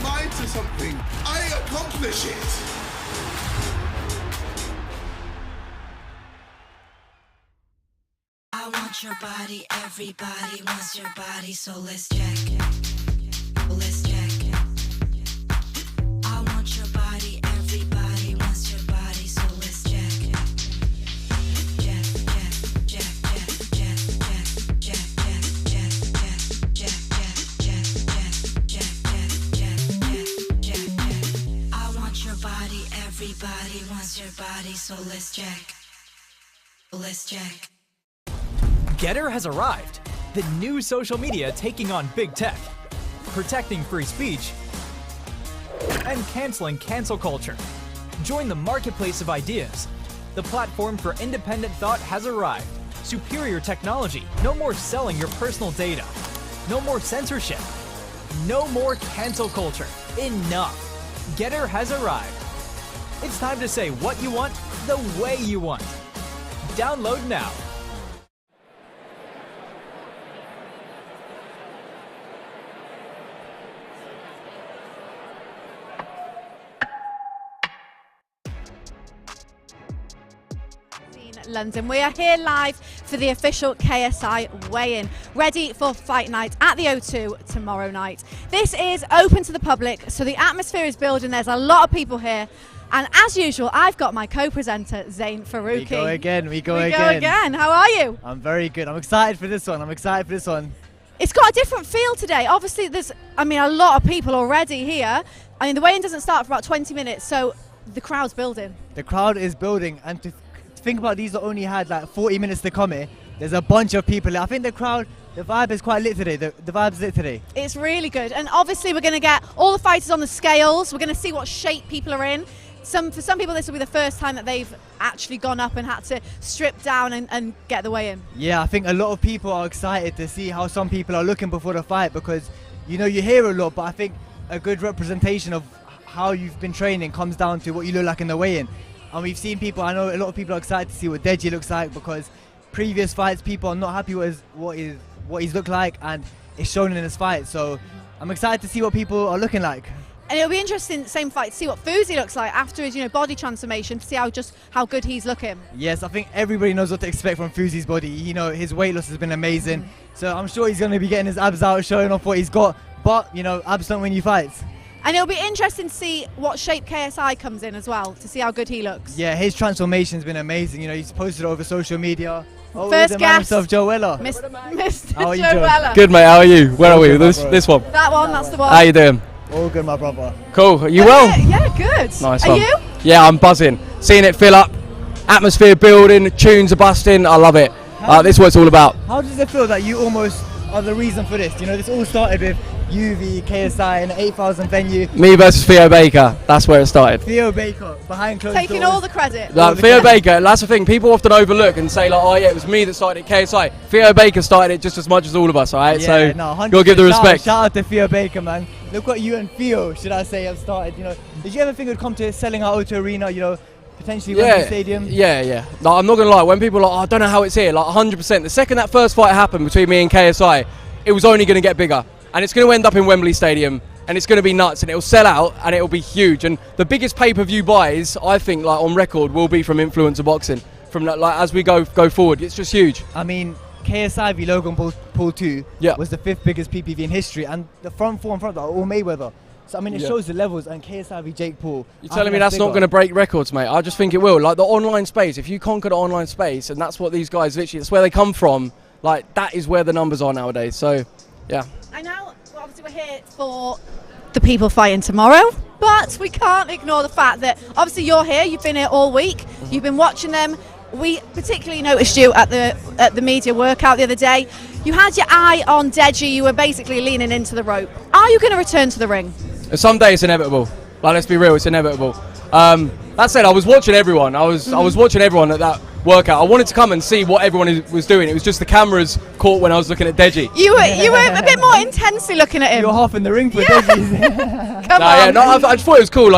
mind to something, I accomplish it. I want your body, everybody wants your body, so let's check. Let's check. I want your body, everybody wants your body, so let's check. I want your body, everybody wants your body, so let's check. Let's check. Getter has arrived, the new social media taking on big tech, protecting free speech, and canceling cancel culture. Join the marketplace of ideas. The platform for independent thought has arrived. Superior technology, no more selling your personal data. No more censorship. No more cancel culture. Enough. Getter has arrived. It's time to say what you want, the way you want. Download now. London. We are here live for the official KSI weigh-in, ready for fight night at the O2 tomorrow night. This is open to the public, so the atmosphere is building. There's a lot of people here. And as usual, I've got my co-presenter, Zain Faruqi. We go again. We go again. How are you? I'm very good. I'm excited for this one. It's got a different feel today. Obviously, there's, a lot of people already here. The weigh-in doesn't start for about 20 minutes, so the crowd's building. The crowd is building, and to think about these that only had like 40 minutes to come here, there's a bunch of people. I think the crowd, the vibe is quite lit today. The vibe's lit today. It's really good. And obviously, we're going to get all the fighters on the scales. We're going to see what shape people are in. For some people, this will be the first time that they've actually gone up and had to strip down and get the weigh in. Yeah, I think a lot of people are excited to see how some people are looking before the fight, because you hear a lot, but I think a good representation of how you've been training comes down to what you look like in the weigh-in. And we've seen people, I know a lot of people are excited to see what Deji looks like, because previous fights people are not happy with what he's looked like, and it's shown in his fight. So I'm excited to see what people are looking like. And it'll be interesting, same fight, to see what Fuzi looks like after his body transformation, to see how good he's looking. Yes, I think everybody knows what to expect from Fuzi's body. His weight loss has been amazing. So I'm sure he's going to be getting his abs out, showing off what he's got. But, abs don't win you fights. And it'll be interesting to see what shape KSI comes in as well, to see how good he looks. Yeah, his transformation's been amazing. He's posted it over social media. Oh, first guest, Joe Weller. Mr. How are you, Joe Weller. Good, mate. How are you? Where are we? This one? That one, that's the one. How you doing? All good, my brother. Cool. Are you well? Yeah, good. Nice one. Are you? Yeah, I'm buzzing. Seeing it fill up, atmosphere building, tunes are busting. I love it. This is what it's all about. How does it feel that you almost are the reason for this? This all started with UV, KSI, and an 8,000 venue. Me versus Theo Baker. That's where it started. Theo Baker, behind closed doors. Taking all the credit. Theo Baker, that's the thing. People often overlook and say, oh yeah, it was me that started KSI. Theo Baker started it just as much as all of us, all right? Yeah, so gotta give the respect. Shout out to Theo Baker, man. Look what you and Theo, should I say, have started. Did you ever think it would come to selling out O2 Arena? Potentially Wembley Stadium. Yeah. I'm not gonna lie. When people are I don't know how it's here. 100%. The second that first fight happened between me and KSI, it was only gonna get bigger. And it's going to end up in Wembley Stadium, and it's going to be nuts, and it'll sell out, and it'll be huge. And the biggest pay-per-view buys, I think, on record, will be from influencer boxing. From as we go forward, it's just huge. KSI v Logan Paul 2 was the 5th biggest PPV in history, and the front four are all Mayweather. So it shows the levels, and KSI v Jake Paul. You're telling me that's not going to break records, mate? I just think it will. The online space, if you conquer the online space, and that's what these guys literally, that's where they come from. That is where the numbers are nowadays. So, yeah. I know, obviously we're here for the people fighting tomorrow, but we can't ignore the fact that obviously you're here, you've been here all week, you've been watching them. We particularly noticed you at the media workout the other day. You had your eye on Deji, you were basically leaning into the rope. Are you going to return to the ring? Someday it's inevitable. Let's be real, it's inevitable. That said, I was watching everyone. I was watching everyone at that workout. I wanted to come and see what everyone was doing. It was just the cameras caught when I was looking at Deji. You were a bit more intensely looking at him. You were half in the ring for Deji. Come on. I just thought it was cool.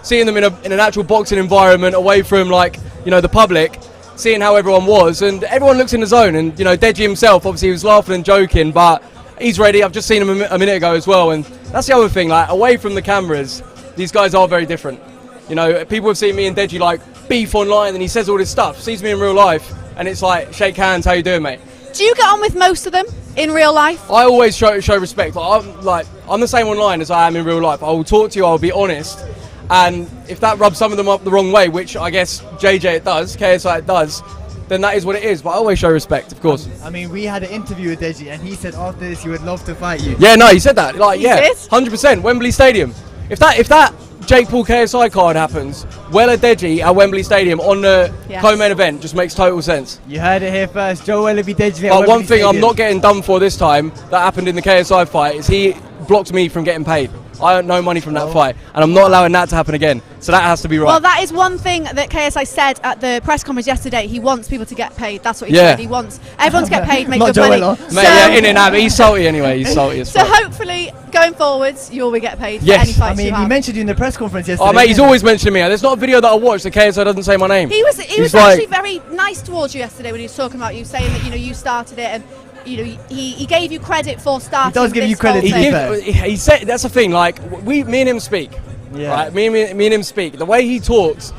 Seeing them in an actual boxing environment, away from the public, seeing how everyone was, and everyone looks in the zone. And Deji himself, obviously, he was laughing and joking, but he's ready. I've just seen him a minute ago as well, and that's the other thing. Like away from the cameras, these guys are very different. You know, people have seen me and Deji like beef online, and he says all this stuff. Sees me in real life, and it's like shake hands. How you doing, mate? Do you get on with most of them in real life? I always show respect. I'm the same online as I am in real life. I will talk to you. I'll be honest. And if that rubs some of them up the wrong way, which I guess JJ it does, KSI it does, then that is what it is. But I always show respect, of course. I mean, we had an interview with Deji, and he said after this he would love to fight you. Yeah, no, he said that. Like, He yeah, did? 100%. Wembley Stadium. If that Jake Paul KSI card happens, Wella Deji at Wembley Stadium on the Yes. co-main event just makes total sense. You heard it here first. Joe Wellaby Deji. But one thing I'm not getting done for this time that happened in the KSI fight is he blocked me from getting paid. I earned no money from that fight, and I'm not allowing that to happen again. So that has to be right. Well, that is one thing that KSI said at the press conference yesterday. He wants people to get paid. That's what he Yeah. said. He wants everyone to get paid, make Not good Joe money. Weller. Mate, yeah, in and out. But he's salty anyway. He's salty as So fuck. hopefully, going forwards, you will get paid for Yes. any fights I mean, you he have. mentioned you in the press conference yesterday. Oh, mate, he's didn't he? always mentioning me. There's not a video that I watched that KSI doesn't say my name. He was He's actually like- very nice towards you yesterday when he was talking about you, saying that you started it, and he gave you credit for starting. He does give this you credit, whole to be thing. fair. He said that's the thing. Like me and him speak. Yeah. Right. Me and him speak. The way he talks,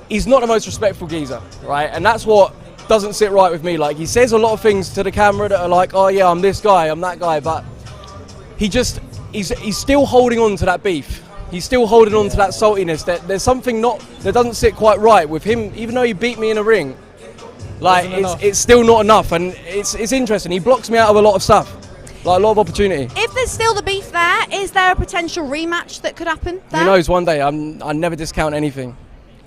he's not the most respectful geezer. Right. And that's what doesn't sit right with me. Like he says a lot of things to the camera that are like, oh yeah, I'm this guy, I'm that guy, but he's still holding on to that beef. He's still holding on to that saltiness. That there's something that doesn't sit quite right with him, even though he beat me in a ring. Like it's still not enough, and it's interesting. He blocks me out of a lot of stuff, like a lot of opportunity. If there's still the beef there, is there a potential rematch that could happen there? Who knows? One day, I never discount anything.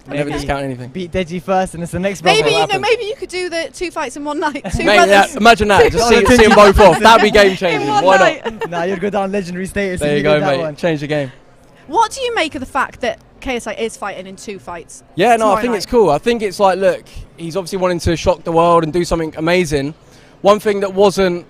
I never Maybe. discount anything. Beat Deji first, and it's the next brother. Maybe happen. maybe you could do the 2 fights in one night. Two Mate, yeah, brothers. imagine that. Just Two see them both off. That'd be game In changing. one Why night. not? Nah, you'd go down legendary status. There if you go, did that mate. one. Change the game. What do you make of the fact that KSI is fighting in 2 fights? Yeah, no, I tomorrow think night? it's cool. I think it's like, look, he's obviously wanting to shock the world and do something amazing. One thing that wasn't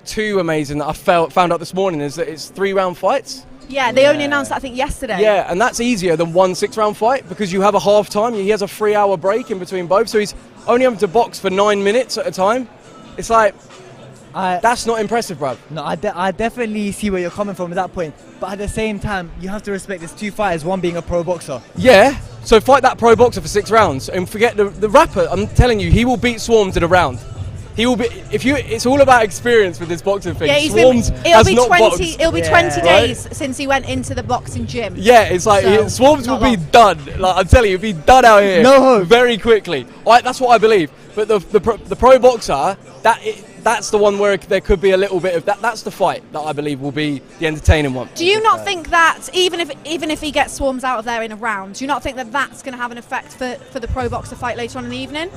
too amazing that I found out this morning is that it's 3-round fights. Yeah, they only announced that I think yesterday. Yeah, and that's easier than 1 6-round fight because you have a half time. He has a 3-hour break in between both, so he's only having to box for 9 minutes at a time. It's like, that's not impressive, bruv. No, I definitely see where you're coming from at that point. But at the same time, you have to respect there's 2 fighters, one being a pro boxer. Yeah, so fight that pro boxer for 6 rounds and forget the rapper. I'm telling you, he will beat Swarmz in a round. He will be. It's all about experience with this boxing thing. Yeah, Swarmz has not boxed. It'll be Yeah. 20 Right? days since he went into the boxing gym. Yeah, it's like So, Swarmz will not be long. done. Like I'm telling you, he'll be done out here. No hope. Very quickly. That's what I believe. But the pro boxer, that's the one where there could be a little bit of that. That's the fight that I believe will be the entertaining one. Do you not think that even if he gets Swarmz out of there in a round, do you not think that that's going to have an effect for the pro boxer fight later on in the evening?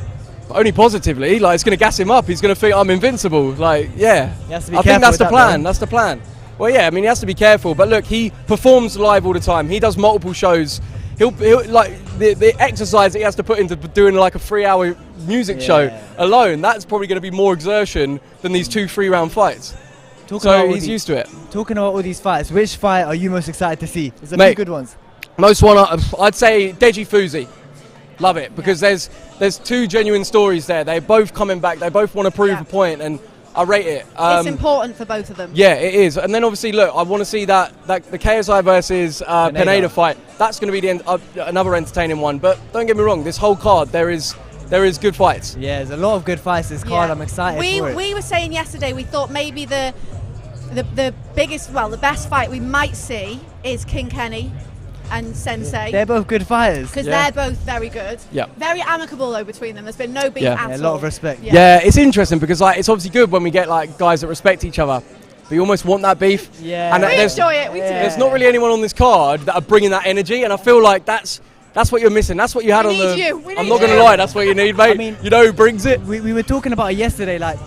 Only positively. Like it's going to gas him up. He's going to think I'm invincible. Like yeah. He has to be I think careful that's with the that, plan. though. That's the plan. Well, yeah. I mean, he has to be careful. But look, he performs live all the time. He does multiple shows. He'll like the exercise that he has to put into doing like a 3-hour music show alone. That's probably going to be more exertion than these 2 3-round fights. So he's used to it. Talking about all these fights, which fight are you most excited to see? There's a Mate. few good ones. Most one, I'd say Deji Fuzi. Love it because there's 2 genuine stories there. They're both coming back. They both want to prove Yeah. a point, and I rate it. It's important for both of them. Yeah, it is. And then obviously, look, I want to see that the KSI versus Pineda fight. That's going to be another entertaining one. But don't get me wrong, this whole card there is good fights. Yeah, there's a lot of good fights this card. Yeah. I'm excited for it. We were saying yesterday we thought maybe the biggest, the best fight we might see is King Kenny and Sensei. They're both good fighters. Because Yeah. they're both very good. Yeah. Very amicable though between them. There's been no beef Yeah. at Yeah, a all. lot of respect. Yeah, it's interesting because like it's obviously good when we get like guys that respect each other. But you almost want that beef. Yeah. And We there's, enjoy it. We do. there's not really anyone on this card that are bringing that energy, and I feel like that's what you're missing. That's what you had We on need the. you. We I'm need not going to you. lie. That's what you need, mate. I mean- you know who brings it? We were talking about it yesterday, like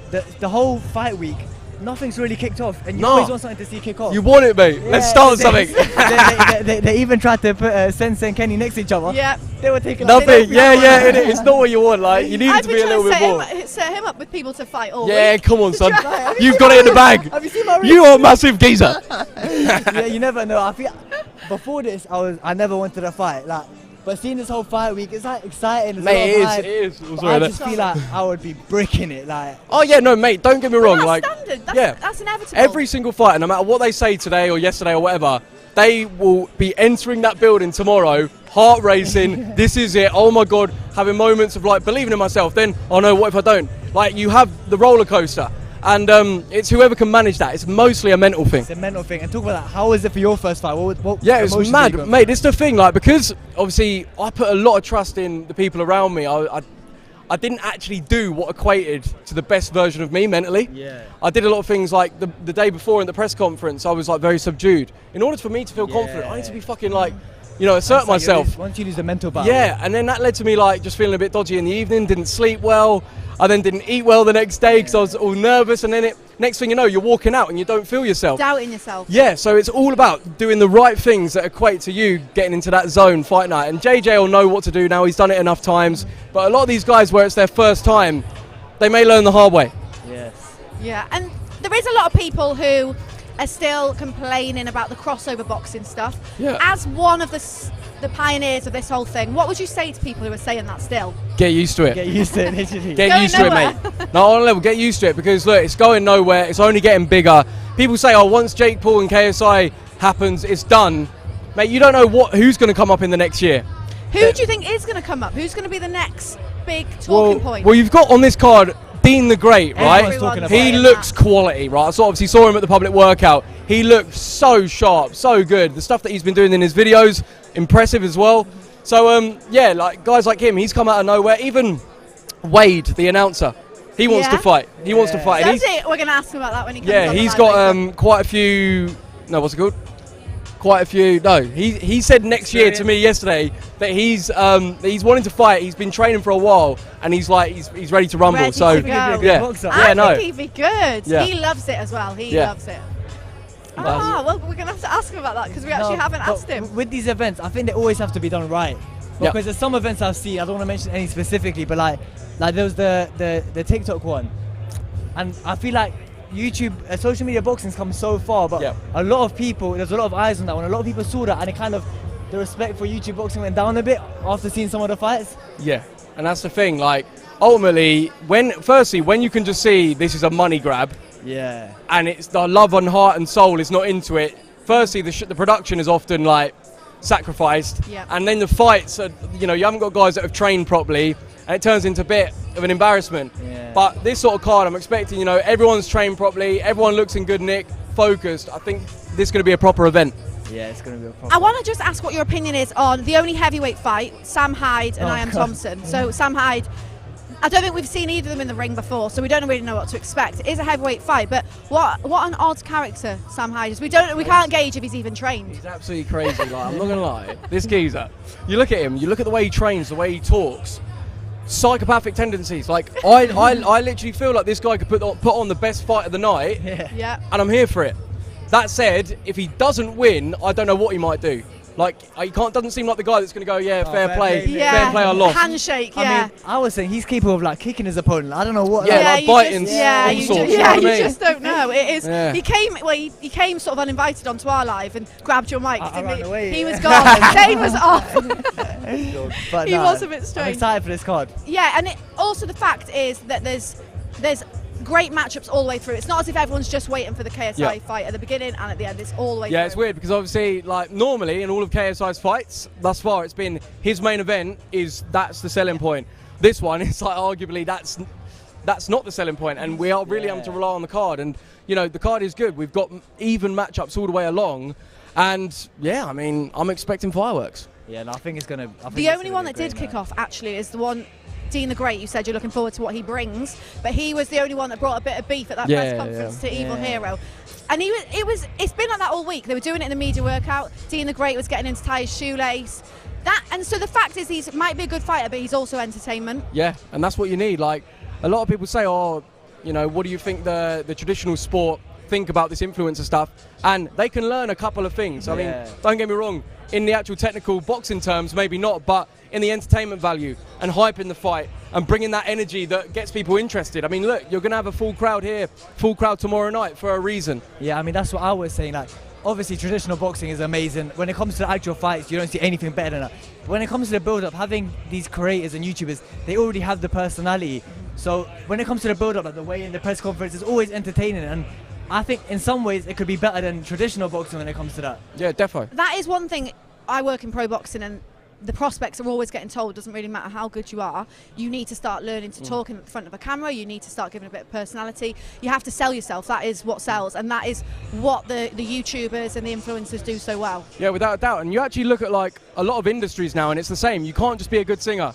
the whole fight week, nothing's really kicked off, and you No. always want something to see kick off. You want it, mate. Let's Yeah, start they- something. they even tried to put Sensei and Kenny next to each other. Yeah. They were taking Nothing. Yeah. It's not what you want. Like you need I've it to been be a trying little to bit more. set him up with people to fight all Yeah, week. come on, son. Have you You've seen got my it in the wrist? bag. Have you seen my wrist? You are a massive geezer. Yeah, you never know. I feel before this, I never wanted to fight. Like, but seeing this whole fight week, it's like exciting. There's a Mate, lot of it hype. is. But I just feel like I would be bricking it. Like, Oh yeah, no, mate. Don't get me We're wrong. not Like standing standard. That's inevitable. Every single fighter, no matter what they say today or yesterday or whatever, they will be entering that building tomorrow, heart racing. This is it. Oh my God, having moments of like believing in myself. Then, oh no, what if I don't? Like you have the roller coaster, and it's whoever can manage that. It's mostly a mental thing. It's a mental thing. And talk about that. How was it for your first fight? Yeah, it was mad, mate. This is the thing, like because obviously I put a lot of trust in the people around me. I didn't actually do what equated to the best version of me mentally. Yeah. I did a lot of things like the day before in the press conference, I was like very subdued. In order for me to feel confident, I need to be fucking like, you know, assert myself. Once you lose the mental battle. Yeah, and then that led to me like just feeling a bit dodgy in the evening, didn't sleep well. I then didn't eat well the next day because I was all nervous, and then next thing you know, you're walking out and you don't feel yourself. Doubting yourself. Yeah, so it's all about doing the right things that equate to you getting into that zone fight night. And JJ will know what to do now. He's done it enough times. But a lot of these guys, where it's their first time, they may learn the hard way. Yes. Yeah, and there is a lot of people who are still complaining about the crossover boxing stuff. Yeah. As one of the pioneers of this whole thing, what would you say to people who are saying that still? Get used to it. Get used to it, literally. Get used to it, mate. No, on a level, get used to it, because look, it's going nowhere. It's only getting bigger. People say, oh, once Jake Paul and KSI happens, it's done. Mate, you don't know who's going to come up in the next year. Who do you think is going to come up? Who's going to be the next big talking point? Well, you've got on this card Dean the Great, right? Everyone's He saying looks that. quality, right? I obviously saw him at the public workout. He looked so sharp, so good. The stuff that he's been doing in his videos, impressive as well. So, yeah, like guys like him, he's come out of nowhere. Even Wade, the announcer, he wants to fight. He wants to fight. Does it? We're going to ask him about that when he comes on. Yeah, he's got quite a few. No, what's it called? Quite a few. No, he said next year to me yesterday that he's wanting to fight. He's been training for a while, and he's like he's ready to rumble. Ready so to go. yeah, I think he'd be good. Yeah. He loves it as well. He Yeah. loves it. Well, we're going to have to ask him about that because we actually haven't asked him. With these events, I think they always have to be done right. Because there's some events I've seen, I don't want to mention any specifically, but like there was the TikTok one. And I feel like YouTube, social media boxing's come so far, but a lot of people, there's a lot of eyes on that one. A lot of people saw that, and it kind of, the respect for YouTube boxing went down a bit after seeing some of the fights. Yeah, and that's the thing. Like, ultimately, when you can just see this is a money grab, and it's the love and heart and soul is not into it. Firstly, the production is often like sacrificed, and then the fights are, you haven't got guys that have trained properly, and it turns into a bit of an embarrassment. But this sort of card, I'm expecting, everyone's trained properly, everyone looks in good nick, focused. I think this is going to be a proper event. Yeah, it's going to be a proper I want to just ask what your opinion is on the only heavyweight fight, Sam Hyde and Ian Thompson. So Sam Hyde, I don't think we've seen either of them in the ring before, so we don't really know what to expect. It is a heavyweight fight, but what an odd character Sam Hyde is. We can't gauge if he's even trained. He's absolutely crazy. Like, I'm not gonna lie, this geezer. You look at him, you look at the way he trains, the way he talks. Psychopathic tendencies. Like I literally feel like this guy could put on the best fight of the night. Yeah. And I'm here for it. That said, if he doesn't win, I don't know what he might do. Like, he doesn't seem like the guy that's going to go, fair play, fair play, I lost. Handshake, I mean, I was saying he's capable of like kicking his opponent. I don't know what. Like biting. You just don't know. It is. Yeah. He came sort of uninvited onto our live and grabbed your mic. He was gone. Shane was off. But he was a bit strange. I'm excited for this card. Yeah, and also the fact is that there's great matchups all the way through. It's not as if everyone's just waiting for the KSI fight at the beginning and at the end. It's all the way through. Yeah, it's weird because obviously, like, normally in all of KSI's fights thus far, it's been his main event that's the selling point. This one, it's like arguably that's not the selling point, and we are really having to rely on the card. And the card is good. We've got even matchups all the way along, and I mean, I'm expecting fireworks. Yeah, no, I think it's gonna. The only one that did kick off actually is the one. Dean the Great, you said you're looking forward to what he brings, but he was the only one that brought a bit of beef at that press conference to Evil Hero. And it's been like that all week. They were doing it in the media workout. Dean the Great was getting him to tie his shoelace. And so the fact is he might be a good fighter, but he's also entertainment. Yeah, and that's what you need. Like, a lot of people say, what do you think the traditional sport think about this influencer stuff? And they can learn a couple of things. I mean, don't get me wrong, in the actual technical boxing terms, maybe not, but in the entertainment value and hyping the fight and bringing that energy that gets people interested. I mean, look, you're going to have a full crowd here, full crowd tomorrow night for a reason. Yeah, I mean, that's what I was saying. Like, obviously traditional boxing is amazing. When it comes to the actual fights, you don't see anything better than that. But when it comes to the build-up, having these creators and YouTubers, they already have the personality. So when it comes to the build-up, like the way in the press conference is always entertaining, and I think in some ways it could be better than traditional boxing when it comes to that. Yeah, defo. That is one thing. I work in pro boxing, and the prospects are always getting told, doesn't really matter how good you are, you need to start learning to talk in front of a camera, you need to start giving a bit of personality, you have to sell yourself. That is what sells, and that is what the YouTubers and the influencers do so well. Yeah, without a doubt. And you actually look at like a lot of industries now, and it's the same. You can't just be a good singer.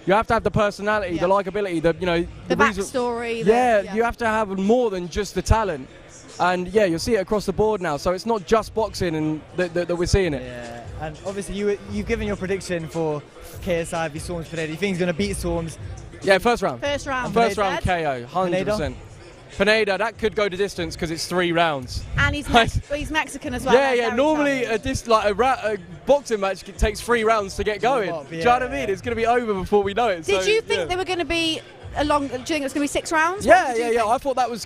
You have to have the personality, Yeah. the likability, The backstory. Yeah, you have to have more than just the talent. And yeah, you'll see it across the board now. So it's not just boxing and that we're seeing it. Yeah, and obviously you've given your prediction for KSI v Swarmz Pineda. You think he's going to beat Swarmz? Yeah, first round. First round. First round KO, 100%. Pineda, that could go to distance because it's 3 rounds. And he's Mexican as well. Yeah. Normally a boxing match takes 3 rounds to get going. Do you know what I mean? It's going to be over before we know it. Did you think they were going to be do you think it was going to be 6 rounds? Yeah. I thought that was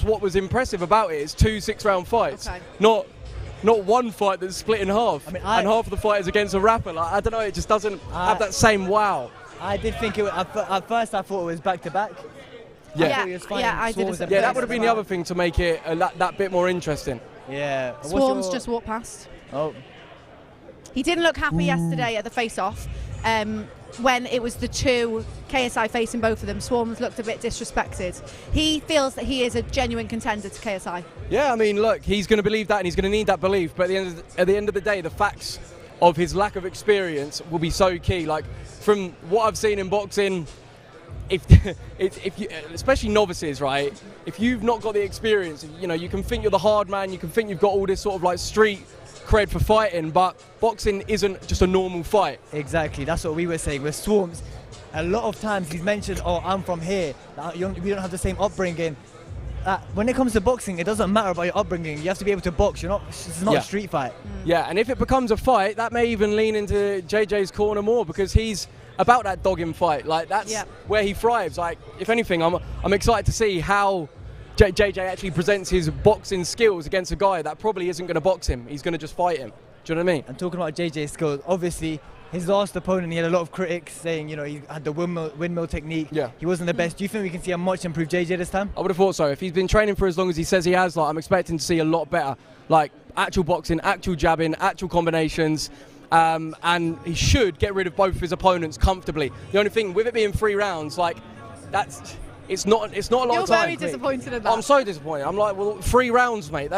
what was impressive about it. It's 2 6-round fights, not one fight that's split in half. I mean, and half of the fight is against a rapper. Like, I don't know, it just doesn't have that same wow. I did think at first I thought it was back to back. Yeah, I did. Yeah, that would have been the other thing to make it that bit more interesting. Yeah. Swarmz just walked past. Oh. He didn't look happy yesterday at the face-off. When it was the 2 KSI facing both of them, Swarmz looked a bit disrespected. He feels that he is a genuine contender to KSI. Yeah, I mean, look, he's going to believe that and he's going to need that belief. But at the end of the day, the facts of his lack of experience will be so key. Like, from what I've seen in boxing, if you, especially novices, right? If you've not got the experience, you can think you're the hard man, you can think you've got all this sort of like street cred for fighting, but boxing isn't just a normal fight. Exactly, that's what we were saying. With Swarmz, a lot of times he's mentioned, oh, I'm from here, we don't have the same upbringing. When it comes to boxing, it doesn't matter about your upbringing. You have to be able to box. It's not a street fight. Yeah, and if it becomes a fight, that may even lean into JJ's corner more, because he's about that dogging fight. Like, that's where he thrives. Like, if anything, I'm excited to see how JJ actually presents his boxing skills against a guy that probably isn't going to box him. He's going to just fight him. Do you know what I mean? And talking about JJ's skills, obviously his last opponent, he had a lot of critics saying, he had the windmill technique. Yeah. He wasn't the best. Do you think we can see a much improved JJ this time? I would have thought so. If he's been training for as long as he says he has, like, I'm expecting to see a lot better. Like, actual boxing, actual jabbing, actual combinations. And he should get rid of both of his opponents comfortably. The only thing, with it being 3 rounds, like, it's not a lot of time. You're very disappointed in that. I'm so disappointed. I'm like, well, 3 rounds, mate.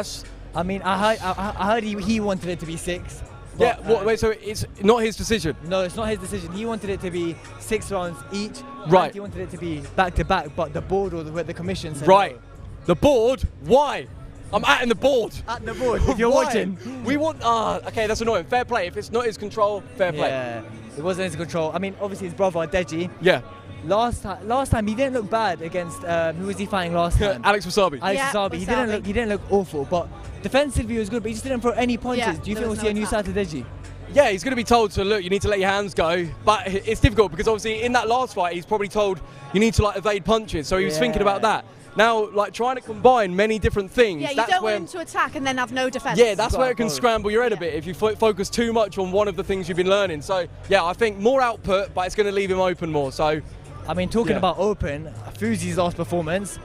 I mean, I heard he wanted it to be 6. But, yeah, wait, so it's not his decision? No, it's not his decision. He wanted it to be 6 rounds each. Right. And he wanted it to be back to back, but the board or the commission said right. No. The board? Why? I'm at the board. At the board, if you're watching. We want... okay, that's annoying. Fair play. If it's not his control, fair play. Yeah, it wasn't his control. I mean, obviously his brother, Deji. Yeah. Last time he didn't look bad against who was he fighting last time? Alex Wasabi. Wasabi. He didn't look awful, but defensively he was good, but he just didn't throw any punches. Do you think we'll see a new side to Deji? Yeah, he's going to be told to, look, you need to let your hands go, but it's difficult because obviously in that last fight he's probably told you need to like evade punches, so he was thinking about that. Now, like, trying to combine many different things. Yeah, you don't want him to attack and then have no defence. Yeah, that's where it can scramble your head a bit if you focus too much on one of the things you've been learning. So, yeah, I think more output, but it's going to leave him open more. So, I mean, talking about open, Fuzi's last performance.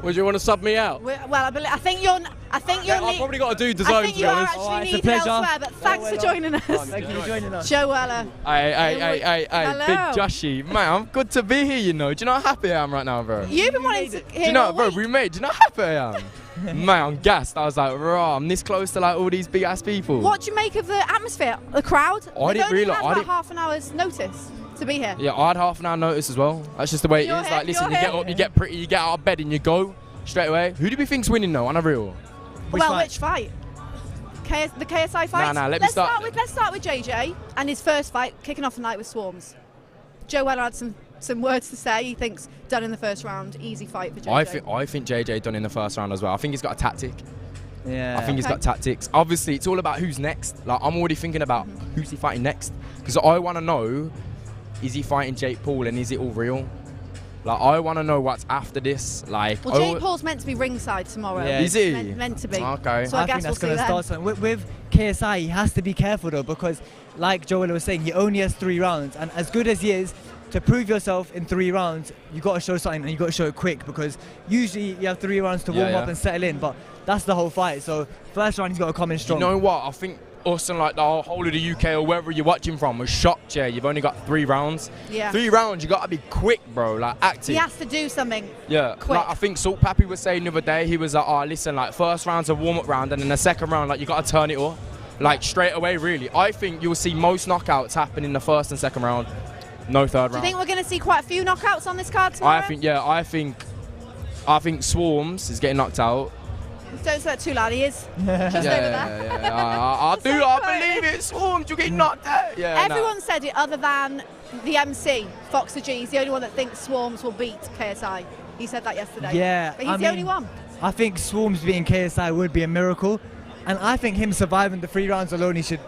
Would you want to sub me out? Well, I think you're. I've probably got to do DAZN, I think you to be are honest. actually needed elsewhere, but thanks for joining us. Thank you for joining us. Joe Weller. Hey, Hello. Big Joshy. Man, I'm good to be here, Do you know how happy I am right now, bro? You've been wanting to hear Do you know, all bro, week. we made. Do you know how happy I am? Man, I'm gassed. I was like, raw, I'm this close to like all these big ass people. What do you make of the atmosphere, the crowd? I didn't realise. Had about half an hour's notice to be here. Yeah, I had half an hour notice as well. That's just the way it You're is. here, Like, listen, you're you get here. up, you get pretty, you get out of bed and you go straight away. Who do we think's winning though? On a real? Which fight? The KSI fight? Nah, let's start with JJ and his first fight, kicking off the night with Swarmz. Joe Weller had some words to say. He thinks done in the first round, easy fight for JJ. I think JJ done in the first round as well. I think he's got a tactic. Yeah. I think he's got tactics. Obviously, it's all about who's next. Like, I'm already thinking about who's he fighting next, because I want to know, is he fighting Jake Paul and is it all real? Like, I want to know what's after this. Like, Well, Jake Paul's meant to be ringside tomorrow. Yeah. Is he? Meant to be. Okay. So I think guess that's we'll see going to then. start something. With KSI, he has to be careful though, because like Joel was saying, he only has 3 rounds, and as good as he is, to prove yourself in 3 rounds, you got to show something, and you got to show it quick, because usually you have 3 rounds to warm up and settle in, but that's the whole fight. So first round he's got to come in strong. You know what? I think us and like the whole of the UK or wherever you're watching from was shocked. Yeah, you've only got 3 rounds. Yeah. 3 rounds, you got to be quick, bro. Like active. He has to do something. Yeah, quick. like I think Salt Pappy was saying the other day, he was like, oh, listen, like first round's a warm-up round, and then the second round, like you got to turn it up, like straight away, really. I think you'll see most knockouts happen in the first and second round, no third round. Do you think we're going to see quite a few knockouts on this card tomorrow? I think Swarmz is getting knocked out. Don't say that too loud, he is. Just over there. I believe it, Swarmz, you get knocked out. Yeah, Everyone said it other than the MC, Foxer G. He's the only one that thinks Swarmz will beat KSI. He said that yesterday. Yeah, But he's the only one. I think Swarmz beating KSI would be a miracle, and I think him surviving the 3 rounds alone, he should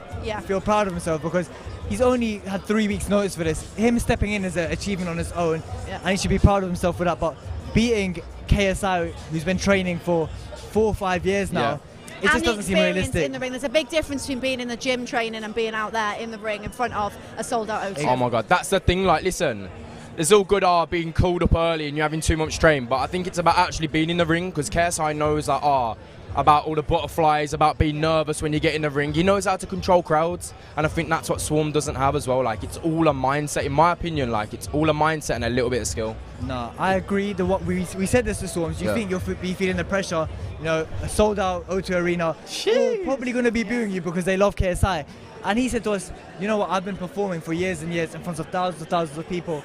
feel proud of himself, because he's only had 3 weeks notice for this. Him stepping in is an achievement on his own, and he should be proud of himself for that. But beating KSI, who's been training for 4 or 5 years now, it just doesn't seem realistic. In the ring, there's a big difference between being in the gym training and being out there in the ring in front of a sold-out O2. Oh my God, that's the thing. Like, listen, it's all good being called up early and you're having 2 months train, but I think it's about actually being in the ring, because KSI knows like about all the butterflies, about being nervous when you get in the ring. He knows how to control crowds, and I think that's what Swarm doesn't have as well. Like, it's all a mindset, in my opinion. Like, it's all a mindset and a little bit of skill. No, I agree. We said this to Swarmz. You think you'll be feeling the pressure? You know, a sold-out O2 arena, all probably going to be booing you because they love KSI. And he said to us, you know what? I've been performing for years and years in front of thousands of people.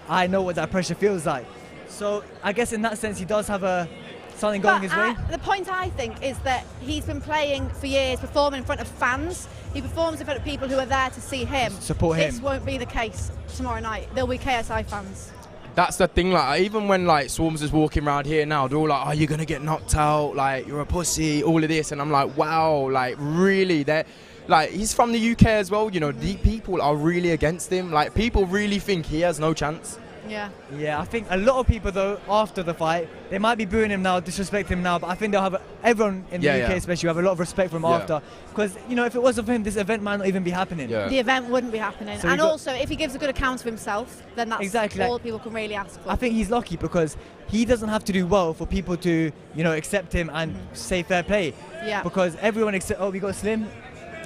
I know what that pressure feels like. So I guess in that sense, he does have something going his way. The point I think is that he's been playing for years, performing in front of fans. He performs in front of people who are there to see him. Support him. This won't be the case tomorrow night. There'll be KSI fans. That's the thing, like, even when like Swarmz is walking around here now, they're all like, oh, you're gonna get knocked out, like, you're a pussy, all of this, and I'm like, wow, like, really? Like, he's from the UK as well, you know, the people are really against him. Like, people really think he has no chance. Yeah, I think a lot of people though, after the fight, they might be booing him now, disrespecting him now, but I think they'll have everyone in the UK especially have a lot of respect for him after, because you know, if it wasn't for him, this event might not even be happening. The event wouldn't be happening. So and also, if he gives a good account of himself, then that's all people can really ask for. I think he's lucky because he doesn't have to do well for people to, you know, accept him and say fair play. Yeah. Because everyone except, we got Slim.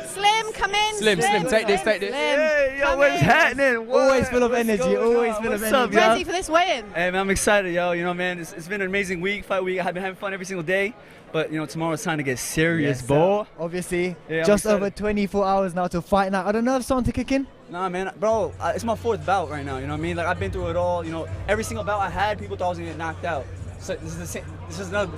Slim, come in. Slim, take this. Hey, yo, what's happening? What? Always full of energy, always full of energy. Ready for this weigh-in? Hey, man, I'm excited, yo. You know, man, it's been an amazing week, fight week. I've been having fun every single day. But, you know, tomorrow's time to get serious, boy. Obviously, Yeah, just over 24 hours now to fight night. I don't know if someone to kick in. Nah, man, bro, it's my 4th bout right now, you know what I mean? Like, I've been through it all, you know. Every single bout I had, people thought I was going to get knocked out. So this is the same.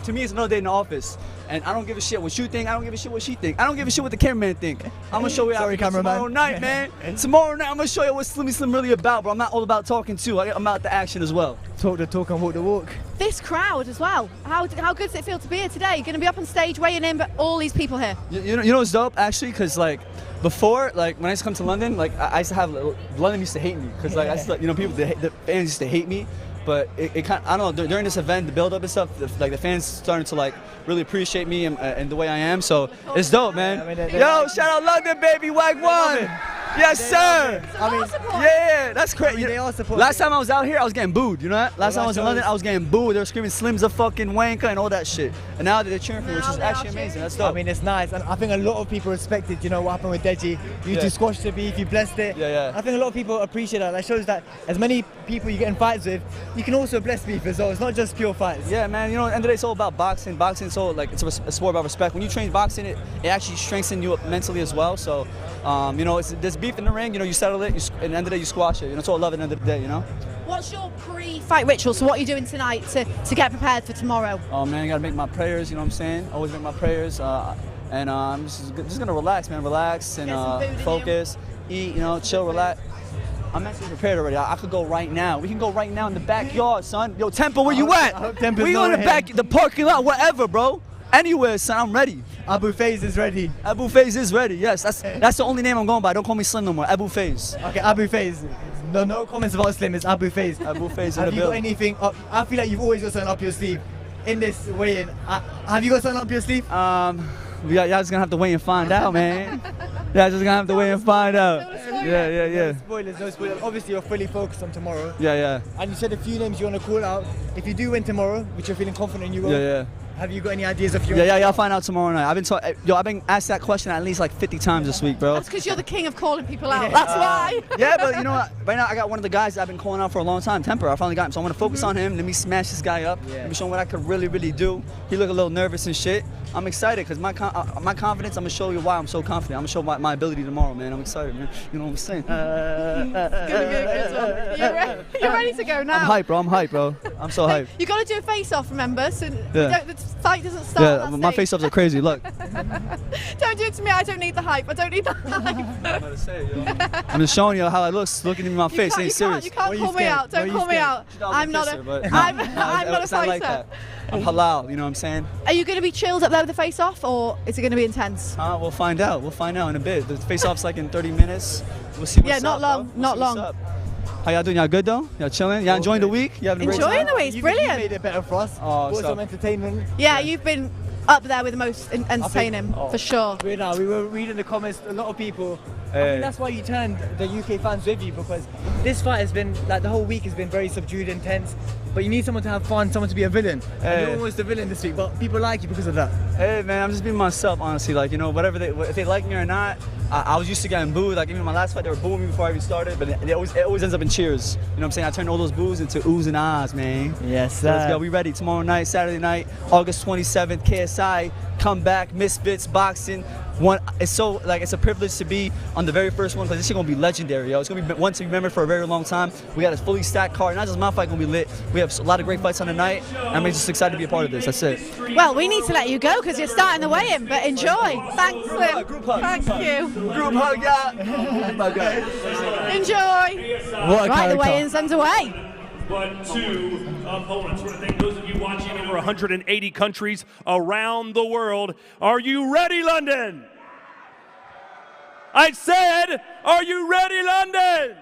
To me, it's another day in the office, and I don't give a shit what you think. I don't give a shit what she think. I don't give a shit what the cameraman think. I'm gonna show you Sorry, tomorrow night, man. Tomorrow night, I'm gonna show you what Slimmy Slim really about, bro. I'm not all about talking too. I'm about the action as well. Talk the talk and walk the walk. This crowd as well. How good does it feel to be here today? You're gonna be up on stage weighing in, but all these people here. You know what's dope actually, cause like before, like when I used to come to London, like I used to have London used to hate me, cause like I used to, you know, people the fans used to hate me. But it kind of, I don't know, during this event, the build-up and stuff, the fans started to like really appreciate me and the way I am, so it's dope, man. Yo, shout out London, baby, Wag One. Yes, sir. Yeah, that's crazy. Last time I was out here, I was getting booed, you know that? Last time I was in London, I was getting booed. They were screaming Slim's a fucking wanker and all that shit. And now they're cheering for me, which is actually amazing. That's dope. I mean, it's nice, and I think a lot of people respected, you know, what happened with Deji. You two squashed the beef, you blessed it. Yeah. I think a lot of people appreciate that. That shows that as many people you get in fights with, you can also bless beef as well. It's not just pure fights. Yeah, man. You know, at the end of the day, it's all about boxing. Boxing, so like it's a sport about respect. When you train boxing, it actually strengthens you up mentally as well. So, you know, there's beef in the ring. You know, you settle it. At the end of the day, you squash it. You know, it's all love at the end of the day. You know. What's your pre-fight ritual? So what are you doing tonight to get prepared for tomorrow? Oh man, I gotta make my prayers. You know what I'm saying? Always make my prayers. And I'm just gonna relax, man. Relax and focus, eat. You know, chill, relax. I'm actually prepared already. I could go right now. We can go right now in the backyard, son. Yo, Temple, where you at? We on the parking lot, whatever, bro. Anywhere, son. I'm ready. Abu Faiz is ready. Abu Faiz is ready. Yes, that's the only name I'm going by. Don't call me Slim no more. Abu Faiz. Okay, Abu Faiz. No comments about Slim. It's Abu Faiz. Abu Faiz in Have the you got building. anything up? I feel like you've always got something up your sleeve in this weigh-in. Have you got something up your sleeve? Y'all just gonna have to wait and find out, man. Y'all just gonna have to wait and find out. Yeah. No spoilers. Obviously, you're fully focused on tomorrow. Yeah. And you said a few names you want to call out. If you do win tomorrow, which you're feeling confident you will, Yeah. have you got any ideas of your Yeah, y'all find out tomorrow night. I've been asked that question at least like 50 times this week, bro. That's because you're the king of calling people out. That's why. Yeah, but you know what? Right now I got one of the guys that I've been calling out for a long time, Temper. I finally got him, so I want to focus on him. Let me smash this guy up. Let me show him what I could really do. He looked a little nervous and shit. I'm excited because my confidence. I'm gonna show you why I'm so confident. I'm gonna show my ability tomorrow, man. I'm excited, man. You know what I'm saying? It's gonna be a good one. You're ready to go now. I'm hyped, bro. I'm so hyped. You got to do a face-off, remember? So Yeah. the fight doesn't start. Yeah, at that my stage. face-ups are crazy. Look. Don't do it to me. I don't need the hype. I don't need the hype. I'm just showing you how it looks. Looking in my face. Ain't You serious. can't call me out. Don't call me out. I'm not a fighter. Like that. I'm halal. You know what I'm saying? Are you going to be chilled up there with the face-off, or is it going to be intense? We'll find out. We'll find out in a bit. The face-off's like in 30 minutes. We'll see what's Yeah, up, not long, bro. We'll not see what's long. up. How y'all doing? Y'all good though? Y'all chilling? Y'all enjoying the week? You having a great time? Enjoying the week. It's You brilliant. made it better for us. Oh, Some entertainment. Yeah, you've been up there with the most entertaining, Oh. for sure. We were reading the comments. A lot of people. I Hey. think that's why you turned the UK fans with you, because this fight has been like the whole week has been very subdued, intense. But you need someone to have fun, someone to be a villain. And Hey. you're almost the villain this week, but people like you because of that. Hey man, I'm just being myself, honestly. Like, you know, if they like me or not, I was used to getting booed. Like even my last fight, they were booing me before I even started. But it always ends up in cheers. You know what I'm saying? I turned all those boos into oohs and ahs, man. Yes, So let's go. We ready tomorrow night, Saturday night, August 27th. KSI, come back, Misfits boxing. It's a privilege to be on the very first one, because this shit gonna be legendary, yo. It's gonna be one to be remembered for a very long time. We got a fully stacked card. Not just my fight gonna be lit. We have a lot of great fights on the night. I'm just excited to be a part of this. That's it. Well, we need to let you go because you're starting the weigh-in, but enjoy. Thanks, Slim. Group hug. Thank you. Group hug, yeah. My guy. Enjoy. What a Right, the character. weigh-in's underway. But two opponents. I want to thank those of you watching in over 180 countries around the world. Are you ready, London? I said, are you ready, London?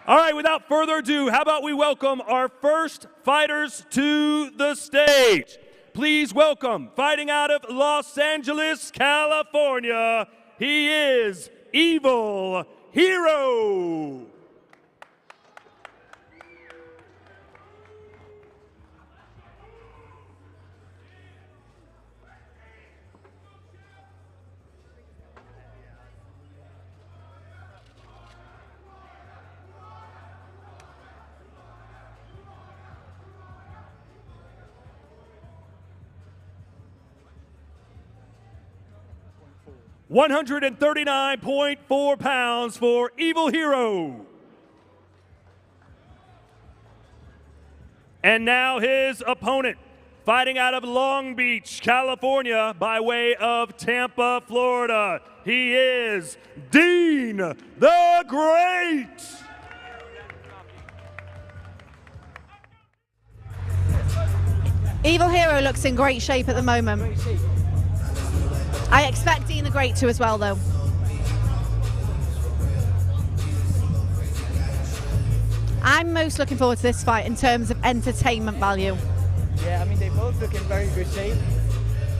All right, without further ado, how about we welcome our first fighters to the stage. Please welcome, fighting out of Los Angeles, California, he is Evil Hero. £139.4 for Evil Hero. And now his opponent, fighting out of Long Beach, California, by way of Tampa, Florida. He is Dean the Great. Evil Hero looks in great shape at the moment. I expect Dean the Great to as well, though. I'm most looking forward to this fight in terms of entertainment value. Yeah, I mean, they both look in very good shape.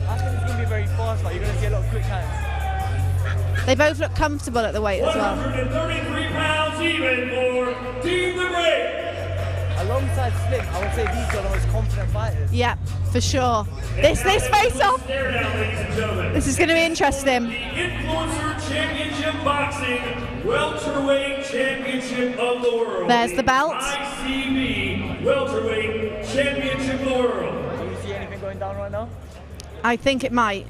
I think it's going to be a very fast fight. You're going to see a lot of quick hands. They both look comfortable at the weight as well. 133 pounds even for Dean the Great. Alongside Slim, I would say these are the most confident fighters. Yeah, for sure. This face-off, Stare down, ladies and gentlemen. this is going to be interesting. The Influencer Championship Boxing Welterweight Championship of the World. There's the belt. ICB Welterweight Championship of the World. Do you see anything going down right now? I think it might.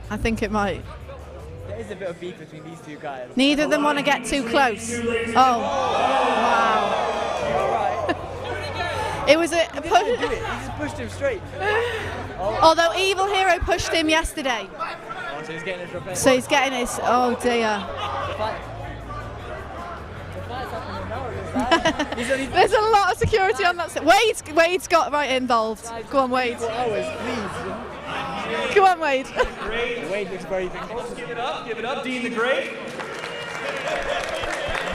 I think it might. There is a bit of beef between these two guys. Neither of them want to get too close. Oh, wow. It was a Do push. it. He just pushed him straight. Although Evil Hero pushed him yesterday. Oh, so he's getting his revenge. So he's getting his, oh dear. The fight's happening now, it looks like. There's a lot of security on that side. Wade's got right involved. Go on, Wade. 24 hours, please. Go on, Wade. Wade looks very big. Give it up, Dean the Great.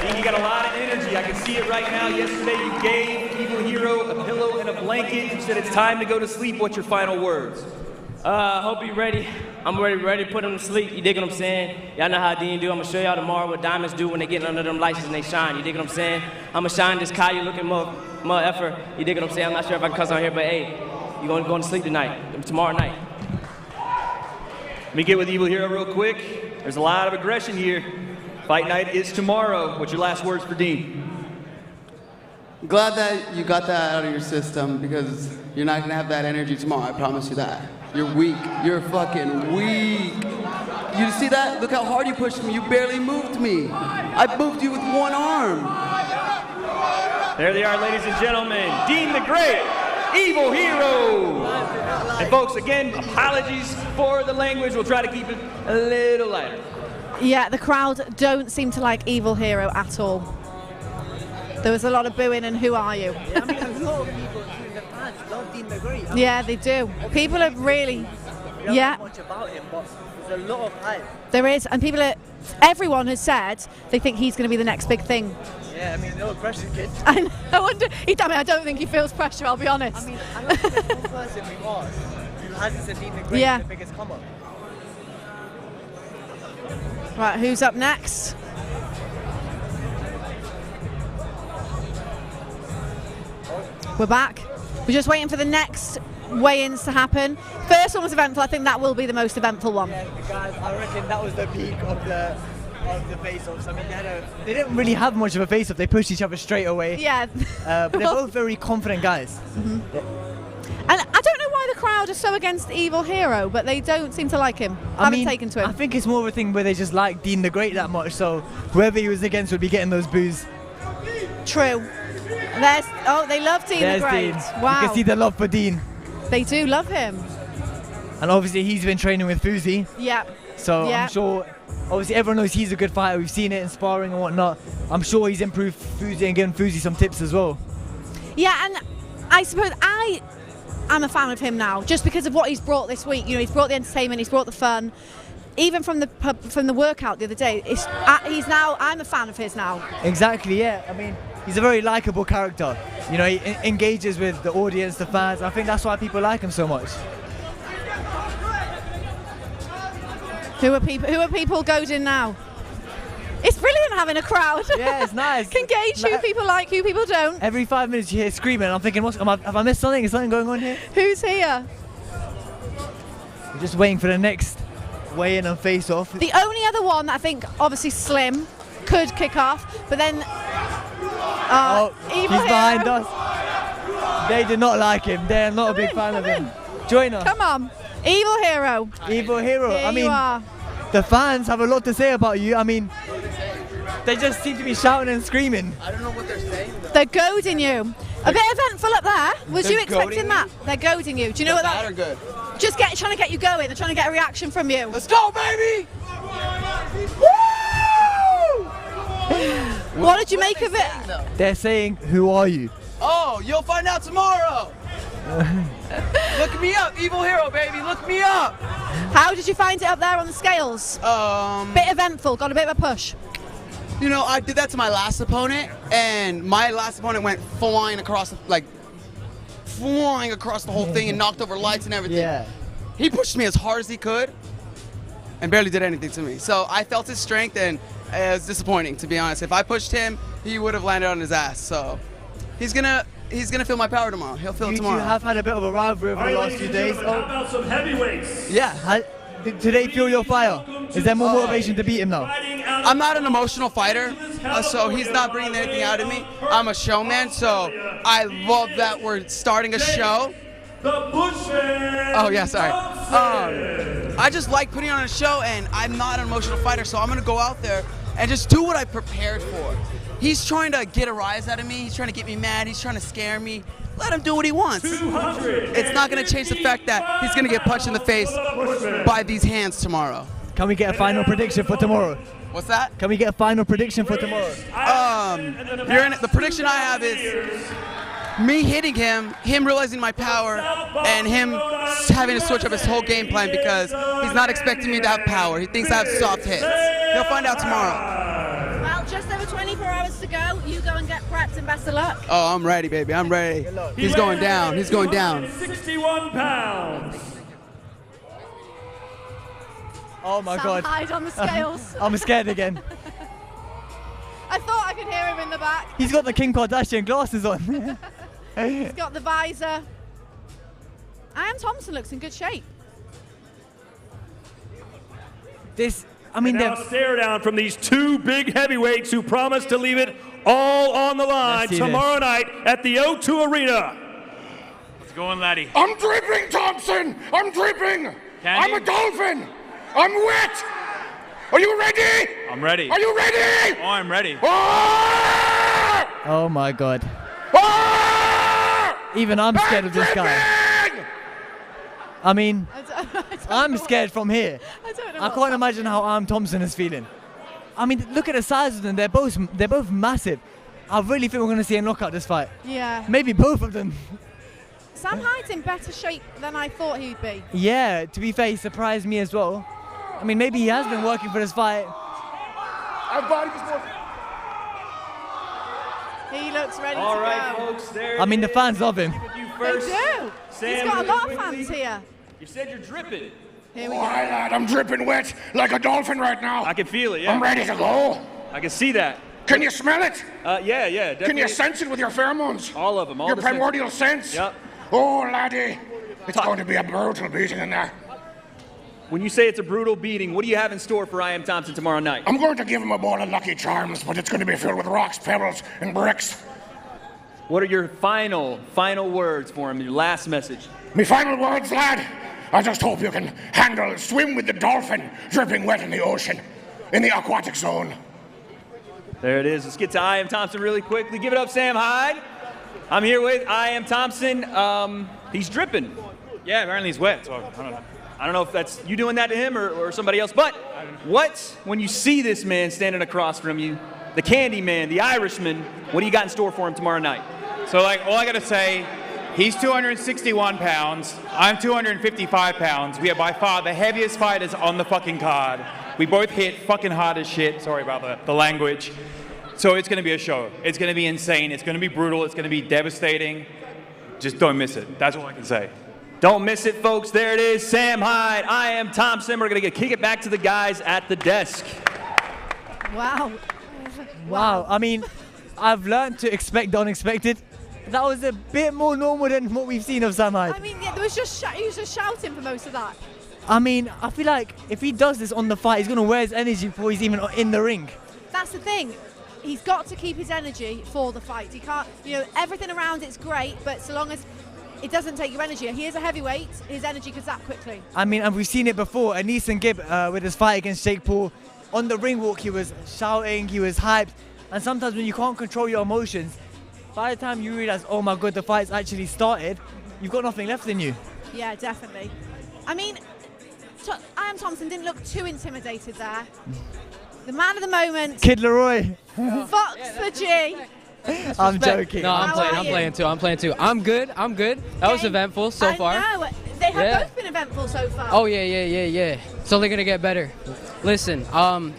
Dean, you got a lot of energy. I can see it right now. Yesterday you gave Evil Hero a pillow and a blanket. You said it's time to go to sleep. What's your final words? Hope you're ready. I'm ready to put him to sleep. You dig what I'm saying? Y'all know how Dean do. I'm gonna show y'all tomorrow what diamonds do when they get under them lights and they shine. You dig what I'm saying? I'm gonna shine this Kyle looking more effort. You dig what I'm saying? I'm not sure if I can cuss on here, but hey, you gonna go to sleep tonight, tomorrow night. Let me get with Evil Hero real quick. There's a lot of aggression here. Fight night is tomorrow. What's your last words for Dean? Glad that you got that out of your system because you're not gonna have that energy tomorrow, I promise you that. You're weak. You're fucking weak. You see that? Look how hard you pushed me. You barely moved me. I moved you with one arm. There they are, ladies and gentlemen. Dean the Great, Evil Hero. And folks, again, apologies for the language. We'll try to keep it a little lighter. Yeah, the crowd don't seem to like Evil Hero at all. There was a lot of booing and who are you? Yeah, I mean, a lot of people, including the fans, love Dean the Great. Yeah, they do. People have really, We don't yeah. know much about him, but there's a lot of hype. There is, and people are, everyone has said they think he's going to be the next big thing. Yeah, I mean, no pressure, kid. I wonder, I don't think he feels pressure, I'll be honest. I mean, I don't think there's one person we've asked who hasn't said Dean the Great Yeah. is the biggest come up. Right, who's up next? We're back. We're just waiting for the next weigh-ins to happen. First one was eventful. I think that will be the most eventful one. Yeah, guys, I reckon that was the peak of the face-offs. I mean, they didn't really have much of a face-off. They pushed each other straight away. Yeah. But they're both very confident guys. Mm-hmm. And I don't know why the crowd are so against Evil Hero, but they don't seem to like him. I haven't taken to him. I think it's more of a thing where they just like Dean the Great that much, so whoever he was against would be getting those boos. True. They love Dean There's the Great. Dean. Wow. You can see the love for Dean. They do love him. And obviously he's been training with Fuzi. Yeah. So yeah. I'm sure, obviously everyone knows he's a good fighter. We've seen it in sparring and whatnot. I'm sure he's improved Fuzi and given Fuzi some tips as well. Yeah, and I suppose I'm a fan of him now, just because of what he's brought this week. You know, he's brought the entertainment, he's brought the fun. Even from the workout the other day, I'm a fan of his now. Exactly, yeah. I mean, he's a very likable character. You know, he engages with the audience, the fans. I think that's why people like him so much. Who are people goading now? It's brilliant having a crowd. Yeah, it's nice. Can gauge who people like, who people don't. Every 5 minutes you hear screaming, and I'm thinking, have I missed something? Is something going on here? Who's here? We're just waiting for the next weigh-in and face-off. The only other one that I think, obviously Slim, could kick off, but then he's Evil behind Hero. us. They do not like him. They're not a big fan of him. Join us. Come on. Evil Hero. Evil Hero. Here I mean, you are. the fans have a lot to say about you. I mean, they just seem to be shouting and screaming. I don't know what they're saying. They're goading you. A bit eventful up there. Was They're you expecting goading that? They're goading you. Do you know what that? Bad or good? Just trying to get you going. They're trying to get a reaction from you. Let's go, baby! What did you make of it? They're saying, "Who are you?" Oh, you'll find out tomorrow. Look me up, Evil Hero, baby. Look me up. How did you find it up there on the scales? Bit eventful. Got a bit of a push. You know, I did that to my last opponent, and my last opponent went flying across, flying across the whole thing and knocked over lights and everything. Yeah. He pushed me as hard as he could and barely did anything to me. So I felt his strength, and it was disappointing, to be honest. If I pushed him, he would have landed on his ass. So he's gonna feel my power tomorrow. He'll feel it tomorrow. You have had a bit of a rivalry over the last few days. How about some heavyweights? Yeah. Did they feel your fire? Is there more motivation to beat him now? I'm not an emotional fighter, so he's not bringing anything out of me. I'm a showman, so I love that we're starting a show. Oh yeah, sorry. I just like putting on a show, and I'm not an emotional fighter, so I'm gonna go out there and just do what I prepared for. He's trying to get a rise out of me. He's trying to get me mad. He's trying to scare me. Let him do what he wants. It's not going to change the fact that he's going to get punched in the face by these hands tomorrow. Can we get a final prediction for tomorrow? What's that? Can we get a final prediction for tomorrow? The prediction I have is me hitting him realizing my power, and him having to switch up his whole game plan because he's not expecting me to have power. He thinks I have soft hits. He'll find out tomorrow. Well, just over 24 hours Thompson, best of luck. Oh, I'm ready, baby. I'm ready. He's going down. He's going down. 61 pounds. Oh my Sam God. Hyde on the scales. I'm scared again. I thought I could hear him in the back. He's got the Kim Kardashian glasses on. He's got the visor. Ian Thompson looks in good shape. I mean, now stare down from these two big heavyweights who promised to leave it all on the line tomorrow night at the O2 Arena. What's going, laddie? I'm dripping, Thompson! I'm dripping! I'm a dolphin! I'm wet! Are you ready? I'm ready. Are you ready? Oh, I'm ready. Oh my God. Even I'm scared of this guy. I mean, I'm scared from here. I can't imagine how Ian Thompson is feeling. I mean, look at the size of them. They're both massive. I really think we're going to see a knockout this fight. Yeah. Maybe both of them. Sam Hyde's in better shape than I thought he'd be. Yeah, to be fair, he surprised me as well. I mean, maybe he has been working for this fight. He looks ready All to right, go. folks, there I mean, the it fans is. love him. With you They first. do. Sam, He's got a really lot of quickly. fans here. You said you're dripping. Here we Oh, go. hi, lad. I'm dripping wet like a dolphin right now. I can feel it, yeah. I'm ready to go. I can see that. Can you smell it? Yeah, definitely. Can you sense it with your pheromones? All of them, all Your the senses. primordial sense? Yep. Oh, laddie. It's going to be a brutal beating in there. When you say it's a brutal beating, what do you have in store for Ian Thompson tomorrow night? I'm going to give him a bowl of Lucky Charms, but it's going to be filled with rocks, pebbles, and bricks. What are your final words for him, your last message? Me final words, lad. I just hope you can swim with the dolphin dripping wet in the ocean, in the aquatic zone. There it is. Let's get to Ian Thompson really quickly. Give it up, Sam Hyde. I'm here with Ian Thompson. He's dripping. Yeah, apparently he's wet, so I don't know. I don't know if that's you doing that to him or somebody else, but when you see this man standing across from you, the Candy Man, the Irishman, what do you got in store for him tomorrow night? So, all I gotta say, he's 261 pounds. I'm 255 pounds. We are by far the heaviest fighters on the fucking card. We both hit fucking hard as shit. Sorry about the language. So it's gonna be a show. It's gonna be insane. It's gonna be brutal. It's gonna be devastating. Just don't miss it. That's all I can say. Don't miss it, folks. There it is. Sam Hyde, Ian Thompson. We're going to kick it back to the guys at the desk. Wow. Wow. I mean, I've learned to expect the unexpected. That was a bit more normal than what we've seen of Sam Hyde. I mean, yeah, he was just shouting for most of that. I mean, I feel like if he does this on the fight, he's going to wear his energy before he's even in the ring. That's the thing. He's got to keep his energy for the fight. He can't, everything around it's great, but so long as it doesn't take your energy. He is a heavyweight. His energy could zap quickly. I mean, and we've seen it before. Anees Gibb, with his fight against Jake Paul, on the ring walk, he was shouting, he was hyped. And sometimes when you can't control your emotions, by the time you realize, oh my God, the fight's actually started, you've got nothing left in you. Yeah, definitely. I mean, Ian Thompson didn't look too intimidated there. The man of the moment. Kid Leroy. Fox the G. I'm joking. No, I'm playing too. I'm good. That was eventful so far. I know. They have both been eventful so far. Oh, yeah. So they're going to get better. Listen,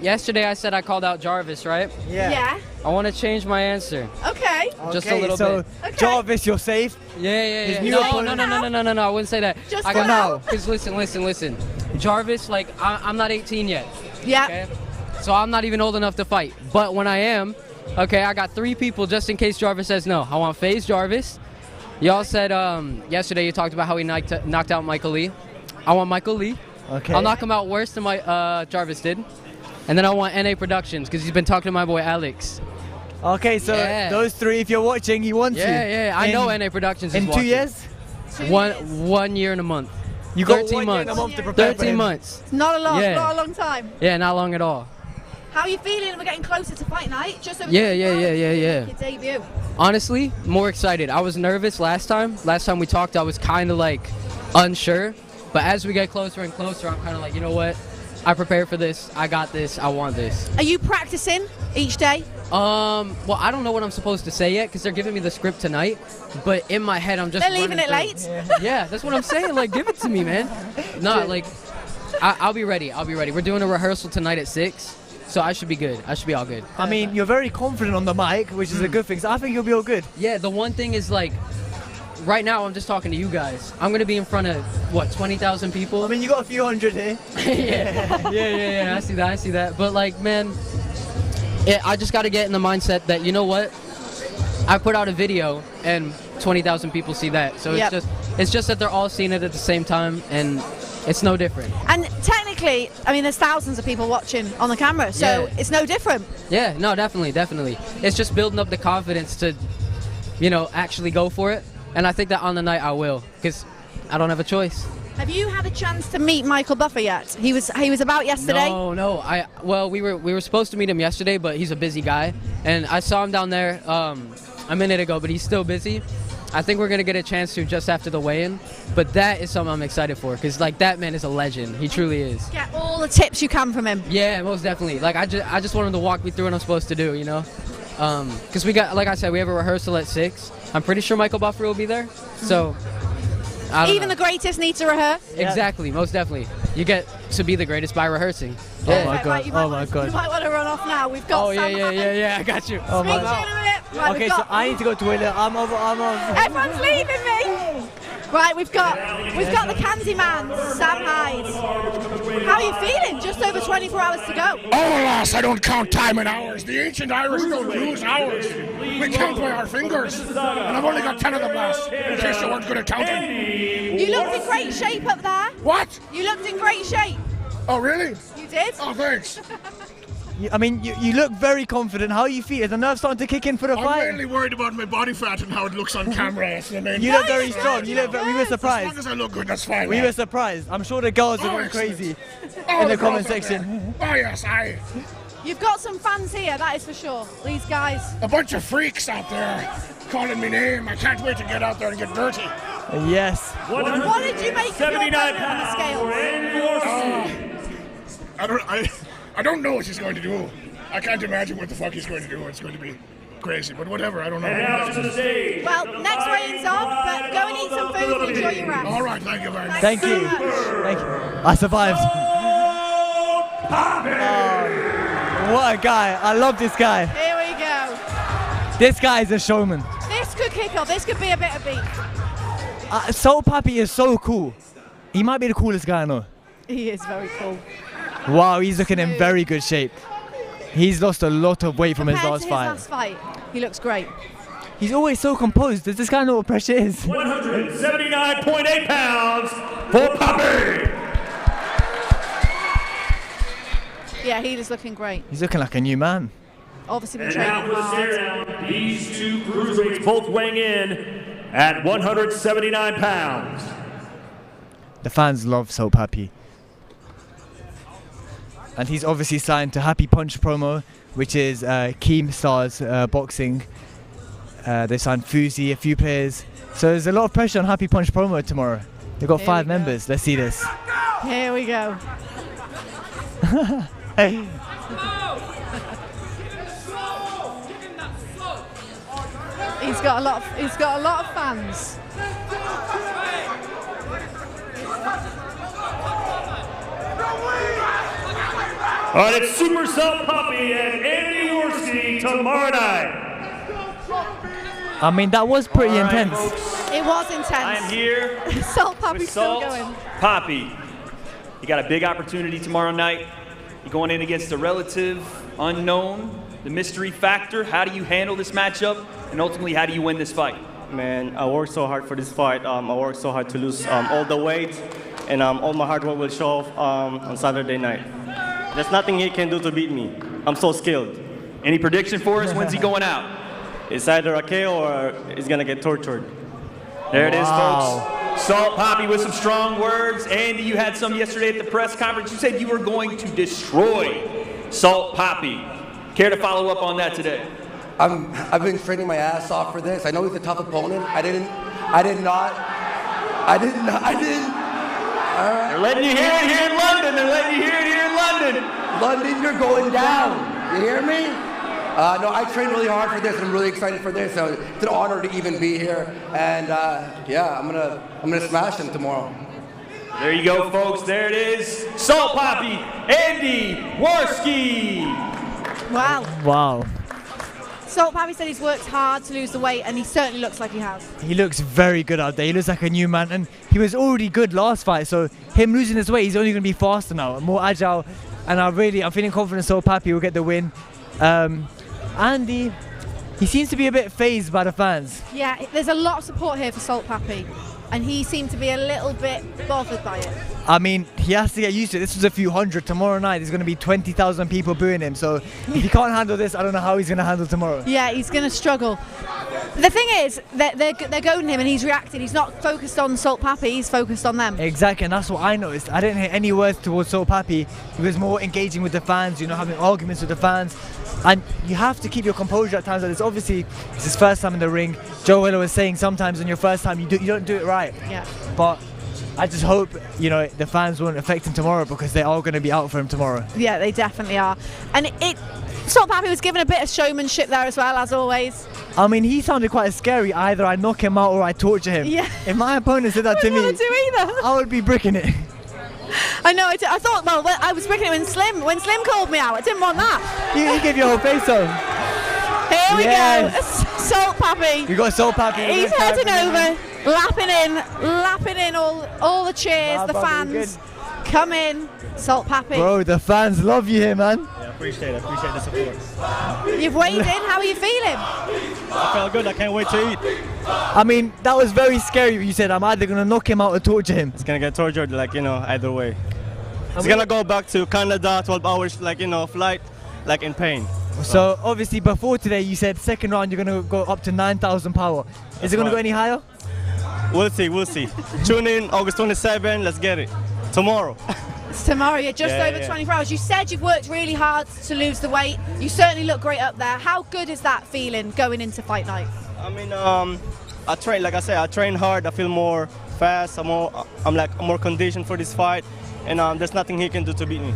yesterday I said I called out Jarvis, right? Yeah. I want to change my answer. Okay. Just a little so bit. Okay. Jarvis, you're safe? Yeah. new No, opponent? I wouldn't say that. Just I for now. Because listen. Jarvis, I'm not 18 yet. Yeah. Okay? So I'm not even old enough to fight. But when I am, okay, I got 3 people just in case Jarvis says no. I want FaZe Jarvis. Y'all said yesterday you talked about how he knocked out Michael Lee. I want Michael Lee. Okay. I'll knock him out worse than Jarvis did. And then I want NA Productions because he's been talking to my boy Alex. Okay, so those 3, if you're watching, he wants you. Yeah. I know NA Productions is in 2 watching. years? 1 year and a month. You got 13 1 year and a months. month to prepare for 13 him. months. It's not a lot. Yeah. Not a long time. Yeah, not long at all. How are you feeling? We're getting closer to fight night. Just so Yeah. Your debut. Honestly, more excited. I was nervous last time. Last time we talked, I was kind of unsure. But as we get closer and closer, I'm kind of like, you know what? I prepared for this. I got this. I want this. Are you practicing each day? Well, I don't know what I'm supposed to say yet because they're giving me the script tonight. But in my head, I'm just They're leaving it running through. late. Yeah, that's what I'm saying. Give it to me, man. No, I'll be ready. We're doing a rehearsal tonight at 6. so I should be good. I should be all good. I mean, you're very confident on the mic, which is a good thing. So I think you'll be all good. Yeah, the one thing is like, right now I'm just talking to you guys. I'm gonna be in front of what, 20,000 people? I mean, you got a few hundred here. yeah. I see that. But like, man, I just got to get in the mindset that, you know what? I put out a video and 20,000 people see that. So it's just that they're all seeing it at the same time, and it's no different. And technically, I mean, there's thousands of people watching on the camera, so it's no different. Yeah, no, definitely. It's just building up the confidence to, actually go for it. And I think that on the night I will, because I don't have a choice. Have you had a chance to meet Michael Buffer yet? He was about yesterday. No. We were supposed to meet him yesterday, but he's a busy guy, and I saw him down there a minute ago, but he's still busy. I think we're gonna get a chance to just after the weigh-in, but that is something I'm excited for, because like that man is a legend. He truly is. Get all the tips you can from him. Yeah, most definitely. Like I just want him to walk me through what I'm supposed to do, because we got, like I said, we have a rehearsal at 6. I'm pretty sure Michael Buffer will be there, so. Even the greatest need to rehearse. Exactly, most definitely. You get to be the greatest by rehearsing. Yeah. Oh my god! You might want to run off now. We've got. Yeah. I got you. Oh my god! Right, okay, so I need to go to the toilet. I'm over. Everyone's leaving me. Right, we've got the Candyman, Sam Hyde. How are you feeling? Just over 24 hours to go. Oh, alas, I don't count time in hours. The ancient Irish don't use hours. We count by our fingers. And I've only got 10 of them last, in case you weren't good at counting. You looked in great shape up there. What? You looked in great shape. Oh, really? You did? Oh, thanks. I mean, you look very confident. How are you feeling? Is the nerves starting to kick in for the fight? I'm mainly worried about my body fat and how it looks on camera. That's the main You look very strong. We were surprised. As long as I look good, that's fine. We were surprised. I'm sure the girls are going crazy in the comment section. Oh, yes, You've got some fans here, that is for sure. These guys. A bunch of freaks out there calling me name. I can't wait to get out there and get dirty. Yes. What did you make of your opponent on the scales? I don't know what he's going to do. I can't imagine what the fuck he's going to do. It's going to be crazy, but whatever. I don't know. Well, next weigh-in's on, but go and eat some food and enjoy your round. All right, thank you very much. Thank you. I survived. What a guy. I love this guy. Here we go. This guy is a showman. This could kick off. This could be a bit of beef. Soul Papi is so cool. He might be the coolest guy I know. He is very cool. Wow, he's looking in very good shape. He's lost a lot of weight from his last fight. Last fight, he looks great. He's always so composed. Does this guy know what pressure is? 179.8 pounds for Papi. Yeah, he is looking great. He's looking like a new man. Obviously been And training now for the hard. stare down, these two cruiserweights both weighing in at 179 pounds. The fans love Soul Papi. And he's obviously signed to Happy Punch Promo, which is Keemstar's boxing. They signed Fuzi, a few players. So there's a lot of pressure on Happy Punch Promo tomorrow. They've got 5 members. Let's see this. Here we go. He's got a lot of fans. All right, it's Super Salt Papi and Andy Worski tomorrow night. I mean, that was pretty intense. Folks. It was intense. I am here Salt Papi's with still Salt going. Papi. You got a big opportunity tomorrow night. You're going in against a relative unknown, the mystery factor. How do you handle this matchup? And ultimately, how do you win this fight? Man, I worked so hard for this fight. I worked so hard to lose all the weight. And all my hard work will show off on Saturday night. There's nothing he can do to beat me. I'm so skilled. Any prediction for us? When's he going out? It's either a KO or he's going to get tortured. There it is, folks. Salt Papi with some strong words. Andy, you had some yesterday at the press conference. You said you were going to destroy Salt Papi. Care to follow up on that today? I've been training my ass off for this. I know he's a tough opponent. I didn't. They're letting you hear it here in London. They're letting you hear it here in London. London, you're going down. You hear me? No, I trained really hard for this. I'm really excited for this. So it's an honor to even be here. And yeah, I'm gonna smash him tomorrow. There you go, folks. There it is. Salt Poppy, Andy Warski. Wow. Wow. Salt Pappy said he's worked hard to lose the weight, and he certainly looks like he has. He looks very good out there. He looks like a new man, and he was already good last fight. So him losing his weight, he's only going to be faster now, more agile. And I'm feeling confident Salt Pappy will get the win. Andy, he seems to be a bit phased by the fans. Yeah, there's a lot of support here for Salt Pappy, and he seemed to be a little bit bothered by it. I mean, he has to get used to it. This was a few hundred. Tomorrow night, there's going to be 20,000 people booing him. So if he can't handle this, I don't know how he's going to handle tomorrow. Yeah, he's going to struggle. The thing is, they're goading him and he's reacting. He's not focused on Salt Pappy, he's focused on them. Exactly, and that's what I noticed. I didn't hear any words towards Salt Pappy. He was more engaging with the fans, having arguments with the fans. And you have to keep your composure at times like this. Obviously, it's his first time in the ring. Joe Willow was saying sometimes on your first time, you don't do it right. Yeah. But I just hope, the fans won't affect him tomorrow, because they are going to be out for him tomorrow. Yeah, they definitely are. And Salt Pappy was given a bit of showmanship there as well, as always. I mean, he sounded quite scary. Either I knock him out or I torture him. Yeah. If my opponent said that to me, I wouldn't do either. I would be bricking it. I know. I thought, well, I was bricking it when Slim called me out. I didn't want that. You give your whole face on. Here we go. Salt Pappy. You got Salt Pappy. He's heading over, lapping in all the cheers, the fans. Come in, Salt Pappy. Bro, the fans love you here, man. Yeah, appreciate the support. You've weighed in. How are you feeling? I felt good. I can't wait to eat. I mean, that was very scary. You said I'm either gonna knock him out or torture him. It's gonna get tortured, either way. It's gonna go back to Canada, 12 hours, flight, in pain. So obviously before today, you said second round you're gonna go up to 9,000 power. Is it gonna go any higher? We'll see. Tune in August 27. Let's get it. Tomorrow. It's tomorrow. You're just over 24 hours. You said you've worked really hard to lose the weight. You certainly look great up there. How good is that feeling going into fight night? I mean, I train, like I said, I train hard. I feel more fast. I'm more conditioned for this fight, and there's nothing he can do to beat me.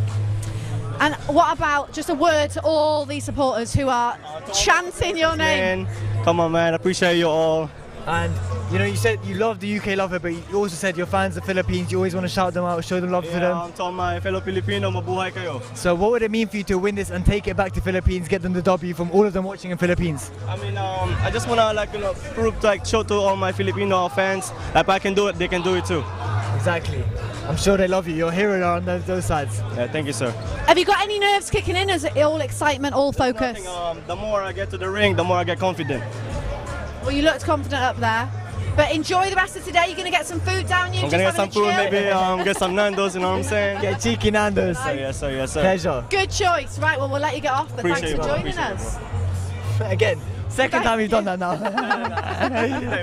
And what about just a word to all these supporters who are chanting your name? Man, come on, man. I appreciate you all. And you said you love the UK lover, but you also said your fans, the Philippines, you always want to shout them out, show them love for them. I'm telling my fellow Filipino, mabuhay kayo. So what would it mean for you to win this and take it back to Philippines, get them the W from all of them watching in Philippines? I mean, I just want to prove, show to all my Filipino fans that if I can do it, they can do it too. Exactly. I'm sure they love you. You're a hero on those sides. Yeah, thank you, sir. Have you got any nerves kicking in? Is it all excitement, all focus? The more I get to the ring, the more I get confident. Well, you looked confident up there. But enjoy the rest of today. You're going to get some food down you. I'm going to get some food, maybe get some Nando's, you know what I'm saying? Get cheeky Nando's. Yes, sir. Pleasure. Good choice. Right, well, we'll let you get off, but thanks for joining us. Again, second time you've done that now. On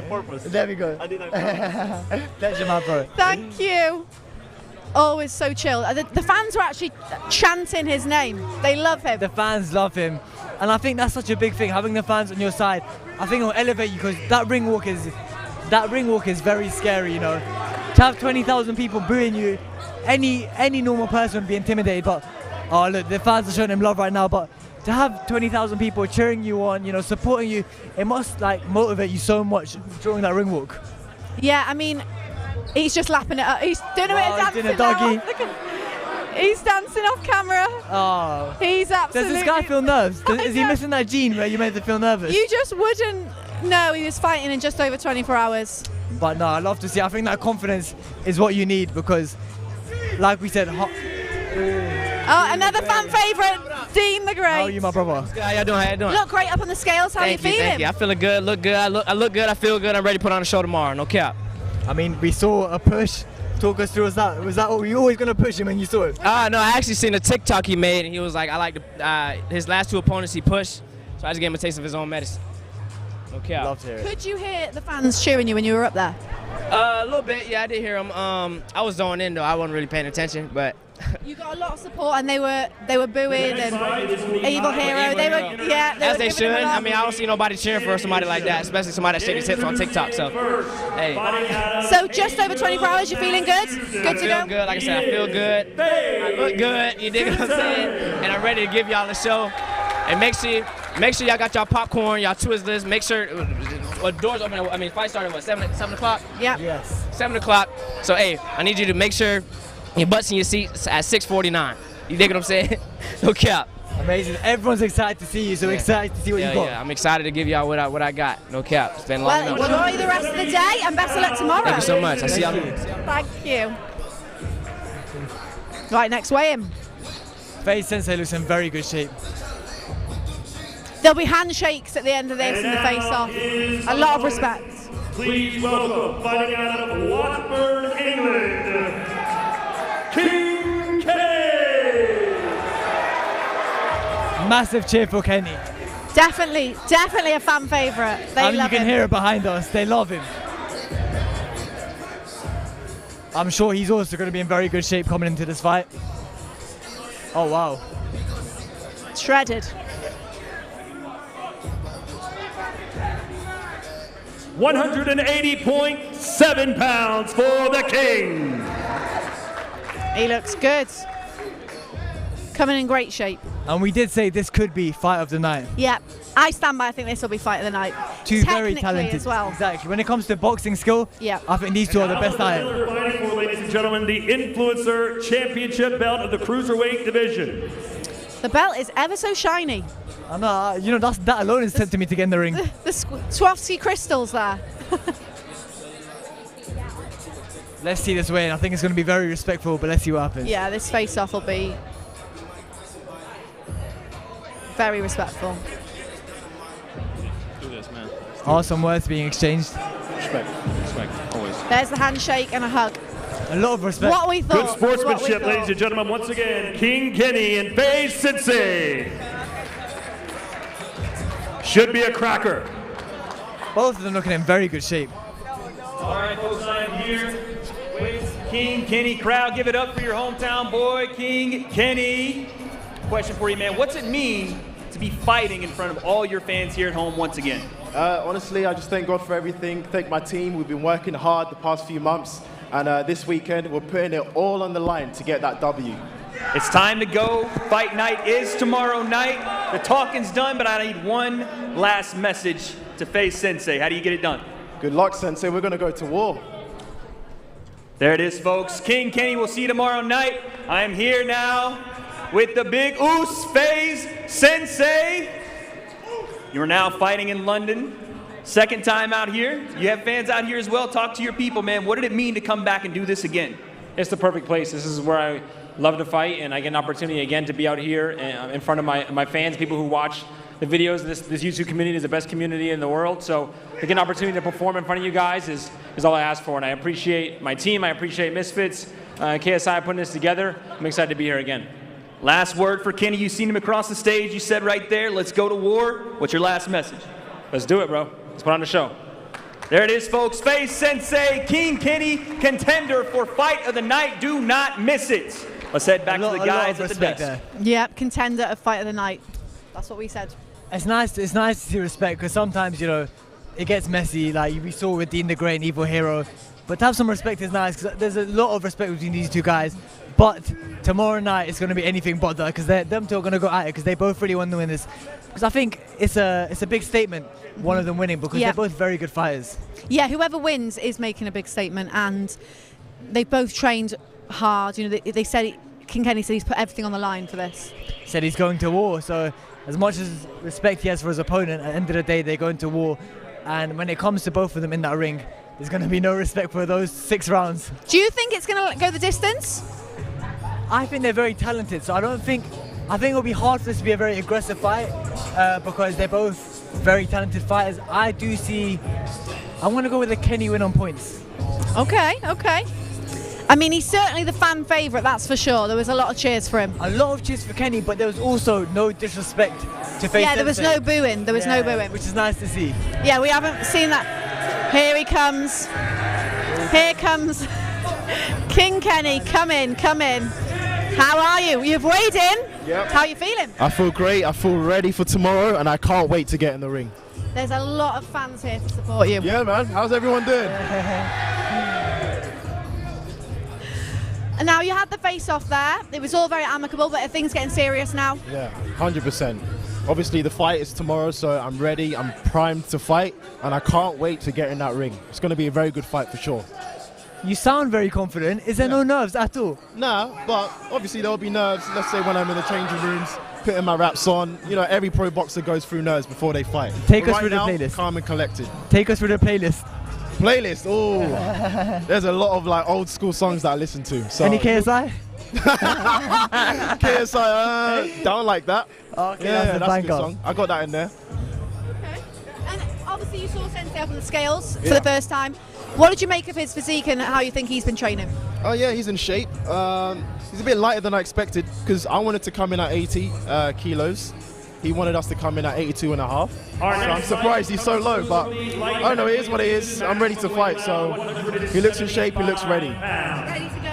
purpose. There we go. I did that. Pleasure, my bro. Thank you. Always so chill. The fans were actually chanting his name. They love him. The fans love him. And I think that's such a big thing, having the fans on your side. I think it'll elevate you, because that ring walk is very scary, To have 20,000 people booing you, any normal person would be intimidated. But oh look, the fans are showing him love right now. But to have 20,000 people cheering you on, supporting you, it must motivate you so much during that ring walk. Yeah, I mean, he's just lapping it up. He's doing a bit of dancing. He's doing a doggy. He's dancing off camera. Oh. He's absolutely... Does this guy feel nervous? Is he missing that gene where you made him feel nervous? You just wouldn't know he was fighting in just over 24 hours. But no, I love to see. I think that confidence is what you need, because, like we said... another fan favourite, Dean the Great. How are you, my brother? How you doing? Look great up on the scales. How are you feeling? Thank you. I feeling good. Look good. I look good. I feel good. I'm ready to put on a show tomorrow. No cap. I mean, we saw a push. Talk us through. Was that what you always gonna push him when you saw it? No, I actually seen a TikTok he made, and he was like, I like his last two opponents he pushed, so I just gave him a taste of his own medicine. No cap. Love to hear it. Could you hear the fans cheering you when you were up there? A little bit, yeah, I did hear him. I was zoning in though. I wasn't really paying attention, but. You got a lot of support, and they were booing and Evil Hero. They were as they should. I mean, I don't see nobody cheering for somebody like that, especially somebody that shakes his hips on TikTok. So, hey. So just over 24 hours, you feeling good? Good to go. Good. Like I said, I feel good. I look good. You dig what I'm saying? And I'm ready to give y'all a show. And make sure y'all got y'all popcorn, y'all Twizzlers. Make sure Well, doors open. I mean, fight started what 7 o'clock. Yeah. Yes. 7 o'clock. So hey, I need you to make sure your butt's in your seats at 6:49. You dig what I'm saying? No cap. Amazing. Everyone's excited to see you, so excited to see what you got. Yeah, I'm excited to give y'all what I got. No cap. It's been long Well, enough. enjoy the rest of the day and best of luck tomorrow. Thank you so much. I see y'all. Thank you. Right, next weigh-in. Faye Sensei looks in very good shape. There'll be handshakes at the end of this in the face-off. A lot of respect. Please welcome, fighting out of Watford, England, King Kenny. Massive cheer for Kenny. Definitely a fan favourite. They I mean, love you can him. hear it behind us. They love him. I'm sure he's also going to be in very good shape coming into this fight. Oh, wow. Shredded. 180.7 pounds for the King. He looks good. Coming in great shape. And we did say this could be fight of the night. Yeah, I stand by. I think this will be fight of the night. Two very Technically talented as well. Exactly. When it comes to boxing skill, yeah, I think these two are the best I have. They're fighting for, ladies and gentlemen, the Influencer Championship belt of the Cruiserweight division. The belt is ever so shiny. I know, you know, that alone is tempting me to get in the ring. The Swarovski crystals there. Let's see this win. I think it's going to be very respectful, but let's see what happens. Yeah, this face-off will be very respectful. Do this, man. Awesome words being exchanged. Respect, always. There's the handshake and a hug. A lot of respect. What we thought. Good sportsmanship, ladies and gentlemen. Once again, King Kenny and Faye Sensei. Should be a cracker. Both of them looking in very good shape. All right, folks, I am here with King Kenny. Crowd, give it up for your hometown boy, King Kenny. Question for you, man. What's it mean to be fighting in front of all your fans here at home once again? Honestly, I just thank God for everything. Thank my team. We've been working hard the past few months. And this weekend, we're putting it all on the line to get that W. It's time to go. Fight night is tomorrow night. The talking's done, but I need one last message to Faye Sensei. How do you get it done? Good luck, Sensei. We're going to go to war. There it is, folks. King Kenny, we'll see you tomorrow night. I am here now with the big Oos, Faye Sensei. You're now fighting in London. Second time out here. You have fans out here as well. Talk to your people, man. What did it mean to come back and do this again? It's the perfect place. This is where I love to fight, and I get an opportunity again to be out here in front of my fans, people who watch the videos. This YouTube community is the best community in the world, so to get an opportunity to perform in front of you guys is all I ask for, and I appreciate my team. I appreciate Misfits, KSI putting this together. I'm excited to be here again. Last word for Kenny. You've seen him across the stage. You said right there, let's go to war. What's your last message? Let's do it, bro. Let's put on the show. There it is, folks. Faye Sensei, King Kenny, contender for fight of the night. Do not miss it. Let's head back to the guys at the desk. Yep, contender of fight of the night. That's what we said. It's nice to see respect, because sometimes, you know, it gets messy, like we saw with Dean the Great and Evil Hero. But to have some respect is nice, because there's a lot of respect between these two guys. But tomorrow night it's going to be anything but that, because them two are going to go at it, because they both really want to win this. Because I think it's a big statement, one of them winning, because they're both very good fighters. Yeah, whoever wins is making a big statement, and they both trained hard. You know, they said King Kenny said he's put everything on the line for this. Said he's going to war, so as much as respect he has for his opponent, at the end of the day they're going to war. And when it comes to both of them in that ring, there's going to be no respect for those 6 rounds. Do you think it's going to go the distance? I think they're very talented, so I think it'll be hard for this to be a very aggressive fight, because they're both very talented fighters. I'm going to go with a Kenny win on points. Okay. I mean, he's certainly the fan favourite, that's for sure. There was a lot of cheers for him. A lot of cheers for Kenny, but there was also no disrespect to Faye Yeah, there was no booing. There was no booing. Which is nice to see. Yeah, we haven't seen that. Here he comes. Here comes King Kenny. Come in. How are you? You've weighed in. Yep. How are you feeling? I feel great. I feel ready for tomorrow, and I can't wait to get in the ring. There's a lot of fans here to support you. Yeah, man. How's everyone doing? And now you had the face-off there. It was all very amicable, but are things getting serious now? Yeah, 100%. Obviously, the fight is tomorrow, so I'm ready. I'm primed to fight, and I can't wait to get in that ring. It's going to be a very good fight for sure. You sound very confident. Is there no nerves at all? Nah, but obviously there'll be nerves. Let's say when I'm in the changing rooms, putting my wraps on. You know, every pro boxer goes through nerves before they fight. Take But us right through the now, playlist. Calm and collected. Take us through the playlist. Playlist. Oh, there's a lot of like old school songs that I listen to. So Any KSI? KSI, don't like that. Okay, yeah, that's a that's a banger. good song. I got that in there. And obviously you saw Sensei up on the scales for Yeah. the first time. What did you make of his physique and how you think he's been training? Oh yeah, he's in shape. He's a bit lighter than I expected because I wanted to come in at 80 kilos. He wanted us to come in at 82 and a half. So I'm surprised he's so low, but I don't know, it is what it is. I'm ready to fight, so he looks in shape, he looks ready.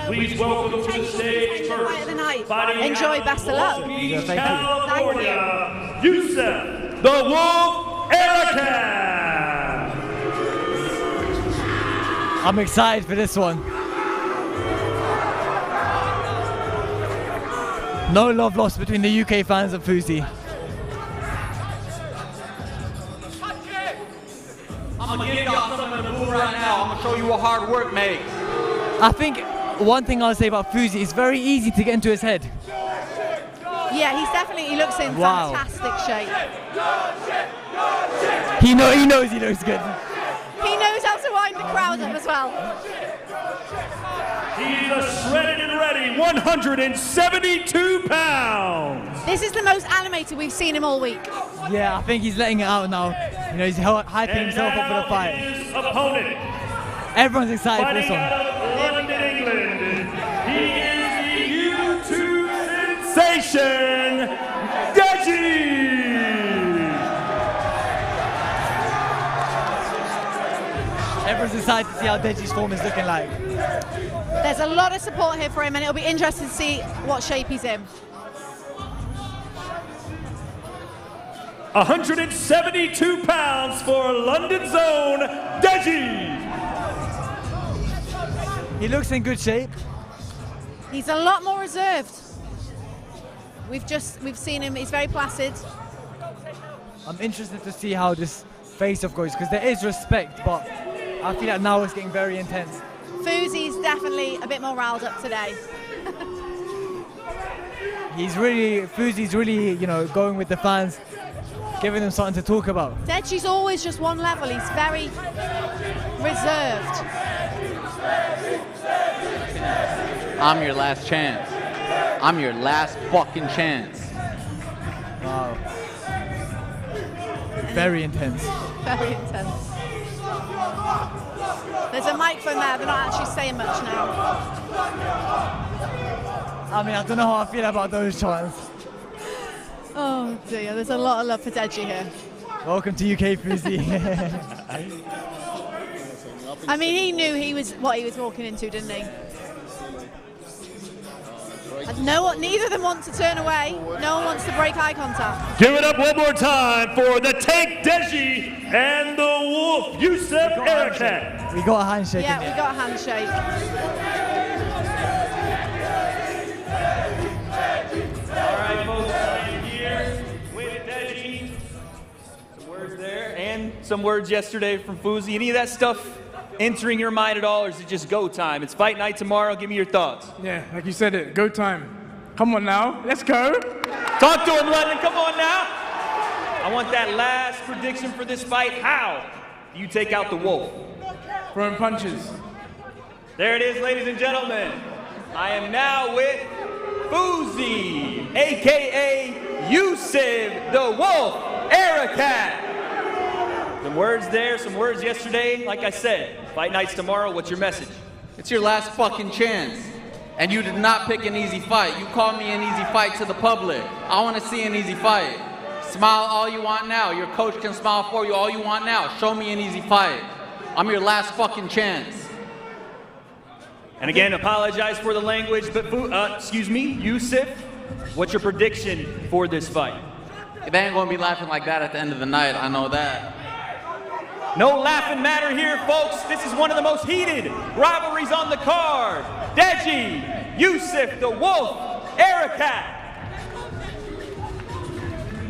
Please welcome to the stage first, fighting Enjoy, best of luck. Beach, California, Yusef the Wolf Arakat. I'm excited for this one. No love lost between the UK fans and Fuzi. I'm gonna give y'all something to move right now. I'm gonna show you what hard work makes. I think one thing I'll say about Fuzi, it's very easy to get into his head. Yeah, he looks in Wow. fantastic shape. He knows he looks good. He knows how to wind the crowd up as well. He's a shredded and ready 172 pounds. This is the most animated we've seen him all week. Yeah, I think he's letting it out now. You know, he's hyping himself up for the fight. His opponent, Everyone's excited for this fighting out one. of London, England, he is the YouTube sensation, Deji. Everyone's excited to see how Deji's form is looking like. There's a lot of support here for him, and it'll be interesting to see what shape he's in. 172 pounds for London's own Deji. He looks in good shape. He's a lot more reserved. We've seen him. He's very placid. I'm interested to see how this face-off goes because there is respect, but I feel like now it's getting very intense. Fuzi's definitely a bit more riled up today. Fuzi's really, you know, going with the fans, giving them something to talk about. Deji's always just one level. He's very reserved. I'm your last chance. I'm your last fucking chance. Wow. Very intense. Very intense. There's a microphone there. They're not actually saying much now. I mean, I don't know how I feel about those chants. Oh dear, there's a lot of love for Deji here. Welcome to UK Fuzi. I mean, he knew what he was walking into, didn't he? And neither of them want to turn away. No one wants to break eye contact. Give it up one more time for the Tank Deji and the Wolf Yusef Arakat. We got a handshake. Yeah, we got a handshake. All right, folks, I am here with Deji. Some words there and some words yesterday from Fuzi. Any of that stuff entering your mind at all, or is it just go time? It's fight night tomorrow. Give me your thoughts. Yeah, like you said it, go time. Come on now, let's go. Talk to him, London. Come on now. I want that last prediction for this fight. How do you take out the Wolf? Throwing punches. There it is, ladies and gentlemen. I am now with Fuzi, a.k.a. Yusef the Wolf Arakat. Some words there, some words yesterday. Like I said, fight night's tomorrow. What's your message? It's your last fucking chance. And you did not pick an easy fight. You called me an easy fight to the public. I want to see an easy fight. Smile all you want now. Your coach can smile for you all you want now. Show me an easy fight. I'm your last fucking chance. And again, apologize for the language, but Yusef, what's your prediction for this fight? They ain't gonna be laughing like that at the end of the night, I know that. No laughing matter here, folks. This is one of the most heated rivalries on the card. Deji, Yusef the Wolf, Arakat.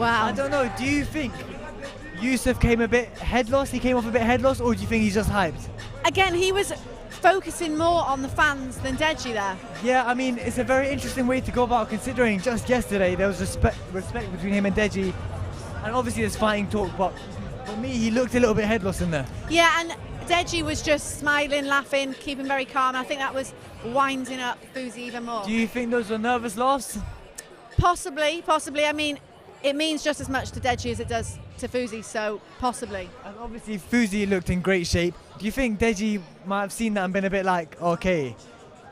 Wow. I don't know. Do you think Yusuf came a bit head lost? He came off a bit head lost, or do you think he's just hyped? Again, he was focusing more on the fans than Deji there. Yeah, I mean, it's a very interesting way to go about, considering just yesterday there was respect between him and Deji, and obviously there's fighting talk, but for me, he looked a little bit head lost in there. Yeah, and Deji was just smiling, laughing, keeping very calm. I think that was winding up Fuzi even more. Do you think those were nervous laughs? Possibly. I mean, it means just as much to Deji as it does to Fuzi, so possibly. And obviously Fuzi looked in great shape. Do you think Deji might have seen that and been a bit like, okay?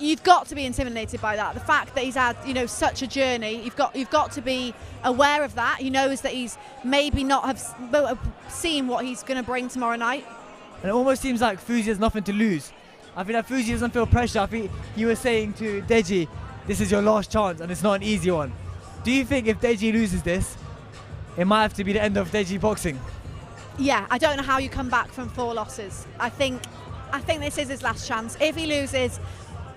You've got to be intimidated by that. The fact that he's had, such a journey, you've got to be aware of that. He knows that he's maybe not have seen what he's going to bring tomorrow night. And it almost seems like Fuzi has nothing to lose. I think that Fuzi doesn't feel pressure. I think he was saying to Deji, this is your last chance and it's not an easy one. Do you think if Deji loses this, it might have to be the end of Deji boxing? Yeah, I don't know how you come back from 4 losses. I think this is his last chance. If he loses,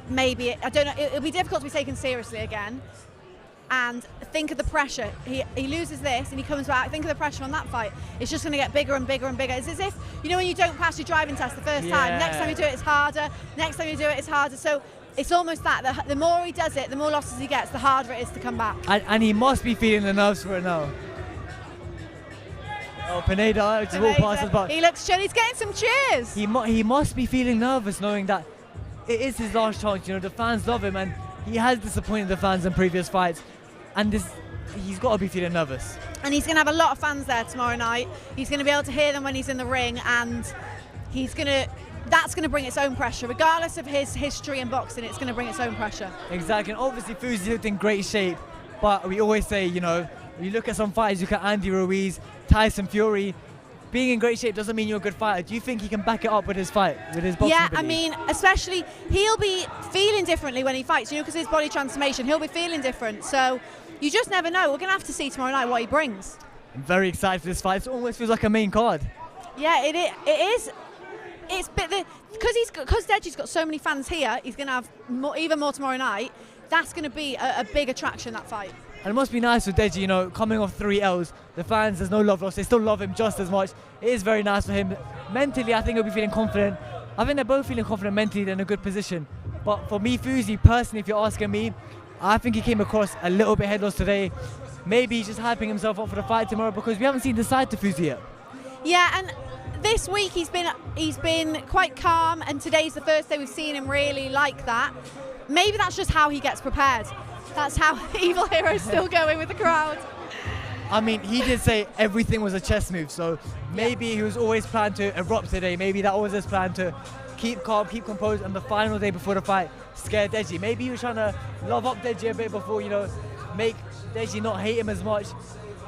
maybe, I don't know, it'll be difficult to be taken seriously again. And think of the pressure. He loses this and he comes back. Think of the pressure on that fight. It's just going to get bigger and bigger and bigger. It's as if, when you don't pass your driving test the first time, next time you do it, it's harder. Next time you do it, it's harder. So it's almost that. The more he does it, the more losses he gets, the harder it is to come back. And he must be feeling the nerves for it now. Oh, Pineda just walked past us, but he looks chill. He's getting some cheers. He must be feeling nervous, knowing that it is his last chance. The fans love him, and he has disappointed the fans in previous fights, and he's got to be feeling nervous. And he's going to have a lot of fans there tomorrow night. He's going to be able to hear them when he's in the ring, and that's going to bring its own pressure. Regardless of his history in boxing, it's going to bring its own pressure. Exactly, and obviously Fuzi looked in great shape, but we always say, you look at some fighters, you look at Andy Ruiz, Tyson Fury, being in great shape doesn't mean you're a good fighter. Do you think he can back it up with his fight, with his boxing ability? I mean, especially, he'll be feeling differently when he fights, because his body transformation, he'll be feeling different. So you just never know. We're going to have to see tomorrow night what he brings. I'm very excited for this fight. It almost feels like a main card. Yeah, it is. It's because Deji's got so many fans here, he's going to have even more tomorrow night. That's going to be a big attraction, that fight. And it must be nice for Deji, coming off 3 L's. The fans, there's no love lost. They still love him just as much. It is very nice for him. Mentally, I think he'll be feeling confident. I think they're both feeling confident mentally. They're in a good position. But for me, Fuzi, personally, if you're asking me, I think he came across a little bit head lost today. Maybe he's just hyping himself up for the fight tomorrow because we haven't seen the side to Fuzi yet. Yeah, and this week he's been quite calm, and today's the first day we've seen him really like that. Maybe that's just how he gets prepared. That's how Evil Hero's still going with the crowd. I mean, he did say everything was a chess move, so maybe he was always planned to erupt today. Maybe that was his plan, to keep calm, keep composed, and the final day before the fight, scare Deji. Maybe he was trying to love up Deji a bit before, make Deji not hate him as much,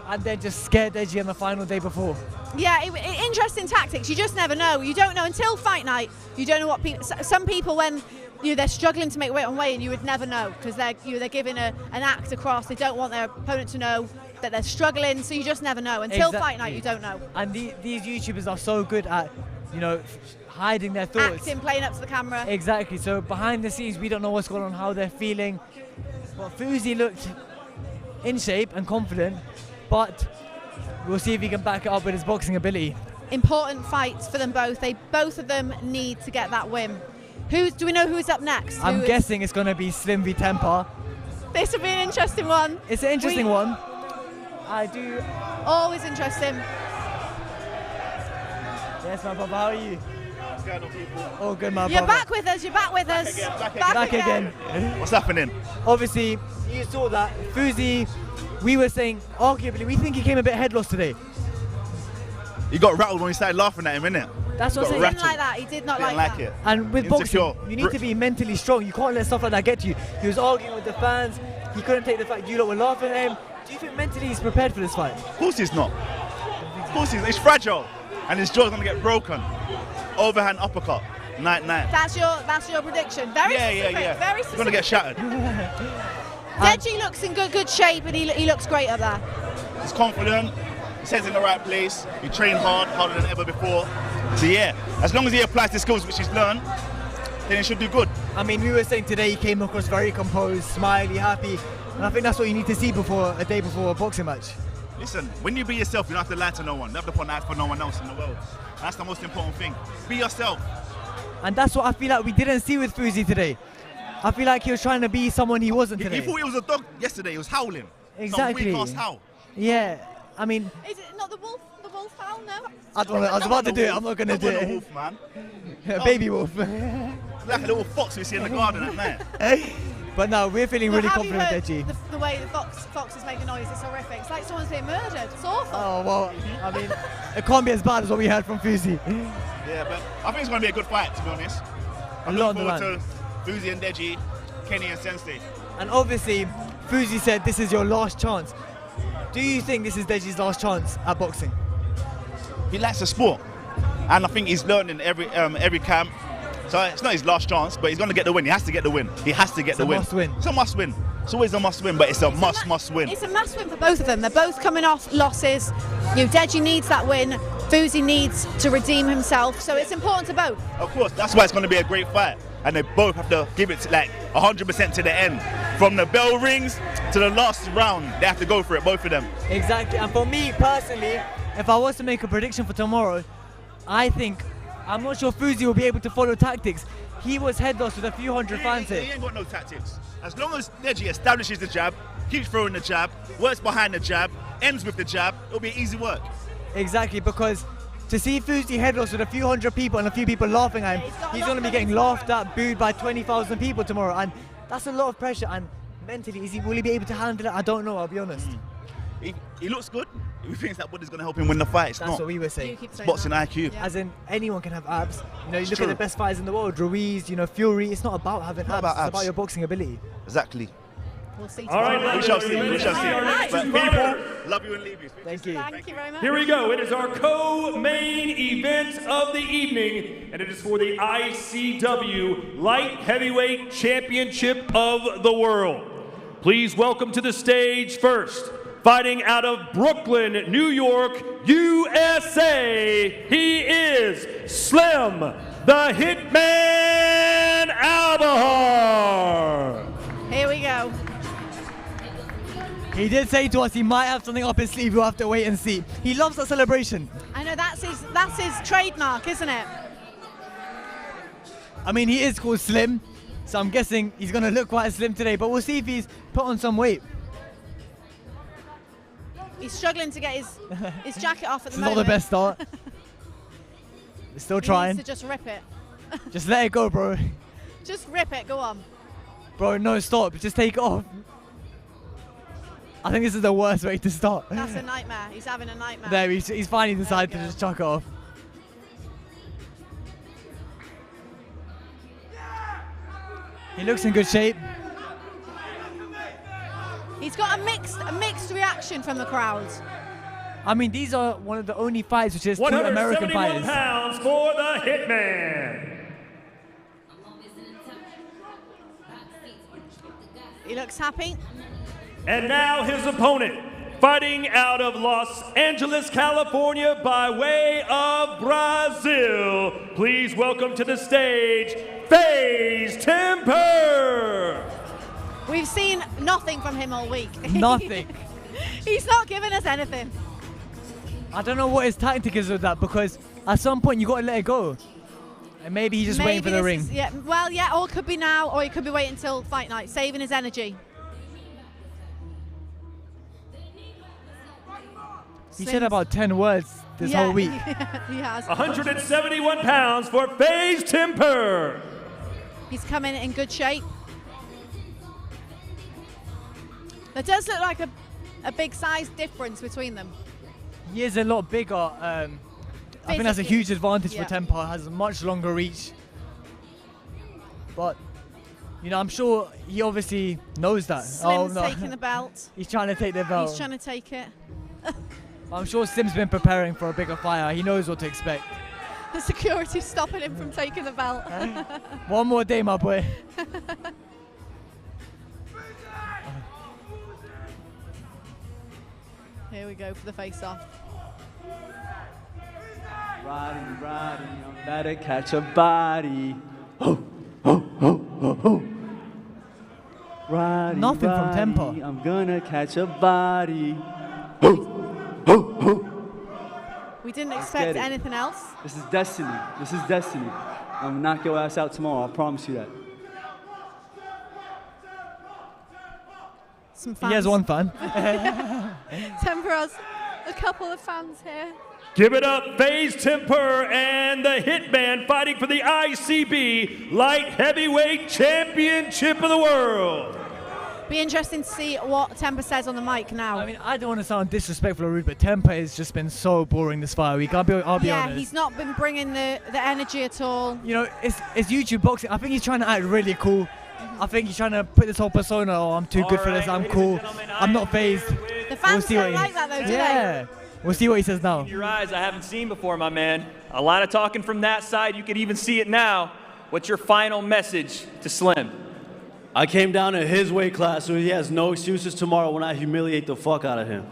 and then just scare Deji on the final day before. Yeah, interesting tactics. You just never know. You don't know until fight night. You don't know what people. Some people, when they're struggling to make weight on weight, and you would never know because they're giving an act across. They don't want their opponent to know that they're struggling, so you just never know until fight night. You don't know. And these YouTubers are so good at, hiding their thoughts. Acting, playing up to the camera. Exactly. So behind the scenes, we don't know what's going on, how they're feeling. But Fuzi looked in shape and confident, but we'll see if he can back it up with his boxing ability. Important fights for them both. Both of them need to get that win. Do we know who's up next? I'm guessing it's going to be Slim v Temper. This will be an interesting one. It's an interesting one. I do. Always interesting. Yes, my brother. How are you? What's going on, people? All good, my brother. You're back with us. You're back with us. Back again. What's happening? Obviously, you saw that Fuzi. We were saying, arguably, we think he came a bit head lost today. He got rattled when we started laughing at him, innit? That's what I'm saying. He didn't like that. He did not like that. it. And with boxing, you need to be mentally strong. You can't let stuff like that get to you. He was arguing with the fans. He couldn't take the fact you lot were laughing at him. Do you think mentally he's prepared for this fight? Of course he's not. Of course he's fragile. And his jaw's going to get broken. Overhand uppercut. Night. That's your prediction. Very specific. Yeah. Very He's specific. going to get shattered. Deji looks in good shape, and he looks great up there. He's confident. He says in the right place. He trained harder than ever before. So yeah, as long as he applies the skills which he's learned, then he should do good. I mean, we were saying today he came across very composed, smiley, happy, and I think that's what you need to see a day before a boxing match. Listen, when you be yourself, you don't have to lie to no one. You don't have to put an act for no one else in the world. That's the most important thing. Be yourself. And that's what I feel like we didn't see with Fuzi today. I feel like he was trying to be someone he wasn't today. He thought he was a dog yesterday. He was howling. Exactly. Some weak-ass howl. Yeah, I mean... Is it not the wolf howl, no? I was about to do it, I'm not going to do it. Wolf, man. Baby wolf. It's like a little fox we see in the garden at night. But no, we're feeling really confident with Deji. The way the fox is making noise is horrific. It's like someone's being murdered. It's awful. Oh, well, I mean, it can't be as bad as what we heard from Fuzi. Yeah, but I think it's going to be a good fight, to be honest. I'm looking forward to Fuzi and Deji, Kenny and Sensei. And obviously, Fuzi said this is your last chance. Do you think this is Deji's last chance at boxing? He likes the sport, and I think he's learned in every camp. So it's not his last chance, but he's going to get the win. He has to get the win. He has to get the win. It's a must win. It's a must win. It's always a must win, but it's a must win. It's a must win for both of them. They're both coming off losses. Deji needs that win. Fuzi needs to redeem himself. So it's important to both. Of course, that's why it's going to be a great fight. And they both have to give it like 100% to the end. From the bell rings to the last round, they have to go for it, both of them. Exactly. And for me personally, if I was to make a prediction for tomorrow, I'm not sure Fuzi will be able to follow tactics. He was headless with a few hundred fans here. He ain't got no tactics. As long as Deji establishes the jab, keeps throwing the jab, works behind the jab, ends with the jab, it'll be easy work. Exactly, because to see Fuzi headless with a few hundred people and a few people laughing at him, he's going to be getting laughed at, booed by 20,000 people tomorrow, and that's a lot of pressure. And mentally, will he be able to handle it? I don't know, I'll be honest. He looks good. He thinks that body's going to help him win the fight. It's That's not. what we were saying. It's boxing IQ. Yeah. As in, anyone can have abs. You It's look true. at the best fighters in the world, Ruiz, Fury. It's not about having abs. It's about your boxing ability. Exactly. We'll see. All right, we shall see. We shall see. Right. But people, love you and leave you. Thank you. Thank you very much. Here we go. It is our co-main event of the evening, and it is for the ICW Light Heavyweight Championship of the World. Please welcome to the stage first, fighting out of Brooklyn, New York, USA, he is Slim, the Hitman Albahar. Here we go. He did say to us he might have something up his sleeve. We'll have to wait and see. He loves that celebration. I know that's his trademark, isn't it? I mean, he is called Slim, so I'm guessing he's going to look quite slim today, but we'll see if he's put on some weight. He's struggling to get his jacket off at the It's moment. not the best start. We're still trying. He needs to just rip it. Just let it go, bro. Just rip it, go on. Bro, no, stop. Just take it off. I think this is the worst way to start. That's a nightmare. He's having a nightmare. There, he's finally decided to just chuck it off. He looks in good shape. He's got a mixed reaction from the crowd. I mean, these are one of the only fights which is two American 171 fighters. pounds for the Hitman. He looks happy. And now his opponent, fighting out of Los Angeles, California, by way of Brazil. Please welcome to the stage, FaZe Temper. We've seen nothing from him all week. Nothing. He's not giving us anything. I don't know what his tactic is with that, because at some point you got to let it go. And maybe he's just waiting for the this ring. is- yeah, well, yeah, or it could be now, or he could be waiting until fight night, saving his energy. He said about 10 words this whole week. He has. 171 pounds for FaZe Temper. He's coming in good shape. There does look like a big size difference between them. He is a lot bigger. I think that's a Physically, huge advantage yeah. for Temper. Has a much longer reach. But, I'm sure he obviously knows that. Slim's taking the belt. He's trying to take the belt. He's trying to take it. I'm sure Sim's been preparing for a bigger fight. He knows what to expect. The security's stopping him from taking the belt. One more day, my boy. Here we go for the face-off. Riding, I'm about to catch a body. Riding, Nothing from Temper. I'm gonna catch a body. We didn't Let's expect get it. anything else. This is destiny. This is destiny. I'm gonna knock your ass out tomorrow. I promise you that. Some He fans. has one fan. Temper's a couple of fans here. Give it up, FaZe Temper and the Hitman fighting for the ICB Light Heavyweight Championship of the World. Be interesting to see what Temper says on the mic now. I mean, I don't want to sound disrespectful or rude, but Temper has just been so boring this fight week. I'll be yeah, honest. he's not been bringing the energy at all. You know, it's YouTube boxing. I think he's trying to act really cool. I think he's trying to put this whole persona, oh, I'm too good for this, I'm cool, I'm not phased. The fans see don't what he- like that though, do Yeah. We'll see what he says now. Your eyes I haven't seen before, my man. A lot of talking from that side. You could even see it now. What's your final message to Slim? I came down to his weight class, so he has no excuses tomorrow when I humiliate the fuck out of him.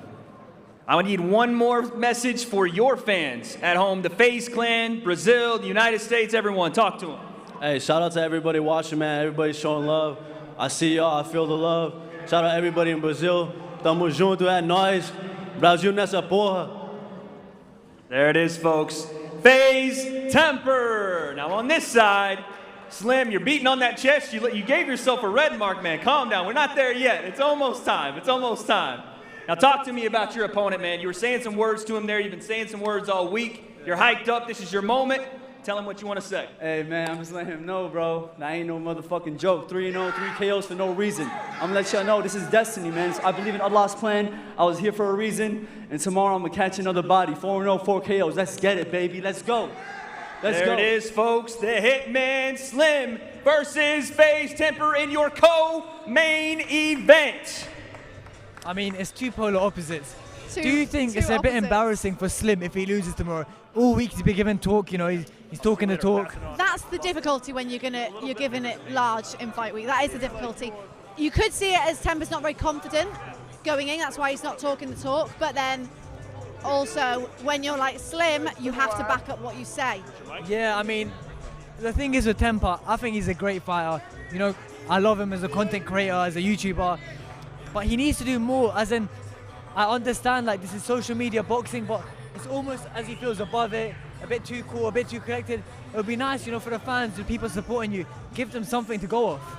I need one more message for your fans at home, the FaZe Clan, Brazil, the United States, everyone. Talk to them. Hey, shout out to everybody watching, man. Everybody showing love. I see y'all, I feel the love. Shout out everybody in Brazil. Tamo junto, é nóis. Brasil nessa porra. There it is, folks. FaZe Temper. Now on this side, Slim, you're beating on that chest. You gave yourself a red mark, man. Calm down. We're not there yet. It's almost time. It's almost time. Now talk to me about your opponent, man. You were saying some words to him there. You've been saying some words all week. You're hyped up. This is your moment. Tell him what you want to say. Hey, man, I'm just letting him know, bro. That ain't no motherfucking joke. 3-0, 3 KOs for no reason. I'm gonna let y'all know this is destiny, man. So I believe in Allah's plan. I was here for a reason. And tomorrow I'm gonna catch another body. 4-0, 4 KOs. Let's get it, baby. Let's go. Let's there go. it is, folks. The Hitman Slim versus FaZe Temper in your co-main event. I mean, it's two polar opposites. Two- Do you think two it's a bit opposites. embarrassing for Slim if he loses tomorrow? All week he's been given talk, you know, he's talking the talk. That's the difficulty when you're giving it large in fight week. That is the difficulty. You could see it as Temper's not very confident going in. That's why he's not talking the talk. But then also when you're like Slim, you have to back up what you say. Yeah, I mean, the thing is with Temper, I think he's a great fighter. You know, I love him as a content creator, as a YouTuber, but he needs to do more. As in, I understand like this is social media boxing, but it's almost as he feels above it, a bit too cool, a bit too collected. It would be nice, you know, for the fans, the people supporting you, give them something to go off.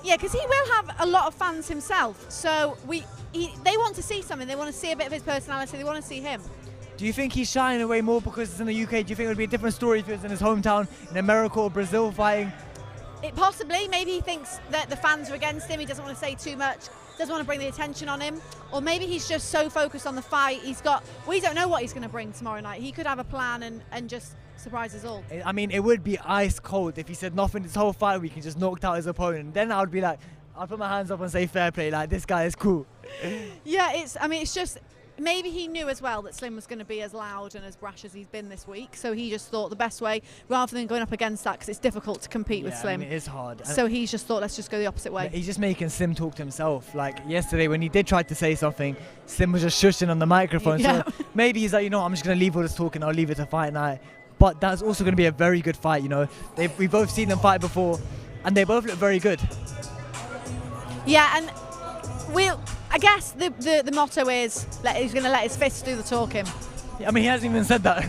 Yeah, because he will have a lot of fans himself. So they want to see something. They want to see a bit of his personality. They want to see him. Do you think he's shying away more because it's in the UK? Do you think it would be a different story if it was in his hometown, in America or Brazil fighting? It possibly. Maybe he thinks that the fans are against him. He doesn't want to say too much. Doesn't want to bring the attention on him. Or maybe he's just so focused on the fight. We don't know what he's going to bring tomorrow night. He could have a plan and just surprise us all. I mean, it would be ice cold if he said nothing this whole fight week and just knocked out his opponent. Then I would be like, I'd put my hands up and say fair play, like this guy is cool. Yeah, it's just, maybe he knew as well that Slim was going to be as loud and as brash as he's been this week. So he just thought the best way, rather than going up against that, because it's difficult to compete with Slim. I mean, it is hard. So he's just thought, let's just go the opposite way. He's just making Slim talk to himself. Like yesterday when he did try to say something, Slim was just shushing on the microphone. Yeah. So maybe he's like, you know, I'm just going to leave all this talking, I'll leave it to fight night. But that's also going to be a very good fight, you know. We've both seen them fight before, and they both look very good. Yeah, and I guess the motto is he's going to let his fists do the talking. I mean, he hasn't even said that.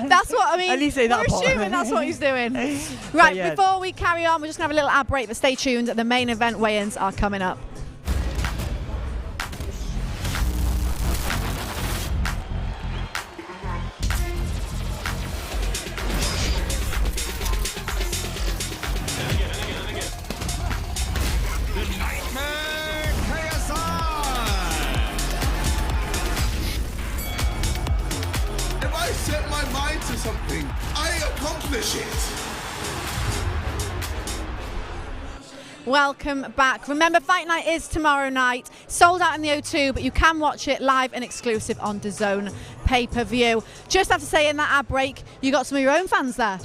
That's what I mean. At least say that We're part. assuming that's what he's doing. Right, yeah. before we carry on, we're just going to have a little ad break, but stay tuned. The main event weigh-ins are coming up. If I set my mind to something, I accomplish it. Welcome back. Remember, Fight Night is tomorrow night. Sold out in the O2, but you can watch it live and exclusive on DAZN pay-per-view. Just have to say, in that ad break, you got some of your own fans there.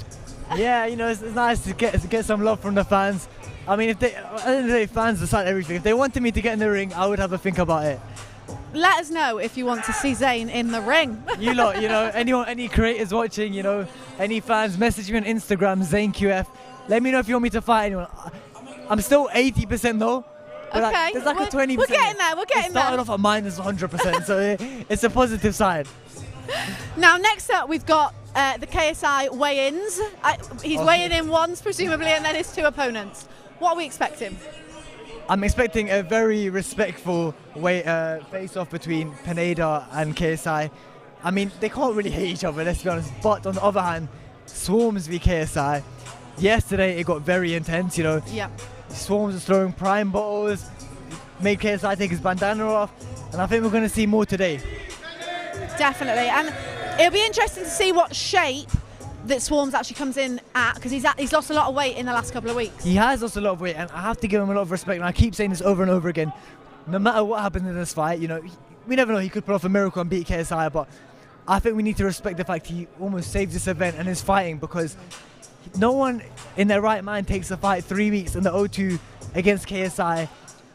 Yeah, you know, it's nice to get some love from the fans. I mean, at the end of the day, fans decide everything. If they wanted me to get in the ring, I would have a think about it. Let us know if you want to see Zayn in the ring. You lot, you know, any creators watching, you know, any fans, message me on Instagram, ZaneQF. Let me know if you want me to fight anyone. I'm still 80% though. But Okay, there's like a 20%. we're getting there. We're It getting started there. off at -100%, so it's a positive side. Now, next up, we've got the KSI weigh-ins. He's weighing in once, presumably, and then his 2 opponents. What are we expecting? I'm expecting a very respectful face-off between Pineda and KSI. I mean, they can't really hate each other, let's be honest. But on the other hand, Swarmz v KSI. Yesterday, it got very intense, you know. Yeah. Swarmz was throwing prime bottles, made KSI take his bandana off, and I think we're going to see more today. Definitely, and it'll be interesting to see what shape that Swarmz actually comes in at, because he's lost a lot of weight in the last couple of weeks. He has lost a lot of weight, and I have to give him a lot of respect, and I keep saying this over and over again. No matter what happens in this fight, you know, we never know, he could pull off a miracle and beat KSI, but I think we need to respect the fact he almost saved this event and is fighting, because no one in their right mind takes a fight 3 weeks in the O2 against KSI,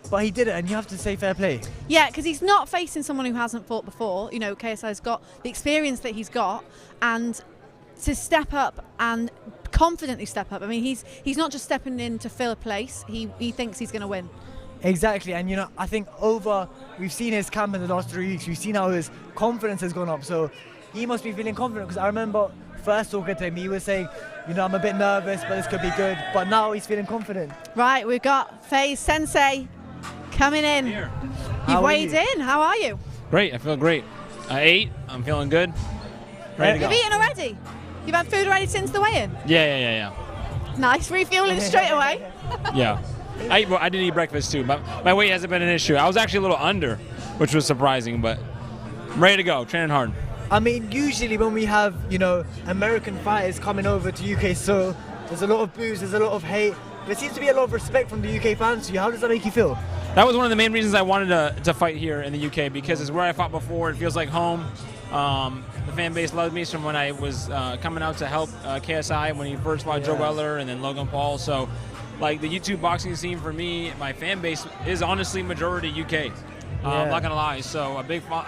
but he did it, and you have to say fair play. Yeah, because he's not facing someone who hasn't fought before. You know, KSI's got the experience that he's got, and to step up and confidently step up. I mean, he's not just stepping in to fill a place. He thinks he's going to win. Exactly, and you know, I think we've seen his camp in the last 3 weeks. We've seen how his confidence has gone up. So he must be feeling confident, because I remember first talking to him, he was saying, you know, I'm a bit nervous, but this could be good. But now he's feeling confident. Right, we've got FaZe Sensei coming in. You've weighed in. How are you? Great. I feel great. I ate. I'm feeling good. Ready to You've go. eaten already? You've had food already since the weigh-in? Yeah. Nice, refueling straight away. Yeah. I did eat breakfast too, but my weight hasn't been an issue. I was actually a little under, which was surprising, but I'm ready to go, training hard. I mean, usually when we have, you know, American fighters coming over to UK soil, there's a lot of boos, there's a lot of hate. There seems to be a lot of respect from the UK fans to you. How does that make you feel? That was one of the main reasons I wanted to fight here in the UK, because it's where I fought before. It feels like home. The fan base loved me from when I was coming out to help KSI when he first fought Joe Weller and then Logan Paul. So, like, the YouTube boxing scene for me, my fan base is honestly majority UK. I'm not gonna lie. So a big part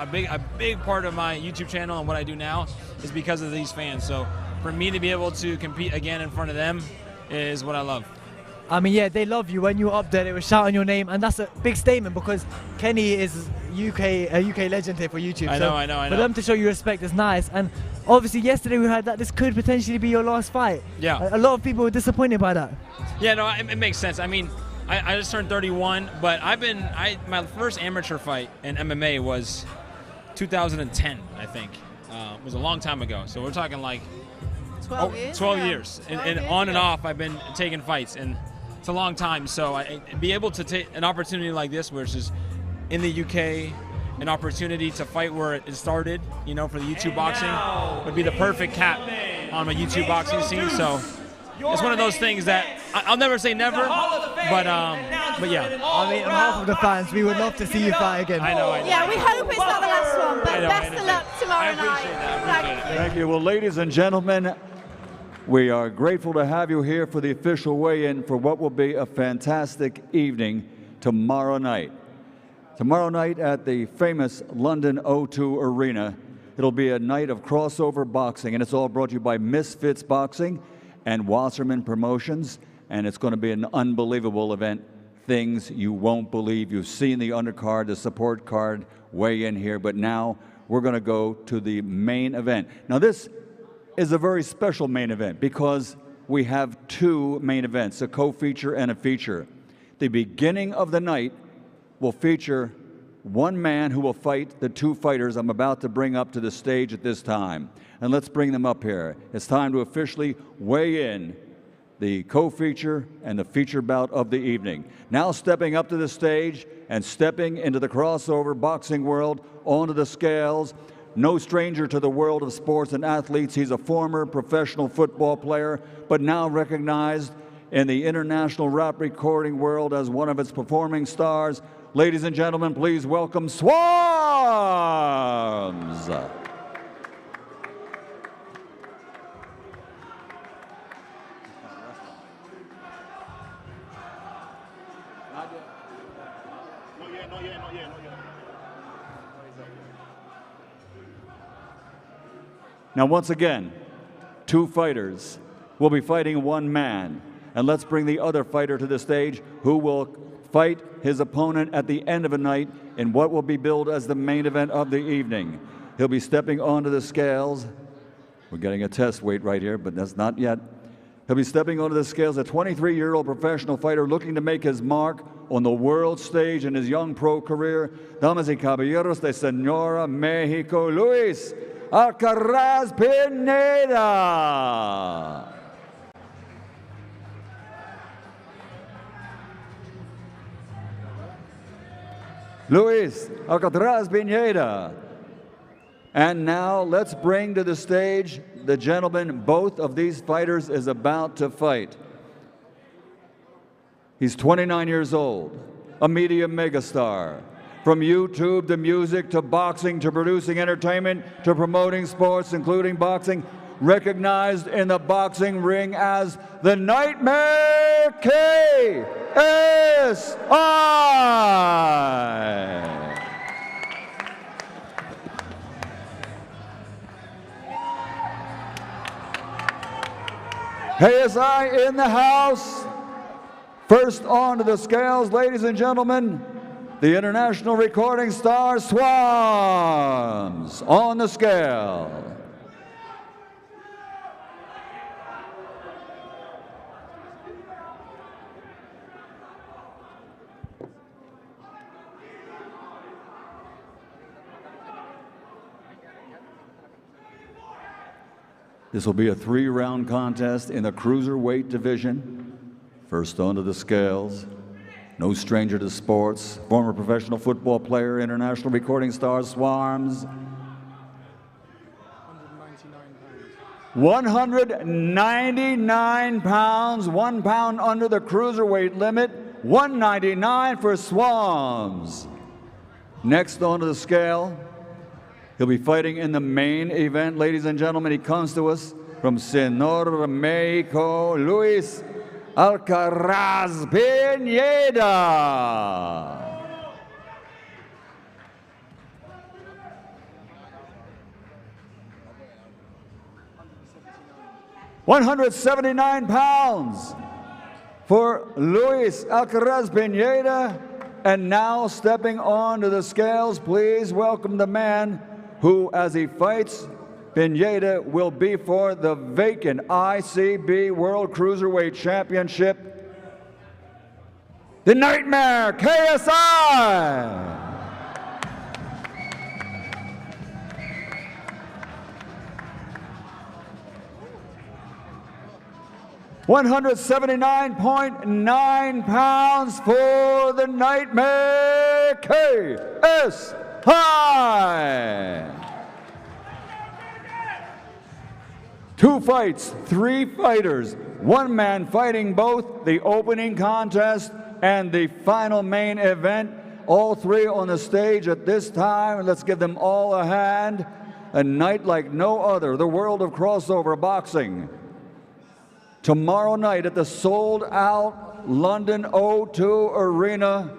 of my YouTube channel and what I do now is because of these fans. So for me to be able to compete again in front of them is what I love. I mean, yeah, they love you. When you were up there, they were shouting your name, and that's a big statement, because Kenny is a UK legend here for YouTube. I know. For them to show you respect is nice. And obviously, yesterday we heard that this could potentially be your last fight. Yeah. A lot of people were disappointed by that. Yeah, no, it makes sense. I mean, I just turned 31, but my first amateur fight in MMA was 2010, I think. It was a long time ago. So we're talking like 12 years. 12 years. And on and off, I've been taking fights, and it's a long time. So be able to take an opportunity like this, which is in the UK, an opportunity to fight where it started, you know, for the YouTube boxing, would be the perfect cap on my YouTube boxing scene. So it's one of those things that I'll never say never, but yeah. I mean, on behalf of the fans, we would love to see you fight again. I know. Yeah, we hope it's not the last one, but best of luck tomorrow night. Thank you. Well, ladies and gentlemen, we are grateful to have you here for the official weigh-in for what will be a fantastic evening tomorrow night. Tomorrow night at the famous London O2 Arena, it'll be a night of crossover boxing, and it's all brought to you by Misfits Boxing and Wasserman Promotions, and it's going to be an unbelievable event. Things you won't believe. You've seen the undercard, the support card weigh in here, but now we're going to go to the main event. Now, this is a very special main event because we have two main events, a co-feature and a feature. The beginning of the night will feature one man who will fight the two fighters I'm about to bring up to the stage at this time. And let's bring them up here. It's time to officially weigh in the co-feature and the feature bout of the evening. Now stepping up to the stage and stepping into the crossover boxing world, onto the scales, no stranger to the world of sports and athletes. He's a former professional football player, but now recognized in the international rap recording world as one of its performing stars. Ladies and gentlemen, please welcome Swarmz. Now, once again, two fighters will be fighting one man. And let's bring the other fighter to the stage who will fight his opponent at the end of the night in what will be billed as the main event of the evening. He'll be stepping onto the scales. We're getting a test weight right here, but that's not yet. He'll be stepping onto the scales, a 23-year-old professional fighter looking to make his mark on the world stage in his young pro career. Damas y caballeros de Sonora, Mexico, Luis Alcaraz Pineda. Luis Alcaraz Pineda. And now let's bring to the stage the gentleman both of these fighters is about to fight. He's 29 years old, a media megastar. From YouTube to music to boxing to producing entertainment to promoting sports, including boxing, recognized in the boxing ring as the Nightmare KSI. KSI in the house. First onto the scales, ladies and gentlemen, the international recording star Swarmz on the scale. This will be a 3-round contest in the cruiserweight division. First onto the scales, no stranger to sports, former professional football player, international recording star Swarmz. 199 pounds, 1 pound under the cruiserweight limit, 199 for Swarmz. Next onto the scale, he'll be fighting in the main event. Ladies and gentlemen, he comes to us from Sonora, Mexico, Luis Alcaraz Pineda. £179 for Luis Alcaraz Pineda. And now stepping onto the scales, please welcome the man who, as he fights, Pineda will be for the vacant ICB World Cruiserweight Championship, the Nightmare KSI. £179.9 for the Nightmare KSI. 2 fights, 3 fighters, 1 man fighting both the opening contest and the final main event. All 3 on the stage at this time. Let's give them all a hand. A night like no other, the world of crossover boxing. Tomorrow night at the sold-out London O2 Arena,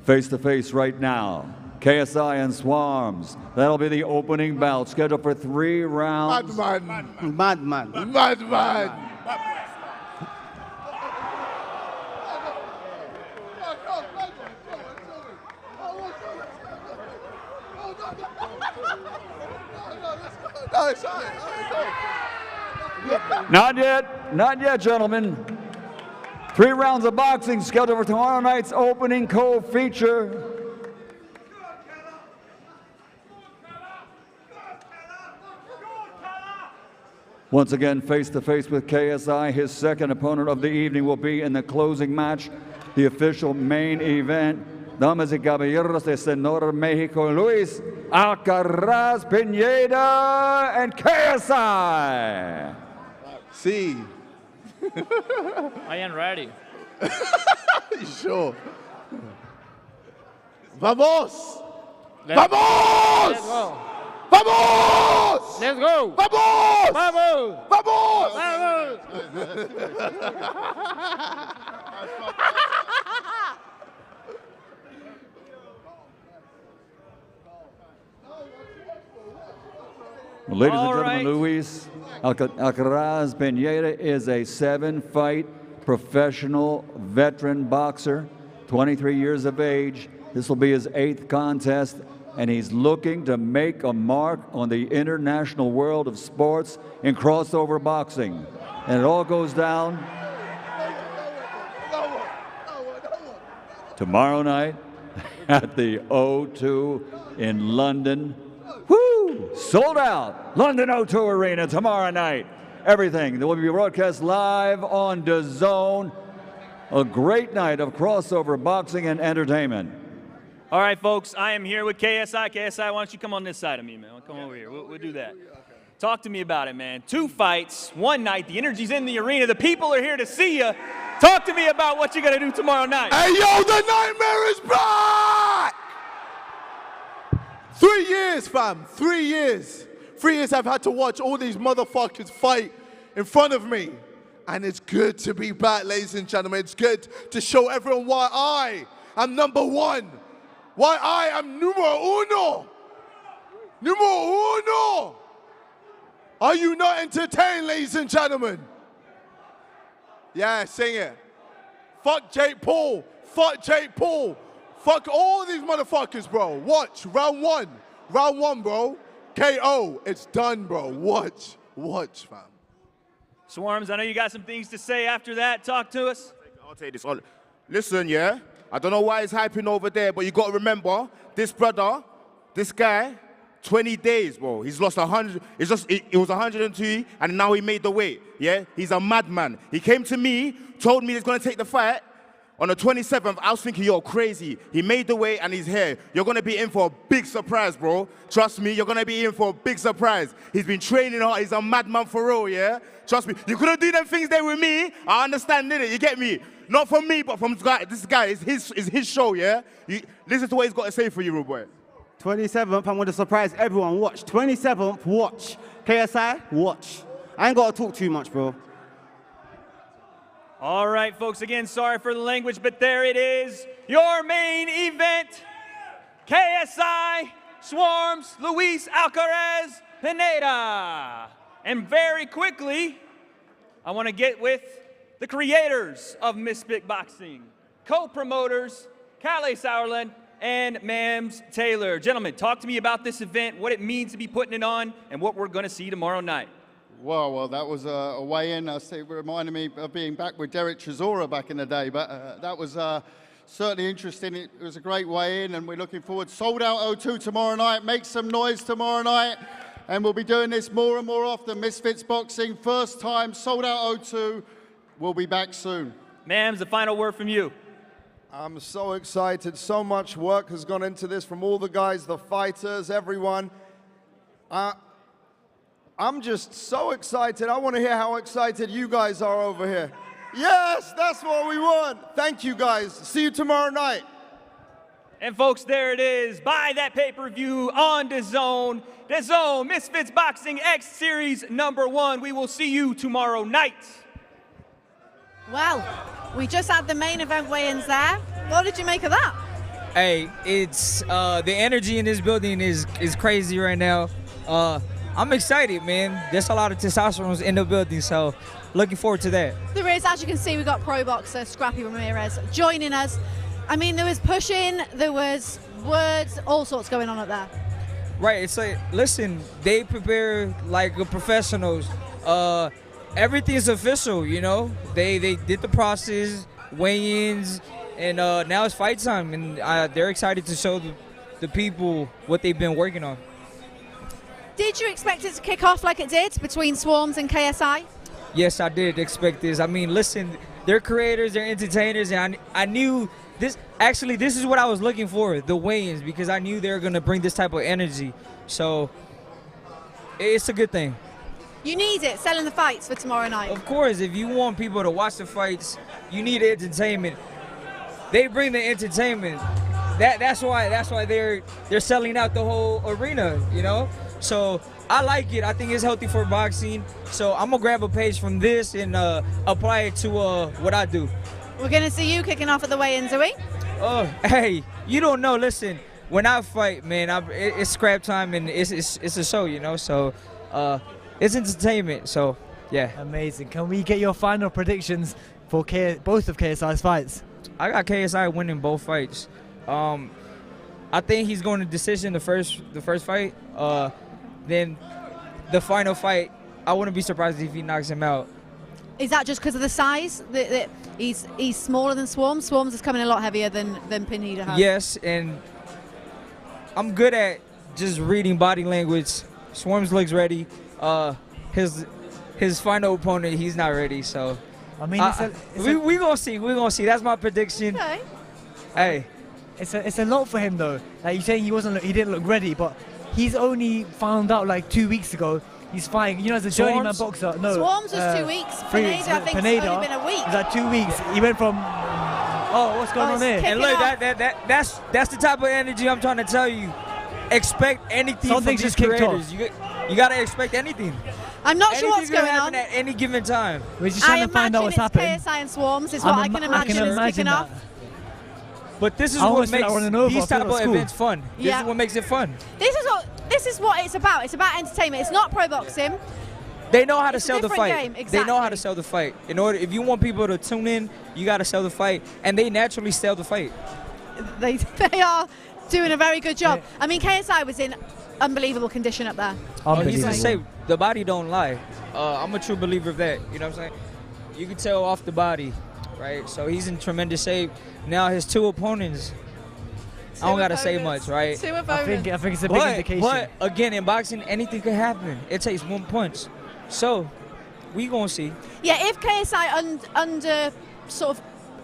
face-to-face right now. KSI and Swarmz. That'll be the opening bout, scheduled for 3 rounds. Madman. Not yet, gentlemen. 3 rounds of boxing scheduled for tomorrow night's opening co-feature. Once again, face-to-face with KSI. His second opponent of the evening will be in the closing match, the official main event. Damas y caballeros de Sonora, Mexico, Luis Alcaraz Pineda and KSI. See. I am ready. You sure? Vamos! Let's Vamos! go. Vamos! Let's go. Vamos! Vamos. Vamos! Well, ladies and gentlemen, Luis Alcaraz Pineda is a 7-fight professional veteran boxer, 23 years of age. This will be his 8th contest, and he's looking to make a mark on the international world of sports in crossover boxing. And it all goes down tomorrow night at the O2 in London. Woo! Sold out. London O2 Arena tomorrow night. Everything that will be broadcast live on DAZN. A great night of crossover boxing and entertainment. All right, folks, I am here with KSI. KSI, why don't you come on this side of me, man? Come over here. We'll do that. Talk to me about it, man. 2 fights, 1 night. The energy's in the arena. The people are here to see you. Talk to me about what you're going to do tomorrow night. Hey, yo, the nightmare is back! 3 years, fam. 3 years. 3 years I've had to watch all these motherfuckers fight in front of me. And it's good to be back, ladies and gentlemen. It's good to show everyone why I am #1. Why I am numero uno. Numero uno. Are you not entertained, ladies and gentlemen? Yeah, sing it. Fuck Jake Paul. Fuck Jake Paul. Fuck all these motherfuckers, bro. Watch, round 1. Round 1, bro. KO. It's done, bro. Watch. Watch, fam. Swarmz, I know you got some things to say after that. Talk to us. I'll take this. Listen, yeah? I don't know why he's hyping over there, but you got to remember, this brother, this guy, 20 days, bro. He's lost 100. It was 102, and now he made the weight, yeah? He's a madman. He came to me, told me he's going to take the fight. On the 27th, I was thinking, you're crazy. He made the weight, and he's here. You're going to be in for a big surprise, bro. Trust me, you're going to be in for a big surprise. He's been training hard. He's a madman for real, yeah? Trust me. You couldn't do them things there with me. I understand, didn't it? You get me? Not from me, but from this guy. It's his show, yeah? Listen to what he's got to say for you, rude boy. 27th, I'm going to surprise everyone. Watch. 27th, watch. KSI, watch. I ain't got to talk too much, bro. All right, folks, again, sorry for the language, but there it is. Your main event, KSI, Swarmz, Luis Alcaraz, Pineda. And very quickly, I want to get with the creators of Misfit Boxing, co-promoters, Calais Sauerland and Mams Taylor. Gentlemen, talk to me about this event, what it means to be putting it on, and what we're going to see tomorrow night. Well, that was a weigh-in. It reminded me of being back with Derek Chisora back in the day, but that was certainly interesting. It was a great weigh-in, and we're looking forward. Sold out O2 tomorrow night. Make some noise tomorrow night, and we'll be doing this more and more often. Misfits Boxing, first time, sold out O2. We'll be back soon. Mams, the final word from you. I'm so excited. So much work has gone into this from all the guys, the fighters, everyone. I'm just so excited. I want to hear how excited you guys are over here. Yes, that's what we want. Thank you, guys. See you tomorrow night. And folks, there it is. Buy that pay-per-view on DAZN. DAZN, Misfits Boxing X Series #1. We will see you tomorrow night. Well, we just had the main event weigh-ins there. What did you make of that? Hey, it's the energy in this building is crazy right now. I'm excited, man. There's a lot of testosterone in the building, so looking forward to that. There is, as you can see, we've got pro boxer Scrappy Ramirez joining us. I mean, there was pushing, there was words, all sorts going on up there. Right, it's like, listen, they prepare like professionals. Everything's official, you know? They did the process, weigh-ins, and now it's fight time, and they're excited to show the people what they've been working on. Did you expect it to kick off like it did between Swarmz and KSI? Yes, I did expect this. I mean, listen, they're creators, they're entertainers, and I knew this. Actually, this is what I was looking for, the weigh-ins, because I knew they were going to bring this type of energy. So it's a good thing. You need it, selling the fights for tomorrow night. Of course, if you want people to watch the fights, you need entertainment. They bring the entertainment. That's why they're selling out the whole arena, you know? So I like it. I think it's healthy for boxing. So I'm gonna grab a page from this and apply it to what I do. We're gonna see you kicking off at the weigh-ins, are we? Oh, hey, you don't know. Listen, when I fight, man, it's scrap time and it's a show, you know. So it's entertainment. So yeah. Amazing. Can we get your final predictions for both of KSI's fights? I got KSI winning both fights. I think he's going to decision the first fight. Then the final fight, I wouldn't be surprised if he knocks him out. Is that just because of the size? That he's smaller than Swarmz? Swarmz is coming a lot heavier than Pineda has. Yes, and I'm good at just reading body language. Swarmz looks ready. His final opponent, he's not ready. So I mean, we gonna see. We gonna see. That's my prediction. Okay. Hey, it's a lot for him though. Like you're saying, he didn't look ready, but he's only found out like 2 weeks ago. He's fighting, you know, as a journeyman boxer. No, Swarmz was 2 weeks. Pineda, I think, it's only been a week. It's like 2 weeks. He went from, what's going on here? And look, that's the type of energy I'm trying to tell you. Expect anything Something's from these just kicked creators. You gotta expect anything. I'm not sure what's going on at any given time. We're just trying to find out what's happening. KSI and Swarmz is what I can imagine is kicking off. But this is what makes these type of events fun. This is what makes it fun. This is what it's about. It's about entertainment. It's not pro boxing. They know how to It's a sell the different fight. game, They know how exactly. to sell the fight. If you want people to tune in, you got to sell the fight, and they naturally sell the fight. They are doing a very good job. I mean, KSI was in unbelievable condition up there. He's in shape. The body don't lie. I'm a true believer of that. You know what I'm saying? You can tell off the body, right? So he's in tremendous shape. Now his two opponents, I don't gotta say much, right? I think it's a big indication. But again, in boxing, anything could happen. It takes one punch. So we gonna see. Yeah, if KSI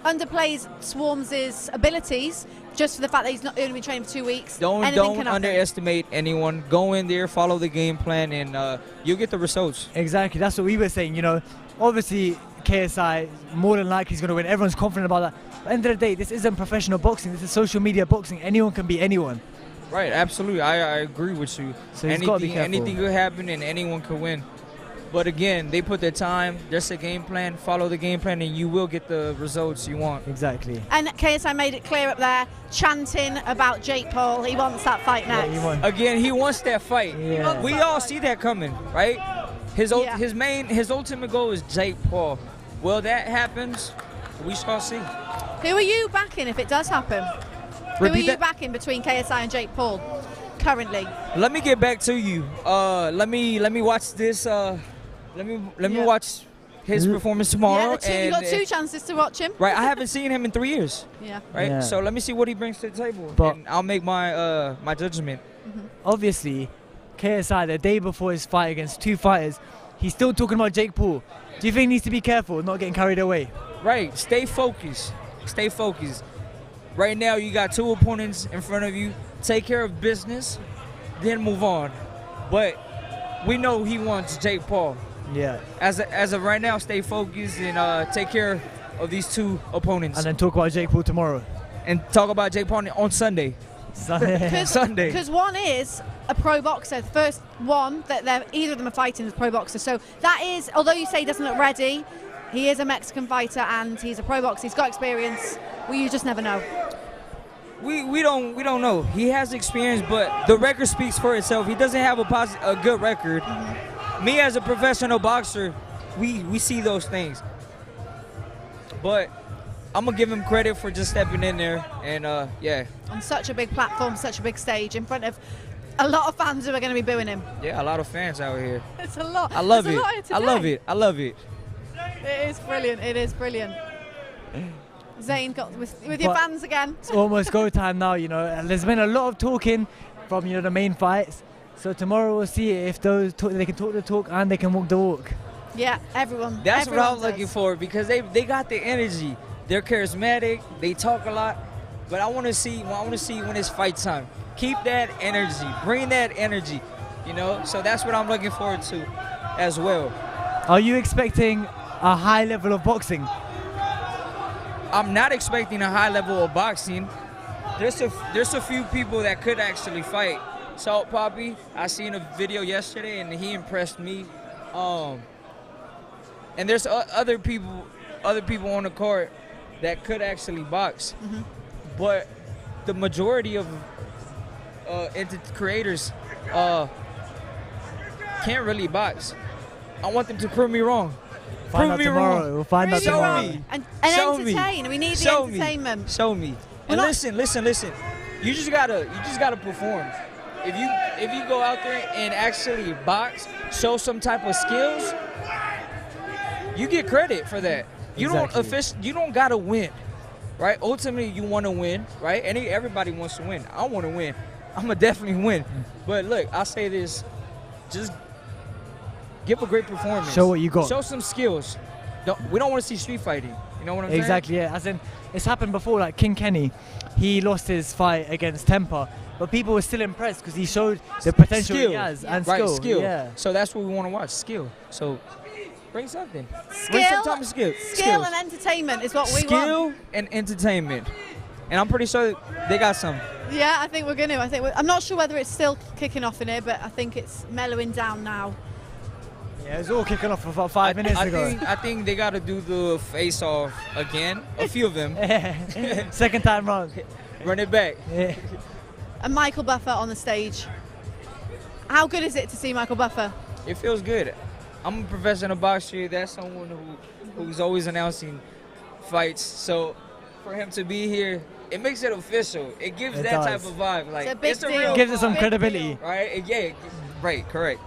underplays Swarmz's abilities, just for the fact that he's not only been training for 2 weeks, Don't anything can happen. underestimate anyone. Go in there, follow the game plan, and you'll get the results. Exactly, that's what we were saying. You know, obviously KSI more than likely he's going to win. Everyone's confident about that. At the end of the day, this isn't professional boxing. This is social media boxing. Anyone can beat anyone. Right, absolutely. I agree with you. So he's gotta be careful. Anything could happen, and anyone could win. But again, they put their time. There's a game plan. Follow the game plan, and you will get the results you want. Exactly. And KSI made it clear up there, chanting about Jake Paul. He wants that fight next. Again, he wants that fight. Yeah. We all see that coming, right? His ultimate goal is Jake Paul. Well, that happens, we shall see. Who are you backing if it does happen? Who are Repeat you that? backing between KSI and Jake Paul currently? Let me get back to you. Let me watch this. Let me watch his performance tomorrow. Yeah, you got two chances to watch him. Right, I haven't seen him in 3 years. Yeah. Right, Yeah. so let me see what he brings to the table, But- and I'll make my my judgment. Obviously, KSI, the day before his fight against two fighters, he's still talking about Jake Paul. Do you think he needs to be careful, not getting carried away? Right, stay focused. Stay focused. Right now, you got two opponents in front of you. Take care of business, then move on. But we know he wants Jake Paul. Yeah. As of right now, stay focused and take care of these two opponents. And then talk about Jake Paul tomorrow. And talk about Jake Paul on Sunday. Sunday. Because one is a pro boxer. The first one that either of them are fighting is a pro boxer. So that is, although you say he doesn't look ready, he is a Mexican fighter and he's a pro boxer. He's got experience. Well, you just never know. We don't know. He has experience, but the record speaks for itself. He doesn't have a good record. Me as a professional boxer, we see those things. But I'm gonna give him credit for just stepping in there and yeah. On such a big platform, such a big stage, in front of a lot of fans who are going to be booing him. Yeah, a lot of fans out here. It's a lot. I love There's it. a lot here I love today. it. I love it. It is brilliant. It is brilliant. Zane got with your But fans again. It's almost go time now, you know. And there's been a lot of talking from, you know, the main fights. So tomorrow we'll see if those they can talk the talk and they can walk the walk. Yeah, everyone. That's what everyone I'm looking for because they got the energy. They're charismatic. They talk a lot. But I want to see when it's fight time. Keep that energy. Bring that energy. You know. So that's what I'm looking forward to, as well. Are you expecting a high level of boxing? I'm not expecting a high level of boxing. There's a few people that could actually fight. Salt Poppy, I seen a video yesterday and he impressed me. And there's other people on the court that could actually box. But the majority of creators can't really box. I want them to prove me wrong. Find out me tomorrow. wrong. We'll find out Show tomorrow. me. And Show me. entertain. We need the Show me. entertainment. Show me. We're And not- listen. You just gotta perform. If you go out there and actually box, show some type of skills, you get credit for that. You don't gotta win, right? Ultimately, you want to win, right? And everybody wants to win. I want to win. I'ma definitely win. But look, I say this: just give a great performance. Show what you got. Show some skills. We don't want to see street fighting. You know what I'm saying? Exactly, yeah. As in, it's happened before. Like King Kenny, he lost his fight against Temper, but people were still impressed because he showed the potential he has and skill. Yeah. So that's what we want to watch. Skill. So bring something. Skill, Bring some type of skill. skill and entertainment is what we want. Skill and entertainment. And I'm pretty sure they got some. Yeah, I think we're going to. I'm not sure whether it's still kicking off in here, but I think it's mellowing down now. Yeah, it was all kicking off about 5 minutes ago. I think they got to do the face-off again. A few of them. Second time round. Run it back. Yeah. And Michael Buffer on the stage. How good is it to see Michael Buffer? It feels good. I'm a professional boxer. That's someone who's always announcing fights. So for him to be here, it makes it official. It gives that type of vibe. Like it's a big deal. real Gives it some vibe, credibility. right? Yeah, right, correct.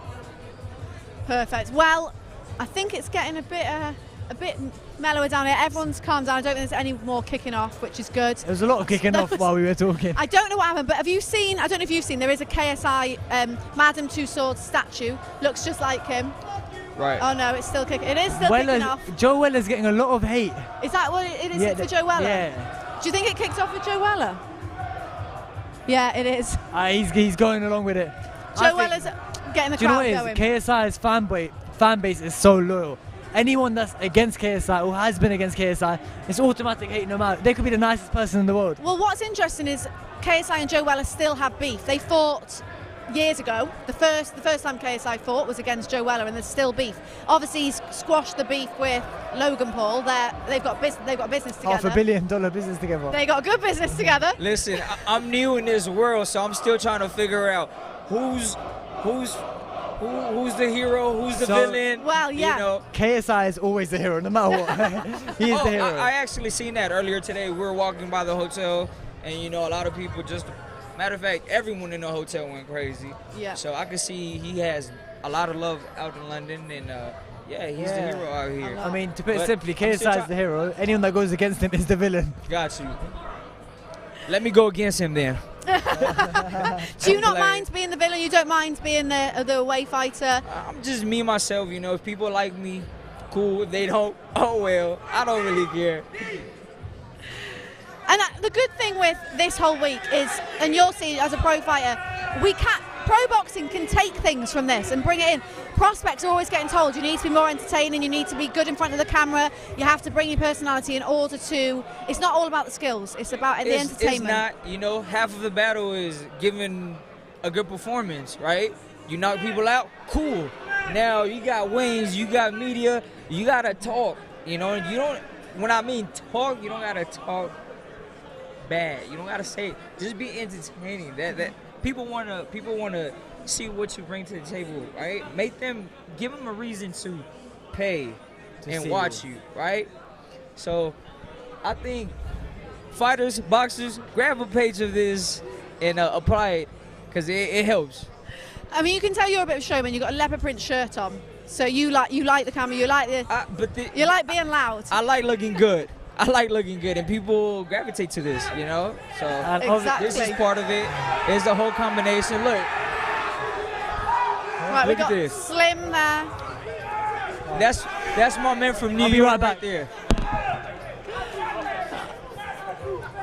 Perfect. Well, I think it's getting a bit mellower down here. Everyone's calmed down. I don't think there's any more kicking off, which is good. There was a lot of kicking off while we were talking. I don't know what happened, but have you seen? I don't know if you've seen. There is a KSI Madam Two Swords statue. Looks just like him. Right. Oh no, it's still kicking. It is still kicking off. Joe Weller's getting a lot of hate. Is that what it is Yeah, for Joe Weller? Yeah. Do you think it kicked off with Joe Weller? Yeah, it is. He's going along with it. Joe Weller's getting the Do you know crowd what going. it is? KSI's fan base is so loyal. Anyone that's against KSI or has been against KSI, it's automatic hating them out. They could be the nicest person in the world. Well, what's interesting is KSI and Joe Weller still have beef. They fought years ago. The first time KSI fought was against Joe Weller, and there's still beef. Obviously, he's squashed the beef with Logan Paul. They've got business together. $500 million business together. They got a good business together. Listen, I'm new in this world, so I'm still trying to figure out who's the hero, who's the villain. Well, yeah. You know, KSI is always the hero, no matter what. He is the hero. I actually seen that earlier today. We were walking by the hotel, and a lot of people just. Matter of fact, everyone in the hotel went crazy. Yeah. So I can see he has a lot of love out in London, and he's the hero out here. I mean, to put it But simply, I'm still KSI is the hero. Anyone that goes against him is the villain. Got you. Let me go against him then. Do you not mind being the villain? You don't mind being the away fighter? I'm just me myself, If people like me, cool. If they don't, oh well. I don't really care. And the good thing with this whole week is, and you'll see as a pro fighter, pro boxing can take things from this and bring it in. Prospects are always getting told you need to be more entertaining, you need to be good in front of the camera, you have to bring your personality in order to. It's not all about the skills, it's about the entertainment. It's not, half of the battle is giving a good performance, right? You knock people out, cool. Now you got wings, you got media, you gotta talk. You don't. When I mean talk, you don't gotta talk bad. You don't gotta say. Just be entertaining. That people wanna see what you bring to the table, right? Give them a reason to pay and watch you, right? So I think fighters, boxers, grab a page of this and apply it because it helps. I mean, you can tell you're a bit of a showman. You've got a leopard print shirt on, so you like the camera. You like you like being loud. I like looking good. And people gravitate to this, So exactly. This is part of it. It's the whole combination. Look. Right, we Look at got this. Slim there. That's my man from New I'll be York right back. there.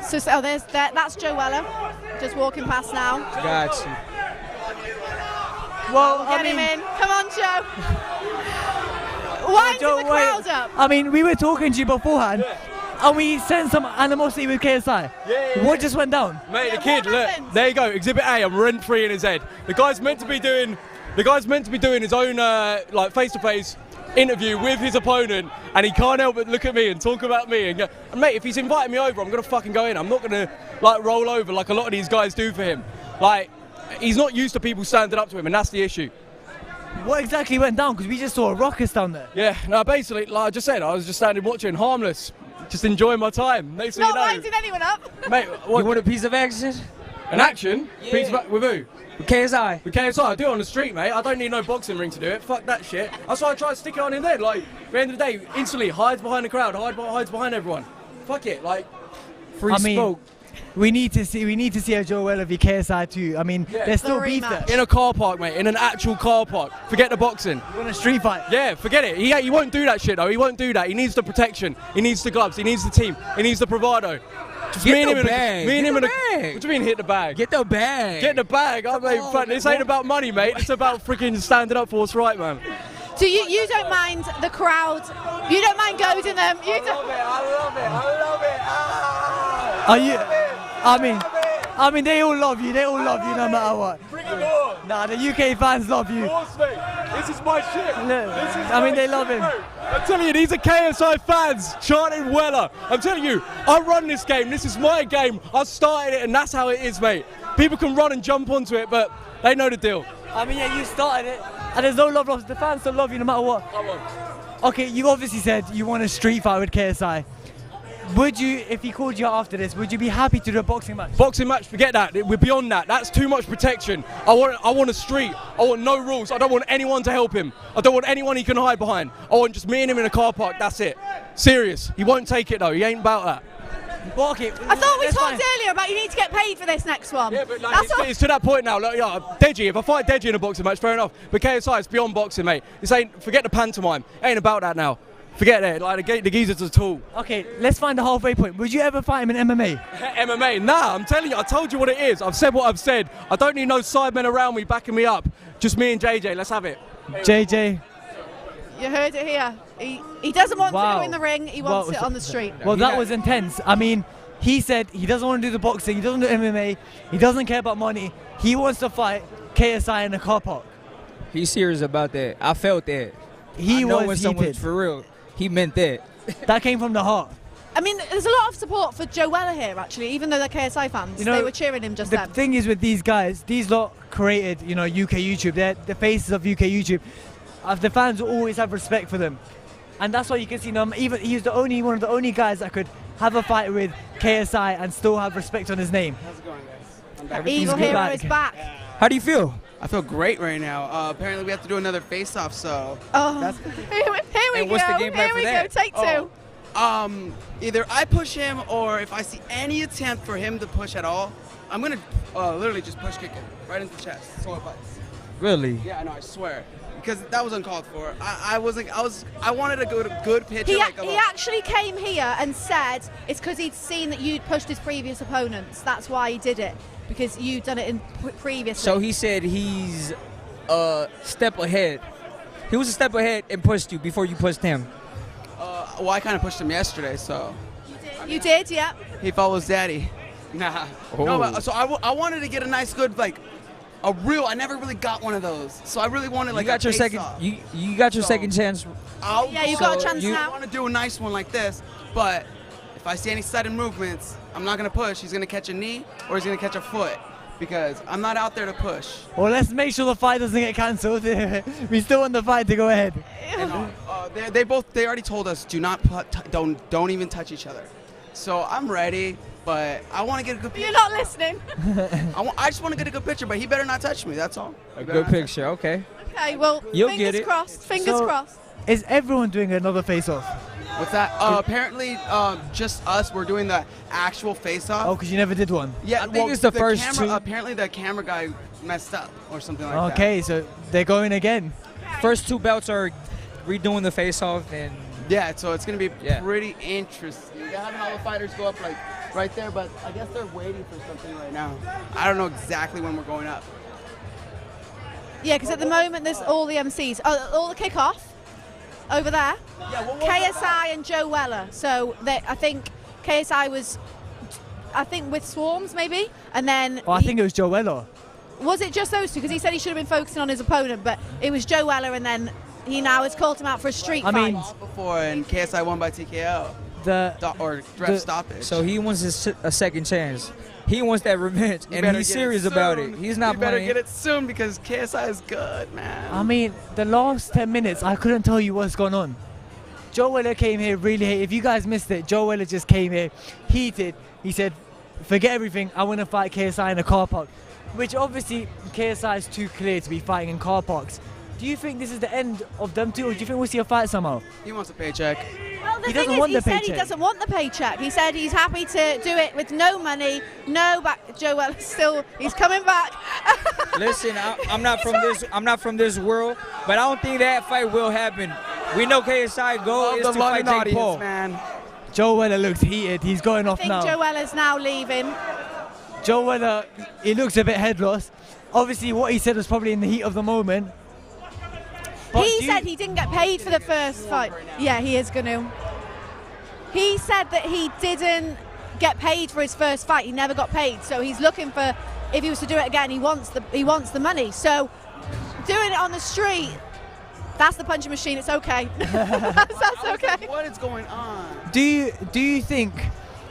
So that's Joe Weller, just walking past now. Got you. Well, Get him in. Come on, Joe. Wind the crowd up. I mean, we were talking to you beforehand, and we sensed some animosity with KSI. Yeah. What just went down? Mate, the kid, look, there you go, Exhibit A, I'm rent-free in his head. The guy's meant to be doing his own face-to-face interview with his opponent, and he can't help but look at me and talk about me and go, and mate, if he's inviting me over, I'm gonna fucking go in. I'm not gonna roll over like a lot of these guys do for him. He's not used to people standing up to him, and that's the issue. What exactly went down? Because we just saw a ruckus down there. Yeah, no, basically, like I just said, I was just standing watching, harmless, just enjoying my time. Next thing Not you know, winding anyone up. mate, what, You want a piece of action? an action? Yeah. Piece of, with who? With KSI. With KSI, I do it on the street, mate. I don't need no boxing ring to do it. Fuck that shit. That's why I try to stick it on in there. Like, at the end of the day, instantly hides behind the crowd, hides behind everyone. Fuck it, like. Free smoke. We need to see a Joe Weller v KSI too. I mean, there's still beef there. In a car park, mate. In an actual car park. Forget the boxing. You want a street fight? Yeah, forget it. He won't do that shit though. He won't do that. He needs the protection. He needs the gloves. He needs the team. He needs the bravado. Just Get me and the him bag. me and Get him the in a, bag. What do you mean hit the bag? Get the bag. Get the bag. I mean, this ain't about money, mate. It's about freaking standing up for what's right, man. So you don't mind the crowd? You don't mind goading them? You don't. Are you? I mean, they all love you. They all love you, no matter what. Bring it on. Nah, the UK fans love you. This is my shit. I mean, they love him. I'm telling you, these are KSI fans chanting Weller. I'm telling you, I run this game. This is my game. I started it, and that's how it is, mate. People can run and jump onto it, but they know the deal. I mean, yeah, you started it, and there's no love lost. The fans still love you no matter what. Come on. Okay, you obviously said you want a street fight with KSI. Would you, if he called you out after this, would you be happy to do a boxing match? Boxing match, forget that. We're beyond that. That's too much protection. I want a street. I want no rules. I don't want anyone to help him. I don't want anyone he can hide behind. I want just me and him in a car park. That's it. Serious. He won't take it though. He ain't about that. Well, okay, I thought we that's talked fine. earlier about you need to get paid for this next one. Yeah, but like, That's all. it's to that point now. Like, yeah, Deji, if I fight Deji in a boxing match, fair enough. But KSI, it's beyond boxing, mate. This ain't, forget the pantomime. Ain't about that now. Forget it. Like, the geezer's a tool. Okay, let's find the halfway point. Would you ever fight him in MMA? MMA? Nah, I'm telling you, I told you what it is. I've said what I've said. I don't need no sidemen around me backing me up. Just me and JJ. Let's have it. JJ. You heard it here. He doesn't want to go in the ring. He wants it on the street. Well, that was intense. I mean, he said he doesn't want to do the boxing. He doesn't do MMA. He doesn't care about money. He wants to fight KSI in a car park. He's serious about that. I felt that. He I know was when someone's heated. for real. He meant that. That came from the heart. I mean, there's a lot of support for Joe Weller here, actually, even though they're KSI fans. You know, they were cheering him just the then. thing is with these guys, these lot created, UK YouTube. They're the faces of UK YouTube. The fans will always have respect for them, and that's why you can see them. Even he's one of the only guys that could have a fight with KSI and still have respect on his name. How's it going, guys? Evil Hero is back. How do you feel? I feel great right now. Apparently, we have to do another face-off, so. Oh, here we And go. what's the game plan Here for we that? go. Take two. Either I push him, or if I see any attempt for him to push at all, I'm gonna literally just push kick him right into the chest. So it bites. Really? Yeah, no, I swear. Because that was uncalled for. I wanted a good pitcher. He actually came here and said it's because he'd seen that you'd pushed his previous opponents. That's why he did it, because you'd done it in previously. So he said he's a step ahead. He was a step ahead and pushed you before you pushed him. Well, I kind of pushed him yesterday, so. You did, yeah. He follows daddy. Nah. No, but, so I wanted to get a nice, good, I never really got one of those. So I really wanted You got your second. You got your second chance. Yeah, you got a chance I now. want to do a nice one like this, but if I see any sudden movements, I'm not gonna push. He's gonna catch a knee or he's gonna catch a foot, because I'm not out there to push. Well, let's make sure the fight doesn't get cancelled. We still want the fight to go ahead. And, they already told us don't even touch each other. So I'm ready, but I want to get a good picture. You're not listening. I just want to get a good picture, but he better not touch me. That's all. A good picture. Okay. Okay, well, You'll fingers get it. crossed. Fingers crossed. Is everyone doing another face-off? What's that? Apparently, just us. We're doing the actual face-off. Oh, because you never did one. Yeah, I think it's the first camera, two. Apparently, the camera guy messed up or something like that. Okay, so they're going again. First two bouts are redoing the face-off, and yeah, so it's gonna be pretty interesting. They're having all the fighters go up right there, but I guess they're waiting for something right now. I don't know exactly when we're going up. Yeah, because at the moment there's all the MCs. All the kickoff over there. Yeah, KSI and Joe Weller. So I think KSI was, with Swarmz maybe, and then. Oh, I think it was Joe Weller. Was it just those two? Because he said he should have been focusing on his opponent, but it was Joe Weller, and then he now has called him out for a street fight. Before, and KSI won by TKO. or ref stoppage. So he wants a second chance. He wants that revenge, and he's serious about it. He's not You better playing. get it soon because KSI is good, man. I mean, the last 10 minutes, I couldn't tell you what's going on. Joe Weller came here really heated. If you guys missed it, Joe Weller just came here heated. He said, forget everything, I want to fight KSI in a car park. Which obviously, KSI is too clear to be fighting in car parks. Do you think this is the end of them two, or do you think we'll see a fight somehow? He wants a paycheck. Well, the He thing doesn't is, want he the said he paycheck. doesn't want the paycheck. He said he's happy to do it with no money, no back. Joe Weller's still, he's coming back. Listen, I'm not from this. I'm not from this world, but I don't think that fight will happen. We know KSI goal is to fight Jake Paul. Man. Joe Weller looks heated. He's going I off think now. Joe Weller's now leaving. Joe Weller, he looks a bit head lost. Obviously, what he said was probably in the heat of the moment. But He said he didn't get paid for the first fight. Yeah, he is going to. He said that he didn't get paid for his first fight. He never got paid. So he's looking for, if he was to do it again, he wants the money. So doing it on the street, that's the punching machine. It's okay. that's okay. What is going on? Do you think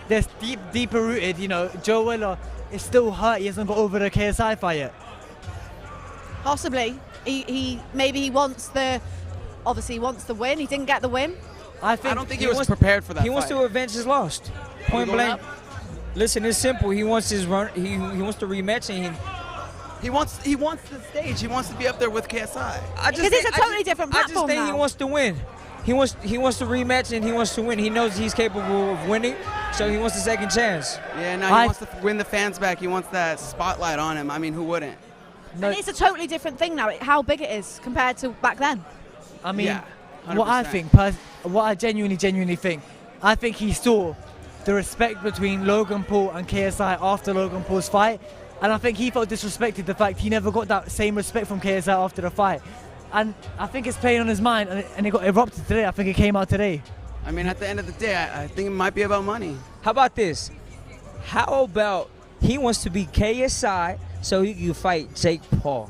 there's deeper rooted? You know, Joe Weller is still hurt. He hasn't got over the KSI fight yet. Possibly. He maybe he wants the, obviously he wants the win. He didn't get the win. I don't think he was prepared for that. He wants to avenge his loss. Point going blank. Listen, it's simple. He wants his run. He wants the rematch, and He wants the stage. He wants to be up there with KSI. Because it's a totally different I just platform think now. he wants to win. He wants the rematch, and he wants to win. He knows he's capable of winning, so he wants the second chance. Yeah, now he wants to win the fans back. He wants that spotlight on him. I mean, who wouldn't? And it's a totally different thing now. How big it is compared to back then. I mean, Yeah, what I 100%. think, what I genuinely think, I think he saw the respect between Logan Paul and KSI after Logan Paul's fight, and I think he felt disrespected the fact he never got that same respect from KSI after the fight, and I think it's playing on his mind, and it got erupted today. I think it came out today. I mean, at the end of the day, I think it might be about money. How about this? How about he wants to be KSI so he can fight Jake Paul?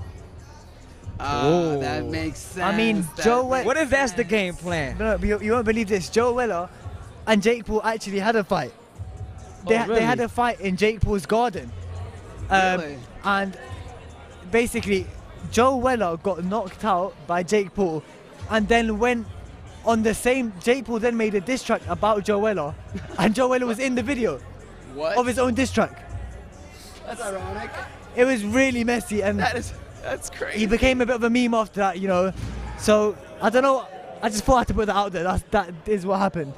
That makes sense. I mean, Joe Weller. What if that's the game plan? No, you won't believe this. Joe Weller and Jake Paul actually had a fight. They had a fight in Jake Paul's garden. Really? And basically, Joe Weller got knocked out by Jake Paul, and then went on the same. Jake Paul then made a diss track about Joe Weller, and Joe Weller was in the video of his own diss track. That's ironic. It was really messy, and That's crazy. he became a bit of a meme after that, you know. So I don't know. I just thought I had to put that out there. That is what happened.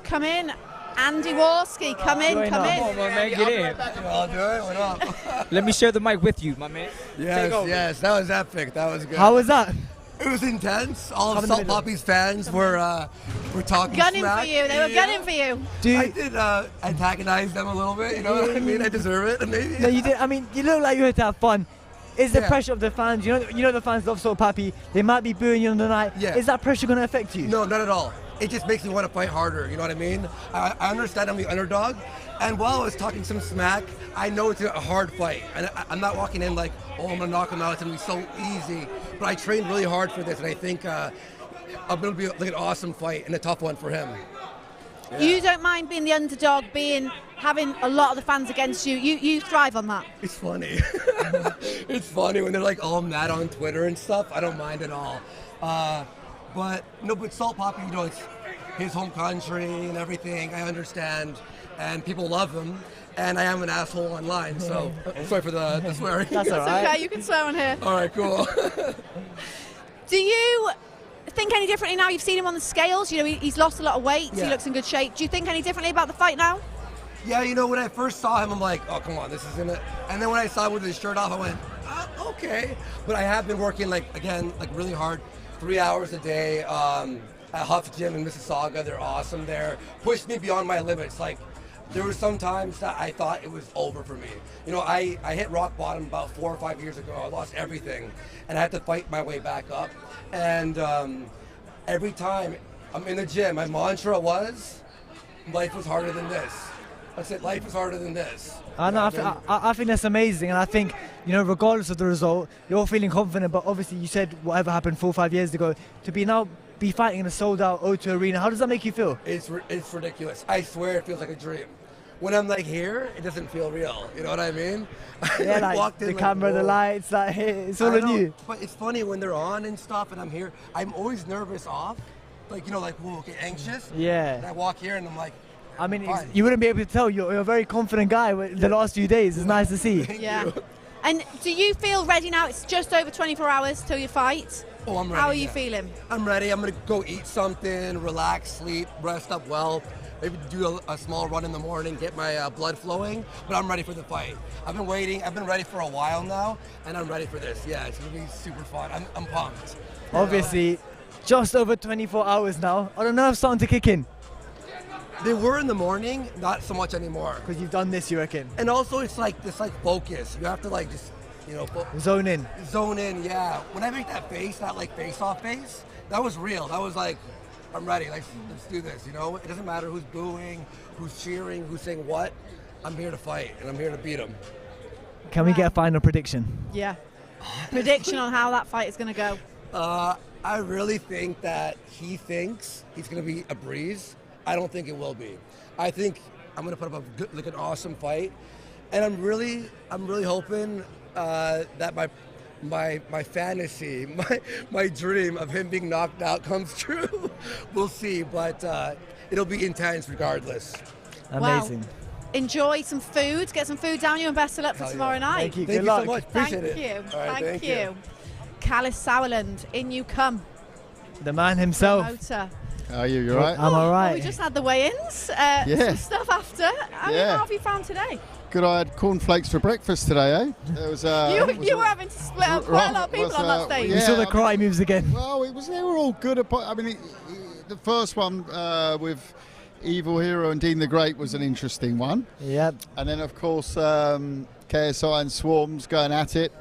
Come in, Andy Warski. Come in, Join come up. in. Come on, my man, get in. I'll do it. What up? Let me share the mic with you, my man. Take over. Yes, that was epic. That was good. How was that? It was intense. All Come of in the Salt middle. Poppy's fans were talking Gunning smack. for you. They were gunning for you. I did antagonize them a little bit. You know what I mean? I deserve it, maybe. No, you did. I mean, you look like you had to have fun. Is the Yeah. pressure of the fans? You know the fans love Salt Pappy. They might be booing you on the night. Yeah. Is that pressure going to affect you? No, not at all. It just makes me want to fight harder, you know what I mean? I understand I'm the underdog, and while I was talking some smack, I know it's a hard fight. And I'm not walking in like, oh, I'm going to knock him out, it's going to be so easy. But I trained really hard for this, and I think I'm going to be like an awesome fight and a tough one for him. You don't mind being the underdog, having a lot of the fans against you. You thrive on that. It's funny. It's funny when they're like all mad on Twitter and stuff. I don't mind at all. But Salt Poppy, you know, it's his home country and everything. I understand, and people love him. And I am an asshole online, so sorry for the swearing. That's all right. It's okay, you can swear on here. All right, cool. Do you think any differently now? You've seen him on the scales. You know, he's lost a lot of weight. Yeah. He looks in good shape. Do you think any differently about the fight now? Yeah, you know, when I first saw him, I'm like, oh, come on, this isn't it. And then when I saw him with his shirt off, I went, okay. But I have been working, really hard, 3 hours a day at Huff Gym in Mississauga. They're awesome there. Pushed me beyond my limits. Like, there were some times that I thought it was over for me. You know, I hit rock bottom about 4 or 5 years ago. I lost everything, and I had to fight my way back up. And every time I'm in the gym, my mantra was, life was harder than this. I said, life is harder than this. I think that's amazing, and I think, you know, regardless of the result, you're feeling confident. But obviously, you said whatever happened 4 or 5 years ago, to be now be fighting in a sold-out O2 arena. How does that make you feel? It's ridiculous. I swear it feels like a dream. When I'm like here, it doesn't feel real. You know what I mean? Yeah, I like walked in the like, camera, the whoa. lights, like it's all I on know, you. But it's funny when they're on and stuff, and I'm here. I'm always nervous off, like like whoa, okay, anxious. Yeah. And I walk here and I'm like, I mean, fine. you wouldn't be able to tell. You're a very confident guy with the last few days. It's nice to see. Yeah. And do you feel ready now? It's just over 24 hours till your fight. Oh, I'm ready. How are you yeah. feeling? I'm ready. I'm gonna go eat something, relax, sleep, rest up well. Maybe do a small run in the morning, get my blood flowing. But I'm ready for the fight. I've been waiting. I've been ready for a while now, and I'm ready for this. Yeah, it's gonna be super fun. I'm pumped. Obviously, just over 24 hours now. Are the nerves starting to kick in? They were in the morning, not so much anymore. Because you've done this, you reckon? And also, it's like this, focus. You have to just, zone in. Zone in, yeah. When I make that face, that face-off face, that was real. That was like, I'm ready. Let's do this. It doesn't matter who's booing, who's cheering, who's saying what. I'm here to fight, and I'm here to beat him. Can we get a final prediction? Yeah. Prediction on how that fight is going to go. I really think that he thinks he's going to be a breeze. I don't think it will be. I think I'm going to put up an awesome fight, and I'm really hoping that my fantasy, my dream of him being knocked out comes true. We'll see, but it'll be intense regardless. Amazing. Wow. Enjoy some food, get some food down you, and best of luck for tomorrow night. Thank you. Thank you so much. Thank Appreciate you. it. All right, Thank you. Callis Sauerland, in you come. The man himself. Promoter. How are you? You alright? I'm alright. Well, we just had the weigh-ins. Some stuff after. How have you found today? Good. I had cornflakes for breakfast today, eh? It was. You were having to split up quite a lot of people on that stage. We saw the karate moves again. Well, they were all good. I mean, the first one with Evil Hero and Dean the Great was an interesting one. Yep. And then, of course, KSI and Swarmz going at it.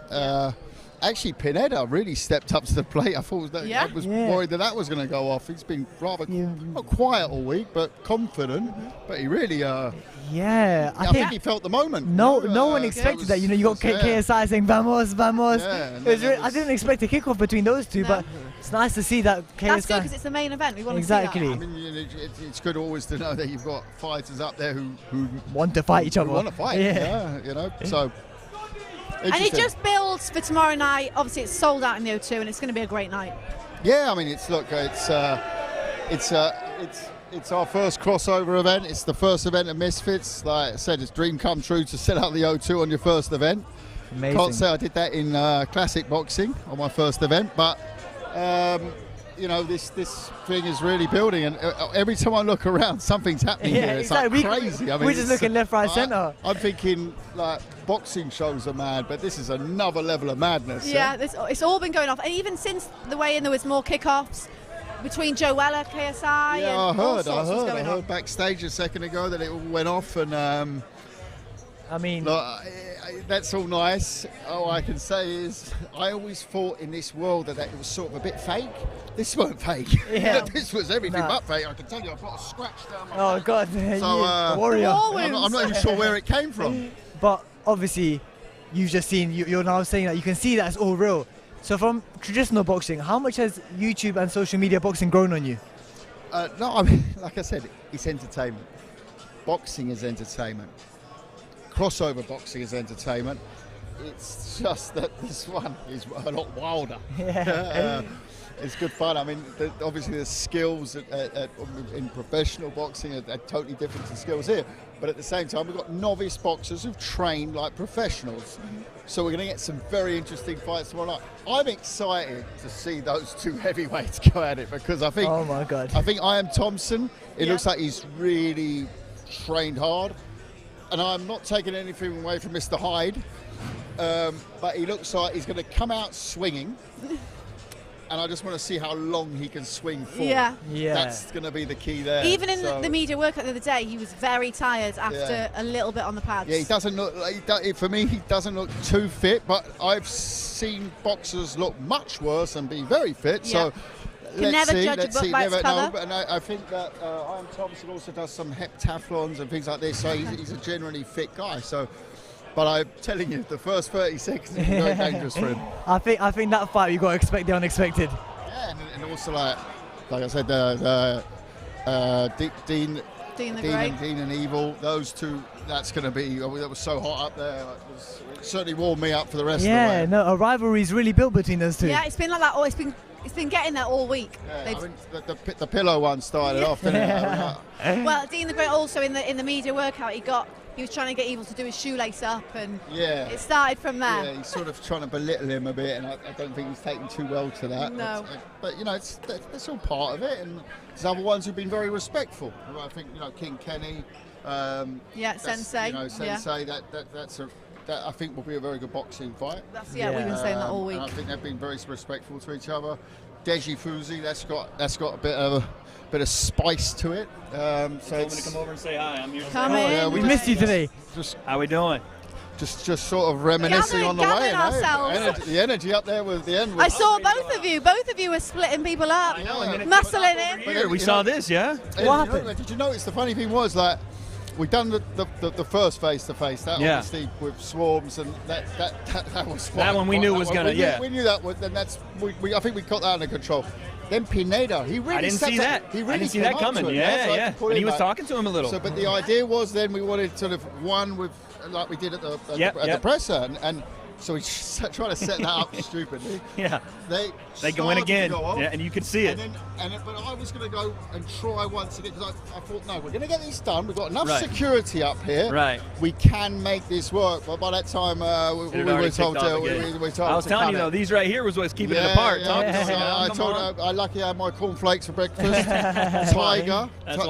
Actually, Pineda really stepped up to the plate. I thought I was worried that was going to go off. He's been rather not quiet all week, but confident. But he really, I think he felt the moment. No one expected that. You got KSI saying "Vamos, vamos." Yeah, I didn't expect a kickoff between those two, but it's nice to see that KSI. That's good because it's the main event. We want exactly. to see that. I mean, it's good always to know that you've got fighters up there who want to fight each other. Want to fight. So. And it just builds for tomorrow night. Obviously, it's sold out in the O2, and it's going to be a great night. Yeah, I mean, it's our first crossover event. It's the first event of Misfits. Like I said, it's a dream come true to set out the O2 on your first event. Amazing. Can't say I did that in classic boxing on my first event, but this thing is really building, and every time I look around, something's happening here. It's exactly. like crazy. I mean, we're just looking left, right, centre. I'm thinking like boxing shows are mad, but this is another level of madness. Yeah, it's all been going off, and even since the weigh-in, there was more kickoffs between Joella, KSI, Yeah, and all sorts was I going on. heard backstage a second ago that it all went off, and I mean, that's all nice. All I can say is I always thought in this world that it was sort of a bit fake. This weren't fake. Yeah. This was everything but fake. I can tell you, I've got a scratch down my Oh God! So, warrior. I'm not even sure where it came from. But obviously, you've just seen. You're now saying that you can see that it's all real. So from traditional boxing, how much has YouTube and social media boxing grown on you? No, I mean, like I said, it's entertainment. Boxing is entertainment. Crossover boxing is entertainment. It's just that this one is a lot wilder. Yeah. It's good fun. I mean, obviously the skills in professional boxing are totally different to skills here. But at the same time, we've got novice boxers who've trained like professionals. So we're going to get some very interesting fights tomorrow night. I'm excited to see those two heavyweights go at it because I think, oh my God, I think Ian Thompson, it looks like he's really trained hard. And I'm not taking anything away from Mr. Hyde, but he looks like he's going to come out swinging. And I just want to see how long he can swing for. Yeah. That's going to be the key there. Even in the media workout the other day, he was very tired after a little bit on the pads. Yeah, he doesn't look, for me, he doesn't look too fit, but I've seen boxers look much worse and be very fit. So let's see. Never know. And I think that Ian Thompson also does some heptathlons and things like this, so he's a generally fit guy. So. But I'm telling you, the first 30 seconds is very dangerous for him. I think that fight, you've got to expect the unexpected. Yeah, and also like like I said, Dean and Evil, those two, that's going to be, that was so hot up there. It certainly warmed me up for the rest of the way. Yeah, no, a rivalry's really built between those two. Yeah, it's been like that. Oh, it's been getting there all week. Yeah, I mean, the pillow one started off, didn't it? Well, Dean the Great also in the media workout, he was trying to get Evil to do his shoelace up, and it started from there. Yeah, he's sort of trying to belittle him a bit, and I don't think he's taken too well to that. No. But you know, that's all part of it, and there's other ones who've been very respectful. I think, you know, King Kenny. Sensei. You know, Sensei. That I think will be a very good boxing fight. We've been saying that all week. And I think they've been very respectful to each other. Deji Fuzi, that's got a bit of spice to it. So told me to come over and say hi. I'm here. Come in. Yeah, we missed you today. How we doing? Just sort of reminiscing on the way. The energy up there was the end. I saw both of you. Both of you were splitting people up, muscling in. Here, we saw this, yeah? What happened? Did you notice the funny thing was that we done the first face-to-face, that obviously with Swarmz, and that was fun. That one we knew was going to, We knew that, and I think we got that under control. Then Pineda, he really I didn't see that. He really I didn't see that coming. Yeah. And he was talking to him a little. So, but the idea was then we wanted sort of one with, like we did at the presser, and so we tried to set that up stupidly. Yeah. They go in again, and you could see it. But I was going to go and try once again, because I thought, no, we're going to get this done. We've got enough security up here. Right. We can make this work. But by that time, we were told to. I was telling you, though, these right here was what's keeping it apart. I luckily had my cornflakes for breakfast. Tiger.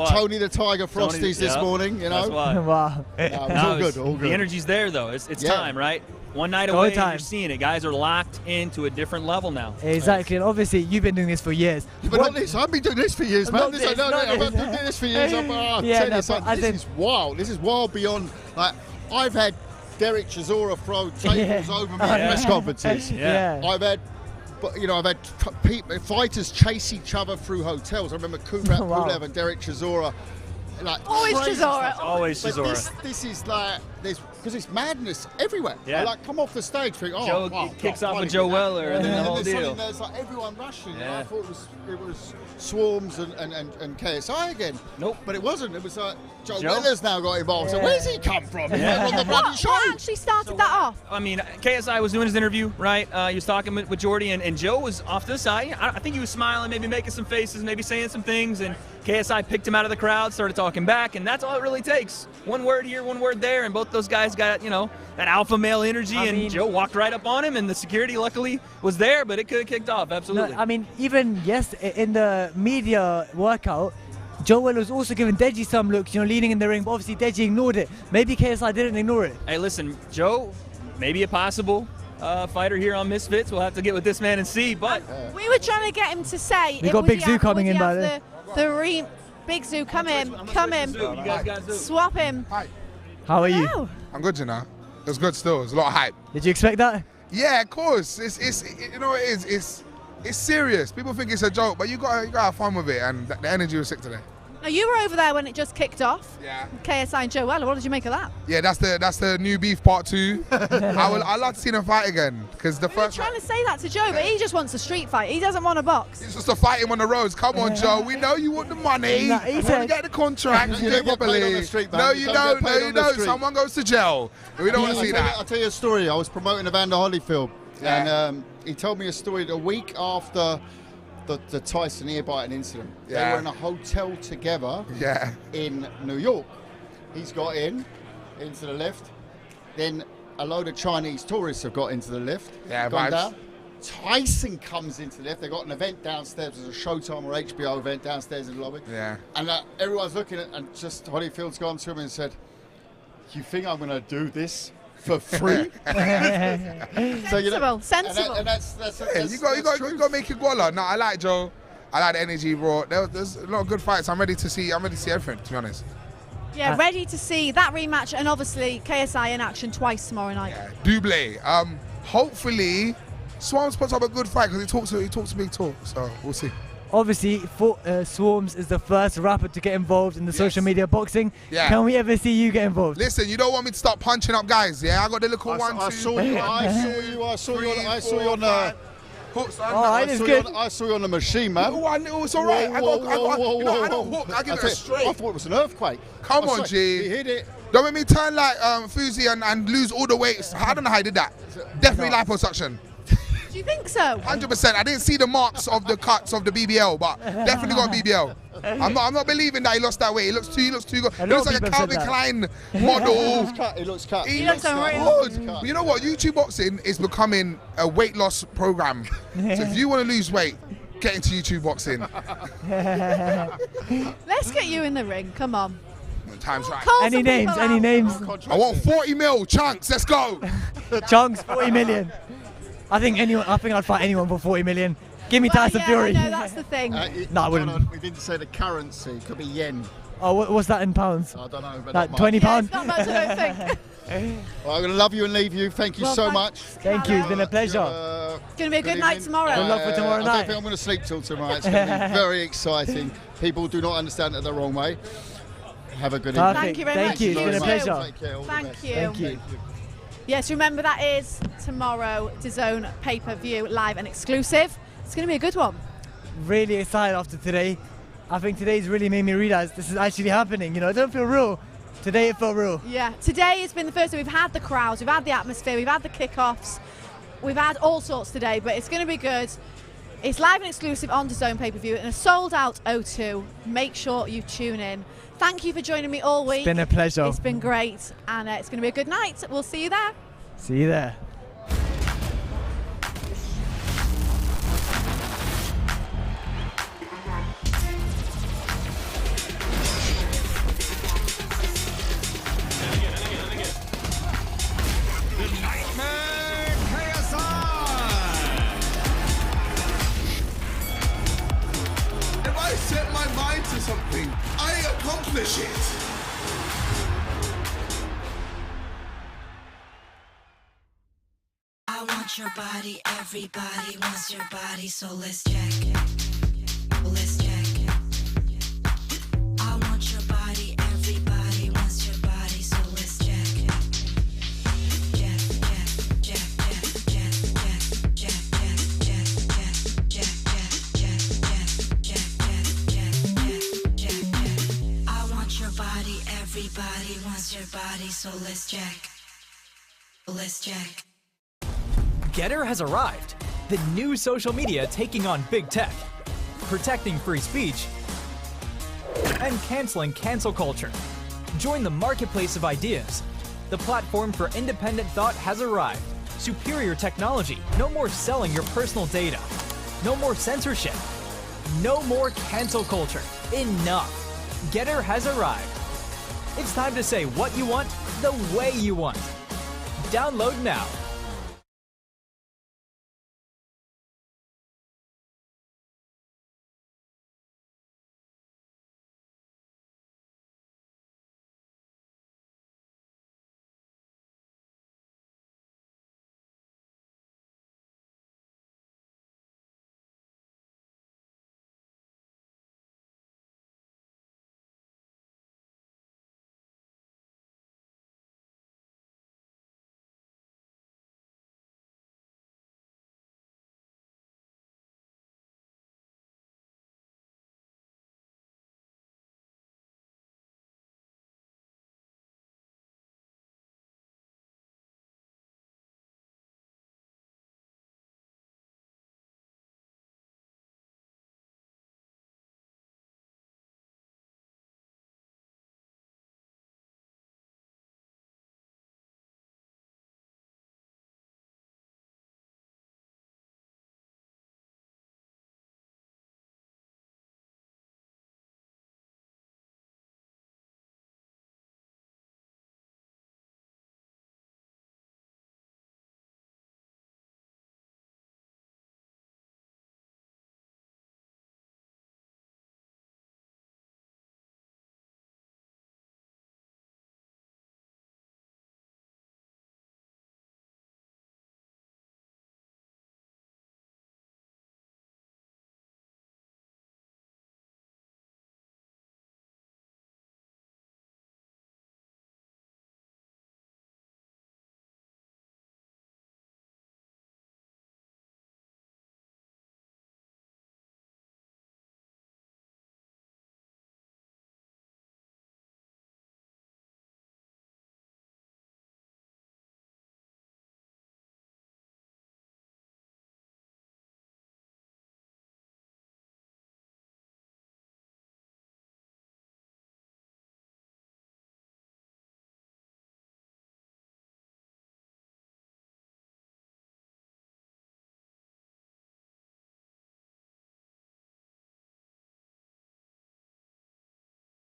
Tony the Tiger Frosties this morning, you know. That's why. Wow. It was all good. The energy's there, though. It's time, right? One night away, you're seeing it. Guys are locked into a different level now. Exactly, and obviously you've been doing this for years. But not this. I've been doing this for years, man. I've been doing this for years. This is wild. This is wild beyond. Like, I've had Derek Chisora throw tables over me at press conferences. I've had. But I've had fighters chase each other through hotels. I remember Kubrat Pulev and Derek Chisora. Like, always Chisora. Always Chisora. This is like because it's madness everywhere. Yeah. I like come off the stage, think, Joe kicks off with Joe Weller, and then the whole deal. There's like everyone rushing. Yeah. I thought it was Swarmz and KSI again. Nope. But it wasn't. It was Joe Weller's now got involved. So where's he come from? Yeah. On the bloody show. What actually started that off? I mean, KSI was doing his interview, right? He was talking with Jordy, and Joe was off to the side. I think he was smiling, maybe making some faces, maybe saying some things, and KSI picked him out of the crowd, started talking back, and that's all it really takes. One word here, one word there, and both those guys got, that alpha male energy, and Joe walked right up on him, and the security luckily was there, but it could have kicked off, absolutely. No, I mean, even in the media workout, Joe Weller was also giving Deji some looks, leaning in the ring, but obviously Deji ignored it. Maybe KSI didn't ignore it. Hey, listen, Joe, maybe a possible fighter here on Misfits. We'll have to get with this man and see, but... We were trying to get him to say... We got Big Zoo coming in by then. Big Zoo, come in. Swap him. Hi. How are you? I'm good, It was good still. It was a lot of hype. Did you expect that? Yeah, of course. It's it's serious. People think it's a joke, but you gotta have fun with it, and the energy was sick today. Now, you were over there when it just kicked off. Yeah. KSI and Joe Weller. What did you make of that? Yeah, that's the new beef part 2. I'd love to see them fight again, because the first. You're trying to say that to Joe, but he just wants a street fight. He doesn't want a box. It's just to fight him on the roads. Come on, Joe. We know you want the money. Nah, he you said, want to get the contract. You do it properly. No, you don't. No, you don't. Someone goes to jail. We don't want to see that. I'll tell you a story. I was promoting Evander Holyfield, and he told me a story the week after the Tyson ear biting incident. They were in a hotel together in New York. He's got into the lift. Then a load of Chinese tourists have got into the lift. Gone down. Tyson comes into the lift. They've got an event downstairs. There's a Showtime or HBO event downstairs in the lobby. Yeah. And everyone's looking at, and just Holyfield's gone to him and said, "You think I'm going to do this for free?" Sensible. And that's you got to make it guala. No, I like Joe. I like the energy he brought. There's a lot of good fights. I'm ready to see everything, to be honest. Yeah, ready to see that rematch, and obviously KSI in action twice tomorrow night. Yeah, double. Hopefully, Swarmz puts up a good fight, because he talks a big talk. So we'll see. Obviously, Swarmz is the first rapper to get involved in the social media boxing. Yeah. Can we ever see you get involved? Listen, you don't want me to start punching up guys, yeah? I got the little 1, 2. I saw you on Hooks. I saw you on the machine, man. It's all right. I got hooked. I give it straight. I thought it was an earthquake. Come on, G. He hit it. Don't make me turn like Fuzi and lose all the weight. I don't know how I did that. Definitely liposuction. Do you think so? 100%. I didn't see the marks of the cuts of the BBL, but definitely got BBL. I'm not believing that he lost that weight. He looks too good. He looks like a Calvin Klein model. He looks cut. He looks good. You know what? YouTube boxing is becoming a weight loss program. So if you want to lose weight, get into YouTube boxing. Let's get you in the ring. Come on. Time's right. Any names? Any names? I want 40 mil. Chunks, let's go. Chunks, 40 million. I think I'd fight anyone for 40 million. Give me Tyson Fury. No, that's the thing. No, I wouldn't. We didn't say the currency. Could be yen. Oh, what's that in pounds? I don't know. But like 20 pounds? Not much, I don't think. Well, I'm going to love you and leave you. Thank you so much. Thank you. It's been a pleasure. It's going to be a good night tomorrow. Good luck for tomorrow I night. don't think I'm going to sleep till tomorrow. It's going to be very exciting. People do not understand it the wrong way. Have a good evening. Thank you very much. Thank you. It's been a pleasure. Take care. All the Thank best. you. Thank you. Yes, remember that is tomorrow, DAZN pay-per-view, live and exclusive. It's going to be a good one. Really excited after today. I think today's really made me realize this is actually happening. You know, it don't feel real. Today it felt real. Yeah, today has been the first time we've had the crowds, we've had the atmosphere, we've had the kickoffs, we've had all sorts today, but it's going to be good. It's live and exclusive on DAZN pay-per-view and a sold-out O2. Make sure you tune in. Thank you for joining me all week. It's been a pleasure. It's been great, and it's going to be a good night. We'll see you there. See you there. If I set my mind to something, I accomplish it. I want your body, everybody wants your body, so let's check. Let's check. I want your body, everybody wants your body, so let's check. I want your body, everybody wants your body, so let's check. Let's check. Getter has arrived, the new social media taking on big tech, protecting free speech, and canceling cancel culture. Join the marketplace of ideas. The platform for independent thought has arrived. Superior technology, no more selling your personal data. No more censorship. No more cancel culture. Enough. Getter has arrived. It's time to say what you want, the way you want. Download now.